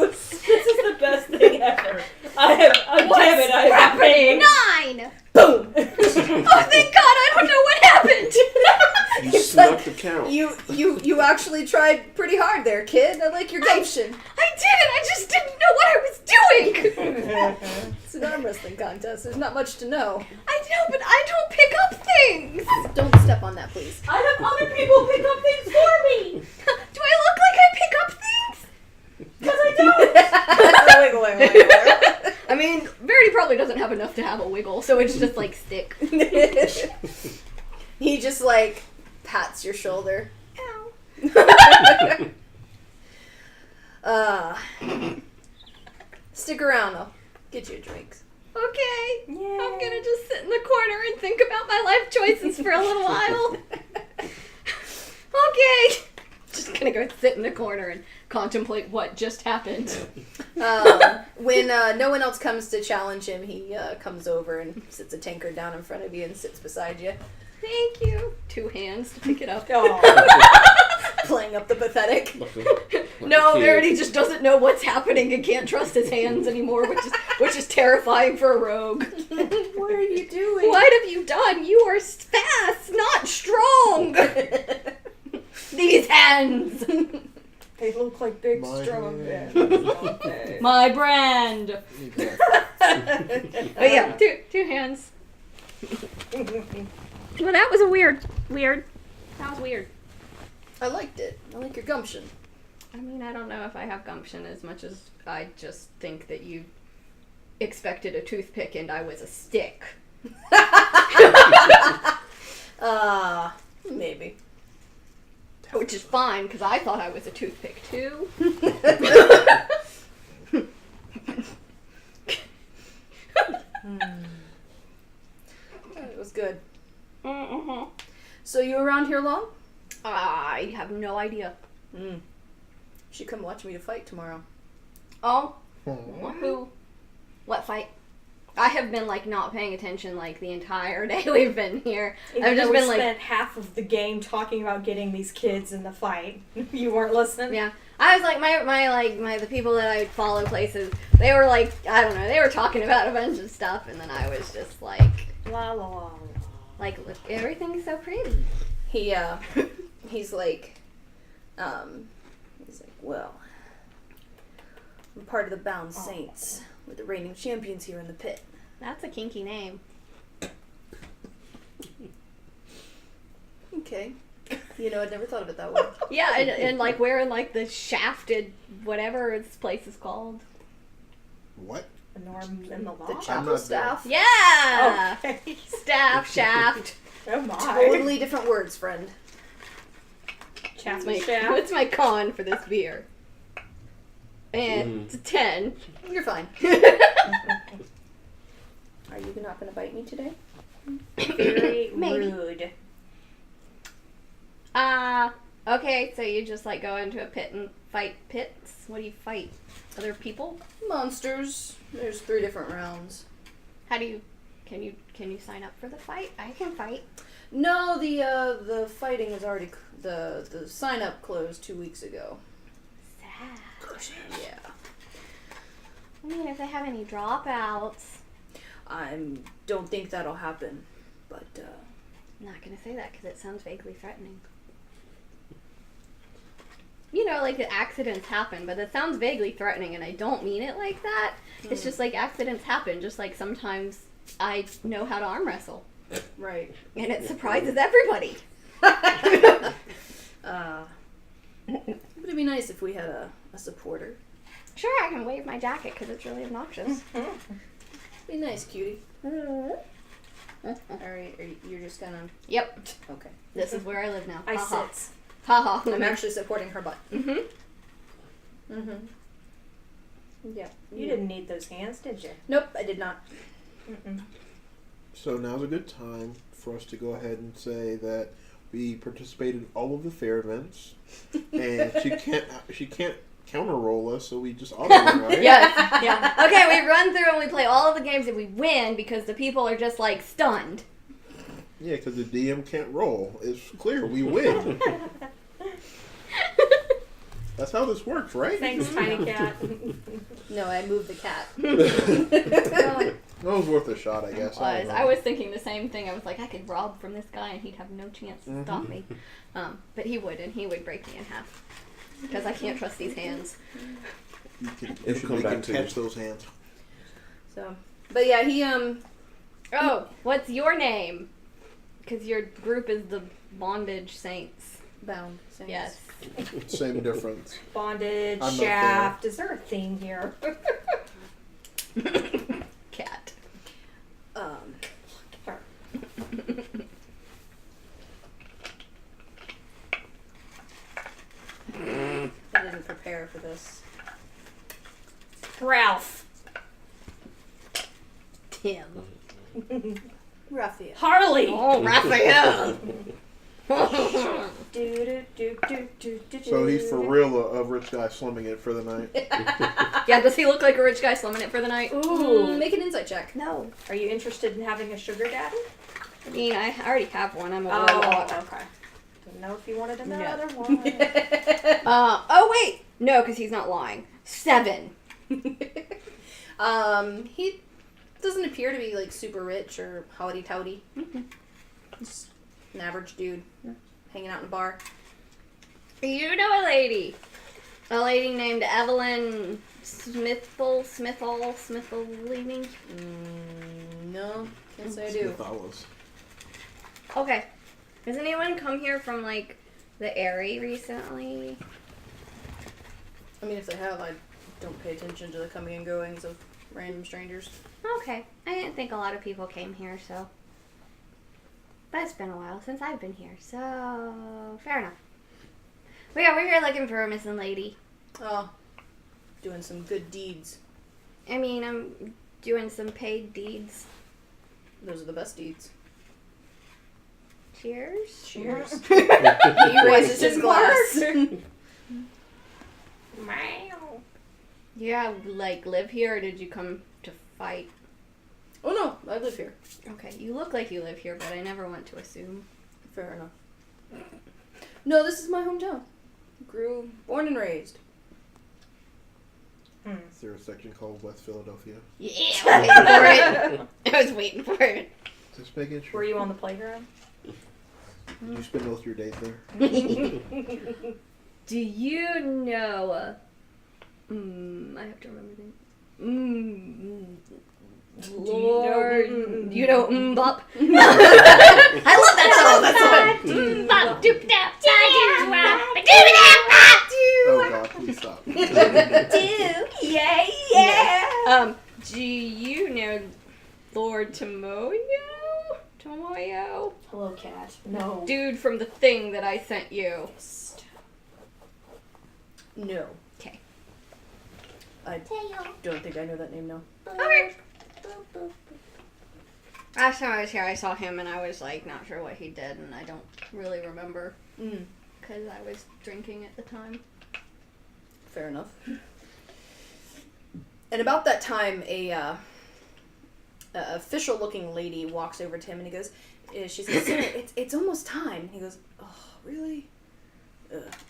S2: lose.
S3: This is the best thing ever. Damn it, I have
S9: happening? 9!
S2: Boom.
S9: Oh, thank God, I don't know what happened!
S6: You snuck the count.
S2: You actually tried pretty hard there, kid. I like your gumption.
S9: I didn't, I just didn't know what I was doing!
S2: It's an arm wrestling contest. There's not much to know.
S9: I know, but I don't pick up things!
S2: Don't step on that, please.
S3: I have other people pick up things for me.
S9: Do I look like I pick up things?
S3: Because I don't.
S2: Wiggle.
S9: I mean, Verity probably doesn't have enough to have a wiggle, so it's just like stick.
S2: He just like pats your shoulder.
S9: Ow.
S2: Stick around. I'll get you drinks.
S9: Okay. I'm gonna just sit in the corner and think about my life choices for a little while. Okay. Just gonna go sit in the corner and contemplate what just happened.
S2: When no one else comes to challenge him, he comes over and sits a tankard down in front of you and sits beside you.
S9: Thank you. 2 hands to pick it up.
S2: Playing up the pathetic.
S9: No, Verity just doesn't know what's happening and can't trust his hands anymore, which is terrifying for a rogue.
S2: What are you doing?
S9: What have you done? You are fast, not strong. These hands.
S5: They look like big,
S4: My
S5: strong
S4: hand.
S5: men.
S9: My brand. But yeah, 2 hands. Well, that was weird. That was weird.
S2: I liked it. I like your gumption.
S9: I mean, I don't know if I have gumption as much as I just think that you expected a toothpick and I was a stick.
S2: Maybe.
S9: Which is fine, because I thought I was a toothpick too.
S2: It was good.
S9: Mm-hmm.
S2: So you around here long?
S9: I have no idea.
S2: You should come watch me to fight tomorrow.
S9: Oh? Who? What fight? I have been, like, not paying attention, like, the entire day we've been here.
S5: Even
S9: I've just
S5: though we
S9: been, like...
S5: spent half of the game talking about getting these kids in the fight. You weren't listening?
S9: Yeah. I was like, the people that I follow places, they were like, I don't know, they were talking about a bunch of stuff, and then I was just like,
S5: La la la la.
S9: like, look, everything's so pretty.
S2: He's like, well, I'm part of the Bound Saints. We're the reigning champions here in the pit.
S9: That's a kinky name.
S2: Okay. You know, I'd never thought of it that way.
S9: Yeah, and like wearing like the shafted whatever this place is called.
S4: What?
S5: The norm and the law?
S2: The
S4: I'm
S2: chapel
S4: not
S2: staff.
S9: Yeah!
S5: Okay.
S9: Staff, shaft.
S5: Oh my.
S2: Totally different words, friend.
S5: Chaff
S9: What's my con for this beer? And it's a 10.
S2: You're fine. Are you not going to bite me today?
S5: Very
S9: Maybe.
S5: rude.
S9: Okay, so you just like go into a pit and fight pits? What do you fight? Other people?
S2: Monsters. There's 3 different rounds.
S9: How do you, can you sign up for the fight? I can fight.
S2: No, the fighting is already, the sign up closed 2 weeks ago.
S9: Sad.
S2: Yeah.
S9: I mean, if they have any dropouts.
S2: I don't think that'll happen, but,
S9: I'm not gonna say that because it sounds vaguely threatening. You know, like the accidents happen, but it sounds vaguely threatening, and I don't mean it like that. It's just like accidents happen, just like sometimes I know how to arm wrestle.
S2: right.
S9: And it surprises everybody.
S2: It'd be nice if we had a supporter.
S9: Sure, I can wave my jacket because it's really obnoxious.
S2: Be nice, cutie. Alright, you're just gonna...
S9: Yep.
S2: Okay.
S9: This is where I live now.
S5: I
S9: Ha
S5: sit.
S9: ha.
S2: I'm actually supporting her butt.
S9: Mm-hmm.
S2: Yeah.
S5: You didn't need those hands, did you?
S2: Nope, I did not.
S5: Mm-mm.
S4: So now's a good time for us to go ahead and say that we participated in all of the fair events, and she can't counter roll us, so we just auto win, right?
S9: Yes. Yeah. Okay, we run through and we play all of the games and we win because the people are just like stunned.
S4: Yeah, because the DM can't roll. It's clear we win. That's how this works, right?
S5: Thanks, Tiny Cat.
S2: No, I moved the cat.
S4: That was worth a shot, I guess. I don't know.
S9: I was thinking the same thing. I was like, I could rob from this guy and he'd have no chance to stop me. But he would, and he would break me in half. Because I can't trust these hands.
S4: You
S6: It'll
S4: should
S6: come
S4: make
S6: back
S4: him
S6: to
S4: catch
S6: you.
S4: those hands.
S2: So, but yeah, he
S9: Oh, what's your name? Because your group is the Bondage Saints.
S2: bound. Saints.
S9: Yes.
S4: Same difference.
S5: Bondage,
S4: I'm not
S5: shaft. Is there a theme here?
S9: Cat.
S2: I didn't prepare for this.
S5: Ralph.
S9: Tim.
S2: Raphael.
S5: Harley.
S9: Oh, Raphael.
S4: So he's for real a rich guy slumming it for the night.
S9: Yeah, does he look like a rich guy slumming it for the night?
S5: Ooh.
S2: Make an insight check.
S9: No.
S5: Are you interested in having a sugar daddy?
S9: I mean, I already have one. I'm a
S5: Oh,
S9: warlock.
S5: okay. Didn't know if you wanted
S9: No.
S5: another one.
S9: Oh, wait. No, because he's not lying. 7.
S2: He doesn't appear to be like super rich or howdy towdy.
S9: Mhm.
S2: Just an average dude hanging out in a bar.
S9: You know a lady. A lady named Evelyn Smithall-leaning.
S2: No, can't say I do.
S4: Smith Olives.
S9: Okay. Has anyone come here from, like, the area recently?
S2: I mean, if they have, I don't pay attention to the coming and goings of random strangers.
S9: Okay. I didn't think a lot of people came here, so. But it's been a while since I've been here, so. Fair enough. But yeah, we're here looking for a missing lady.
S2: Oh, doing some good deeds.
S9: I mean, I'm doing some paid deeds.
S2: Those are the best deeds.
S9: Cheers.
S2: Cheers.
S5: He
S2: He raises his glass.
S5: Meow.
S9: Yeah, like, live here, or did you come to fight?
S2: Oh no, I live here.
S9: Okay, you look like you live here, but I never want to assume.
S2: Fair enough. No, this is my hometown. Born and raised.
S4: Is there a section called West Philadelphia?
S9: Yeah, I was waiting for it. I was waiting for it.
S4: Just making sure.
S5: Were you on the playground?
S4: Did you spend most of your days there?
S9: Do you know? I have to remember the Lord. You know Mbop? I love that song. Mbop, doop, dap,
S4: Oh God, please stop.
S9: yeah. Do you know Lord Tomoyo?
S5: Hello, cat. No.
S9: Dude from the thing that I sent you.
S2: No.
S9: Okay.
S2: I don't think I know that name now.
S9: Okay. Last time I was here, I saw him and I was like not sure what he did, and I don't really remember because I was drinking at the time.
S2: Fair enough. And about that time, a official-looking lady walks over to him and he goes, she says, "Sir, it's almost time." And he goes, "Oh, really?"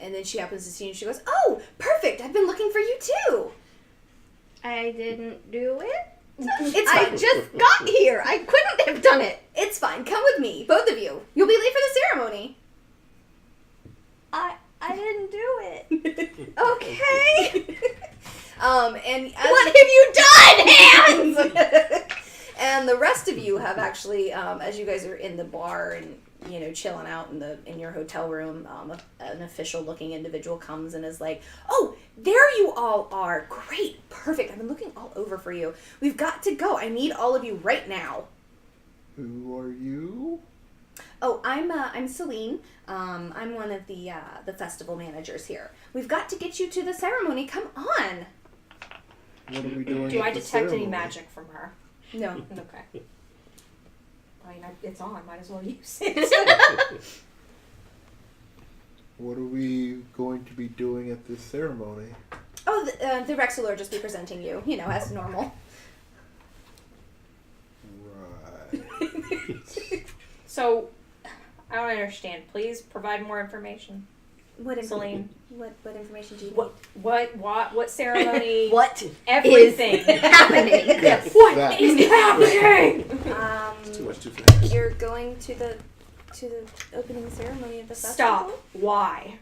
S2: And then she happens to see him and she goes, "Oh, perfect! I've been looking for you too."
S9: I didn't do it.
S2: It's
S9: I
S2: fine.
S9: just got here. I couldn't have done it.
S2: It's fine. Come with me, both of you. You'll be late for the ceremony.
S9: I didn't do it. Okay.
S2: And as
S9: What have you done, Hands?
S2: and the rest of you have actually, as you guys are in the bar and chilling out in your hotel room, an official-looking individual comes and is like, "Oh, there you all are! Great, perfect! I've been looking all over for you. We've got to go. I need all of you right now."
S4: Who are you?
S2: Oh, I'm Celine. I'm one of the festival managers here. We've got to get you to the ceremony. Come on.
S4: What are we doing?
S5: Do I
S4: at the
S5: detect any
S4: ceremony?
S5: magic from her?
S2: No.
S5: Okay. I mean, it's on. Might as well use it.
S4: What are we going to be doing at this ceremony?
S2: Oh, the Rex will just be presenting you, as normal.
S4: Right.
S5: So, I don't understand. Please provide more information.
S2: What
S5: Celine.
S2: What information do you
S5: What ceremony?
S9: What
S5: Everything.
S9: is happening?
S4: Yes,
S5: What
S4: that.
S5: is happening?
S2: need?
S6: Too much too fast.
S2: You're going to the opening ceremony of the festival?
S5: Stop. Why?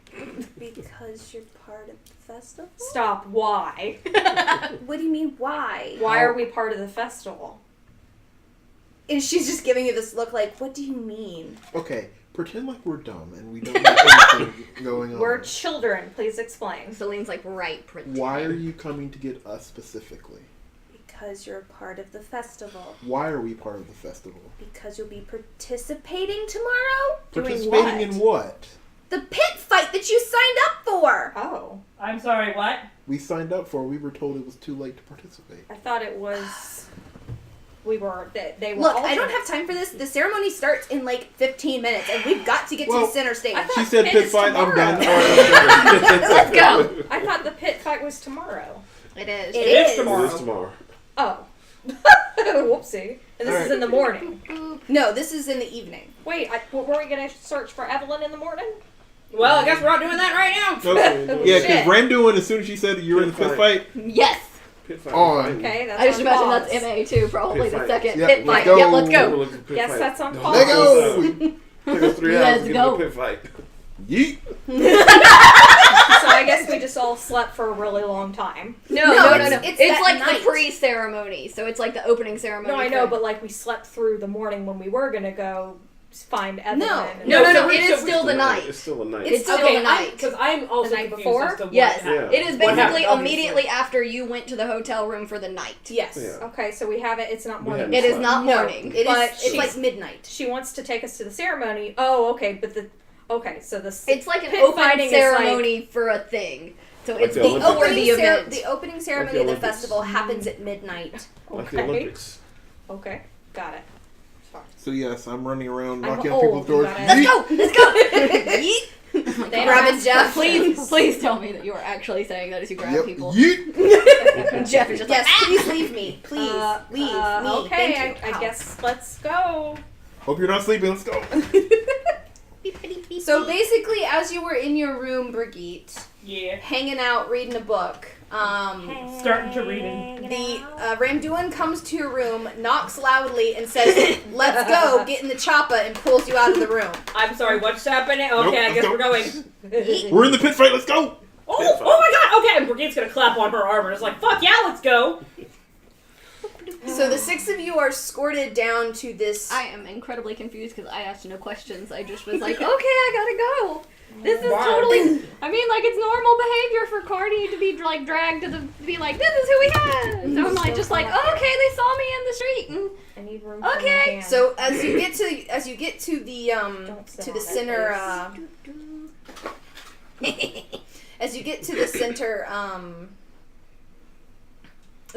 S2: Because you're part of the festival?
S5: Stop. Why?
S2: What do you mean, why?
S5: Why are we part of the festival?
S2: And she's just giving you this look like, what do you mean?
S4: Okay, pretend like we're dumb and we don't have anything going on.
S5: We're children. Please explain.
S9: Celine's like, right, pretend.
S4: Why are you coming to get us specifically?
S2: Because you're part of the festival.
S4: Why are we part of the festival?
S2: Because you'll be participating tomorrow?
S4: Participating in what?
S2: The pit fight that you signed up for!
S5: Oh.
S3: I'm sorry, what?
S4: We signed up for. We were told it was too late to participate.
S5: I thought it was. They were.
S2: Look, I don't have time for this. The ceremony starts in like 15 minutes, and we've got to get to
S4: Well,
S2: the center stage.
S5: I thought
S4: She said
S5: pit
S4: pit
S5: is
S4: fight. I'm done.
S5: tomorrow.
S9: Let's go.
S5: I thought the pit fight was tomorrow.
S9: It is.
S2: It
S3: It is
S2: is.
S3: tomorrow.
S6: It is tomorrow.
S5: Oh. Whoopsie. And this
S4: All
S5: is
S4: right.
S5: in the morning.
S2: No, this is in the evening.
S5: Wait, were we going to search for Evelyn in the morning?
S3: Well, I guess we're not doing that right now.
S6: Nope.
S4: Yeah,
S5: Shit.
S4: because Randuin, as soon as she said you're in the
S6: Pit
S4: pit fight,
S9: Yes.
S6: Pit fight.
S4: On.
S5: Okay, that's
S9: I just
S5: on
S9: imagine
S5: pause.
S9: that's MA too, probably
S6: Pit
S9: the
S6: fight.
S9: second
S4: Yep,
S9: pit
S4: let's
S9: fight.
S4: go.
S9: Yep, let's go.
S6: Look at the pit
S5: Guess
S6: fight.
S5: that's on
S6: No,
S5: pause.
S4: let go.
S6: Took us 3
S9: Let's
S6: hours to get
S9: go.
S6: to the pit fight.
S4: Yeet.
S5: So I guess we just all slept for a really long time.
S9: No,
S2: it's
S9: It's
S2: that
S9: like
S2: night.
S9: the pre-ceremony, so it's like the opening ceremony.
S5: No, I know,
S9: for-
S5: but like we slept through the morning when we were going to go find Evelyn.
S2: No.
S5: and-
S9: No,
S3: so
S9: it is still the night.
S6: It's still a night.
S9: It's still
S3: Okay,
S9: the night.
S3: because I'm also
S5: The night
S3: confused
S5: before?
S3: as to what
S9: Yes,
S3: happened.
S9: it is
S3: What
S9: basically
S3: happened, obviously.
S9: immediately after you went to the hotel room for the night.
S2: Yes.
S6: Yeah.
S5: Okay, so we have it. It's not
S6: We
S5: morning.
S6: haven't
S9: It is
S6: slept.
S9: not
S2: No,
S9: morning.
S2: It is.
S5: But
S2: It's
S5: she's-
S2: like midnight.
S5: She wants to take us to the ceremony. Oh, okay, but so the
S9: It's like an
S5: pit
S9: opening
S5: fighting
S9: ceremony for a thing. So
S6: Like
S9: it's
S6: the
S9: before
S6: Olympics.
S9: the event.
S2: The opening ceremony
S6: Like the
S2: of the
S6: Olympics.
S2: festival happens at midnight.
S6: Like the
S5: Okay.
S6: Olympics.
S5: Okay, got it. Sorry.
S4: So yes, I'm running around
S5: I'm
S4: knocking on
S5: old,
S4: people's doors.
S5: you gotta-
S4: Yeet.
S9: Let's go! Yeet!
S5: They
S2: Grabbing
S5: asked
S2: Jeff.
S9: Please tell me that you are actually saying that as you grab
S4: Yep.
S9: people.
S4: Yeet.
S9: Jeff is just
S2: Yes,
S9: like,
S2: please leave me. Please leave me.
S5: Okay,
S2: Thank you.
S5: I guess let's go.
S4: Hope you're not sleeping. Let's go.
S2: So basically, as you were in your room, Brigitte,
S3: Yeah.
S2: hanging out, reading a book,
S3: Starting to read it.
S2: the Ramduan comes to your room, knocks loudly, and says, "Let's go, get in the choppa," and pulls you out of the room.
S3: I'm sorry, what's happening? Okay,
S4: Nope,
S3: I guess
S4: nope.
S3: we're going.
S4: We're in the pit fight. Let's go.
S3: Oh my god, okay, and Brigitte's gonna clap on her arm and it's like, fuck yeah, let's go.
S2: So the six of you are escorted down to this.
S9: I am incredibly confused because I asked no questions. I just was like, okay, I gotta go. This is
S3: Wow.
S9: totally. I mean, like it's normal behavior for Cardi to be like dragged to be like, this is who we have. So I'm like, just like, oh, okay, they saw me in the street. And
S5: I need room.
S9: Okay.
S5: For my hand.
S2: So as you get to the
S5: Don't sit
S2: to the
S5: on it,
S2: center
S5: please.
S2: as you get to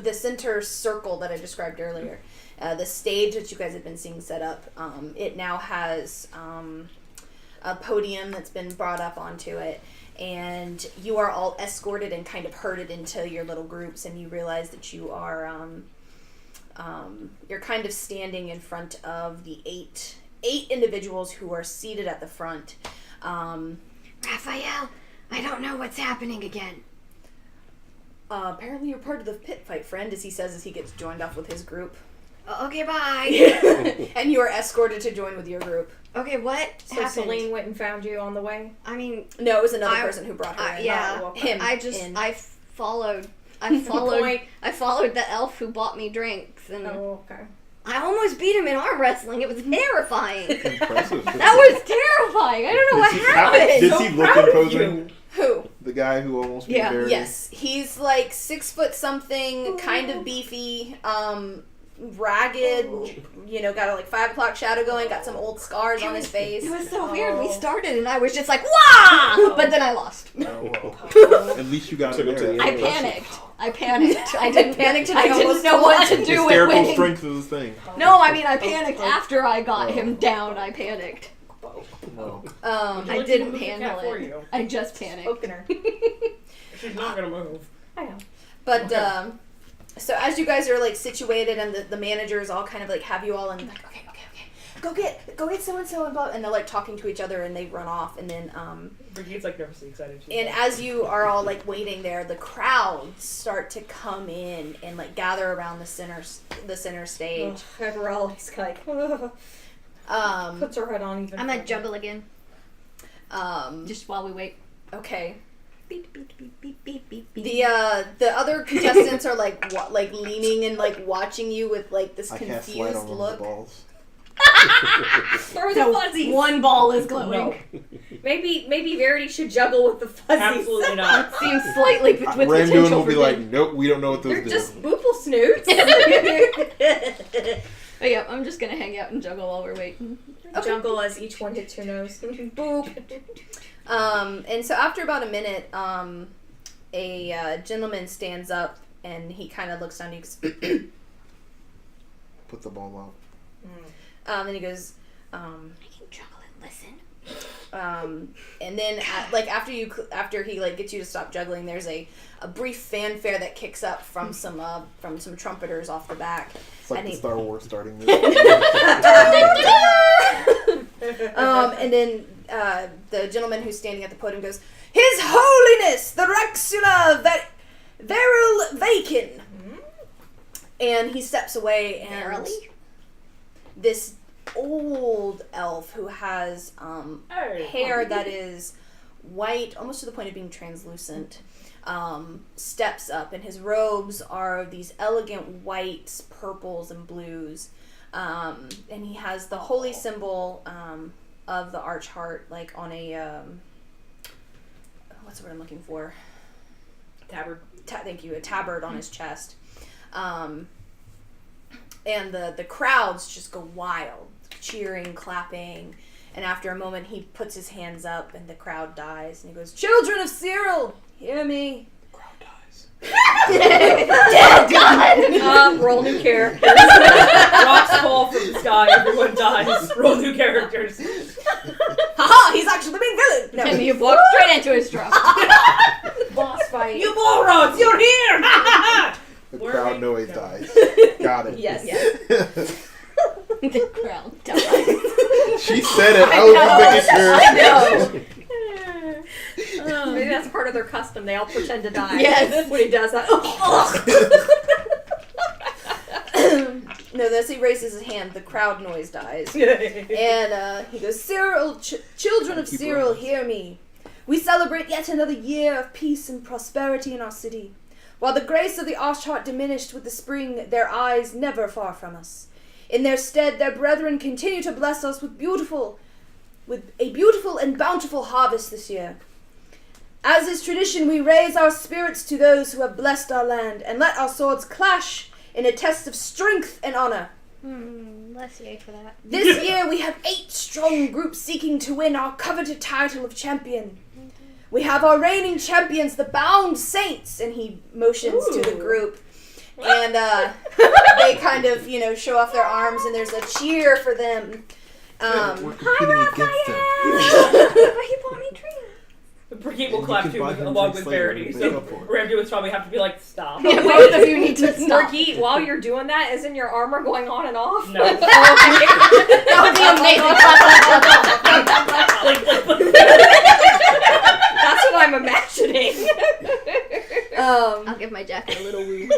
S2: the center circle that I described earlier, the stage that you guys have been seeing set up, it now has a podium that's been brought up onto it, and you are all escorted and kind of herded into your little groups, and you realize that you are you're kind of standing in front of the eight individuals who are seated at the front.
S9: Raphael, I don't know what's happening again.
S2: Apparently you're part of the pit fight, friend, as he says as he gets joined off with his group.
S9: Okay, bye.
S2: And you are escorted to join with your group.
S9: Okay, what
S5: So
S9: happened?
S5: Celine went and found you on the way.
S9: I mean,
S2: No, it was another
S9: I-
S2: person who brought her in.
S9: yeah.
S5: Oh, okay.
S2: Him.
S9: I just
S2: in.
S9: I followed
S5: Point.
S9: I followed the elf who bought me drinks, and
S5: Oh, okay.
S9: I almost beat him in arm wrestling. It was terrifying.
S4: Impressive.
S9: That was terrifying. I don't know what happened.
S4: Did
S3: So
S4: he look
S3: proud of
S4: imposing?
S2: Who?
S4: The guy who almost beat
S9: Yeah.
S4: Barry?
S2: Yes. He's like 6 foot something, kind of beefy, ragged, got a like 5 o'clock shadow going, got some old scars on his face.
S9: It was so weird. We started and I was just like, "Wah!" But then I lost.
S4: Oh, well. At least you got
S6: Took
S4: it
S6: him to
S4: there.
S6: the
S9: I
S6: end.
S9: panicked. I didn't panic. I
S2: almost
S9: didn't know what to do with
S4: Hysterical
S9: winning.
S4: strength of this thing.
S9: No, I mean I panicked after I got him down. I panicked.
S4: No.
S9: I didn't
S3: move the cat
S9: handle
S3: for
S9: it.
S3: you?
S9: I just panicked.
S5: Poking her.
S3: She's not gonna move.
S5: I know.
S2: But
S3: Okay.
S2: so as you guys are like situated and the managers all kind of like have you all in like okay, go get so and so and they're like talking to each other and they run off and then
S3: Brigitte's like nervously excited. She's
S2: and
S3: like,
S2: as you are all like waiting there, the crowds start to come in and like gather around the center stage.
S5: Everell's like puts her head on even.
S9: I'm gonna juggle again,
S2: Um,
S9: just while we wait.
S2: okay.
S9: Beep, beep, beep, beep, beep, beep, beep.
S2: The other contestants are like like leaning and like watching you with like this
S4: I can't slide
S2: confused
S4: on one of
S2: look.
S4: the balls.
S5: Throw the
S9: So
S5: fuzzies.
S9: one ball is glowing.
S3: no,
S5: Maybe Verity should juggle with the fuzzies.
S3: absolutely not.
S9: Seems slightly with
S4: Randuin
S9: potential
S4: will
S9: for
S4: be like,
S9: good.
S4: nope, we don't know what those
S5: They're
S4: do.
S5: just boople snoots.
S9: But yeah, I'm just gonna hang out and juggle while we're waiting.
S5: Jungle as each one hits your nose.
S2: Boop. And so after about a minute, a gentleman stands up and he kind of looks down. He goes,
S4: Put the ball out.
S2: and he goes,
S9: I can juggle and listen.
S2: and then after he like gets you to stop juggling, there's a brief fanfare that kicks up from some trumpeters off the back.
S4: It's like
S2: And
S4: the
S2: he-
S4: Star Wars starting this.
S2: And then the gentleman who's standing at the podium goes, His Holiness the Rexula Syrill Vakin. And he steps away and
S9: Verily?
S2: this old elf who has hair that is white, almost to the point of being translucent, steps up, and his robes are these elegant whites, purples, and blues. And he has the holy symbol of the arch heart, like on a what's the word I'm looking for?
S3: Tabard.
S2: Thank you, a tabard on his chest. And the crowds just go wild, cheering, clapping. And after a moment, he puts his hands up, and the crowd dies. And he goes, "Children of Syrill, hear me."
S5: Roll new character.
S3: Rocks fall from the sky. Everyone dies. Roll new characters.
S2: Haha, he's actually the main villain. No.
S9: And you walk straight into his trap.
S5: Boss fight.
S3: You morons! You're here!
S4: The
S3: Where
S4: crowd
S3: we-
S4: noise
S3: no.
S4: dies. Got it.
S5: Yes.
S9: The crowd dies.
S4: She said it. I was just making sure.
S5: Maybe that's part of their custom. They all pretend to die.
S9: Yes.
S5: When he does that.
S2: No, as he raises his hand, the crowd noise dies. And he goes, Syrill, children of
S4: Keep
S2: Syrill,
S4: running.
S2: hear me. We celebrate yet another year of peace and prosperity in our city. While the grace of the Archheart diminished with the spring, their eyes never far from us. In their stead, their brethren continue to bless us with a beautiful and bountiful harvest this year. As is tradition, we raise our spirits to those who have blessed our land, and let our swords clash in a test of strength and honor.
S9: Bless you for that.
S2: This year we have 8 strong groups seeking to win our coveted title of champion. We have our reigning champions, the Bound Saints, and he motions to the group. And they kind of, show off their arms, and there's a cheer for them.
S4: We're competing against them.
S9: But he bought me trees.
S3: Brigitte will
S4: You
S3: clap
S4: can
S3: too
S4: buy him
S3: along
S4: drinks
S3: with
S4: later
S3: Verity.
S4: and
S3: So
S4: make up for it.
S3: Randuin's probably have to be like, stop.
S9: Yeah, both of you need to stop.
S5: Brigitte, while you're doing that, isn't your armor going on and off?
S3: No.
S9: That would be amazing.
S5: That's what I'm imagining.
S9: I'll give my jacket a little woo.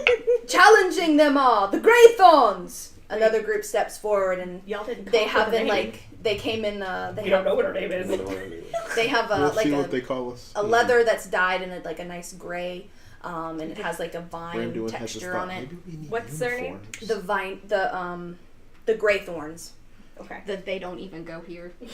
S2: Challenging them all, the Greythorns. Another group steps forward, and
S5: Y'all didn't.
S2: they have been they came in. They
S3: We don't
S2: have
S3: know what her name is.
S2: they have
S4: We'll
S2: like
S4: see
S2: a
S4: what they call us.
S2: a leather that's dyed in like a nice gray, and it has like a vine
S4: Randuin has this
S2: texture
S4: thought,
S2: on it.
S4: maybe we need
S5: What's their name?
S4: uniforms.
S2: The vine, the Greythorns.
S5: Okay.
S9: That they don't even go here.
S3: These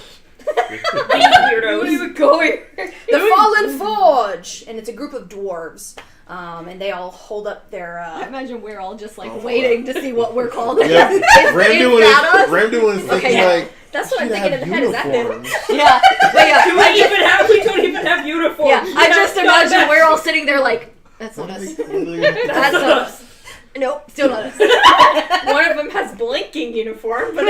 S3: weirdos.
S5: going?
S2: The Fallen Forge, and it's a group of dwarves. And they all hold up their.
S9: I imagine we're all just like waiting to see what we're called.
S4: Yeah, Ram doing is thinking
S9: Okay,
S4: like.
S5: That's what I'm thinking in the head. Is that them?
S9: Yeah, but yeah,
S3: We don't even have uniforms.
S9: yeah. I just imagine we're all sitting there like, that's not us. That's not us. Nope, still not us.
S5: One of them has blinking uniform, but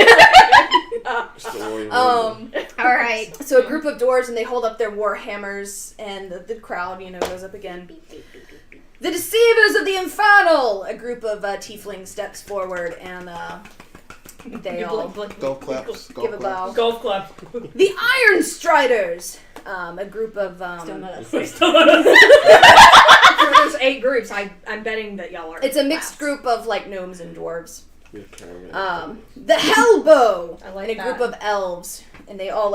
S2: All right. So a group of dwarves, and they hold up their war hammers, and the crowd, goes up again. The Deceivers of the Infernal! A group of tieflings steps forward, and they all
S4: Golf claps.
S2: give a bow.
S3: Golf club.
S2: The Iron Striders! A group of...
S9: Still not us.
S5: there's 8 groups. I'm betting that y'all are.
S2: It's a mixed group of, gnomes and dwarves.
S6: Yeah,
S2: The Hellbow!
S5: I like
S2: and a group of elves. And they all,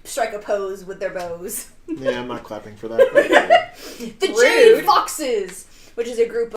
S2: strike a pose with their bows.
S4: Yeah, I'm not clapping for that.
S2: The Jade Foxes! Which is a group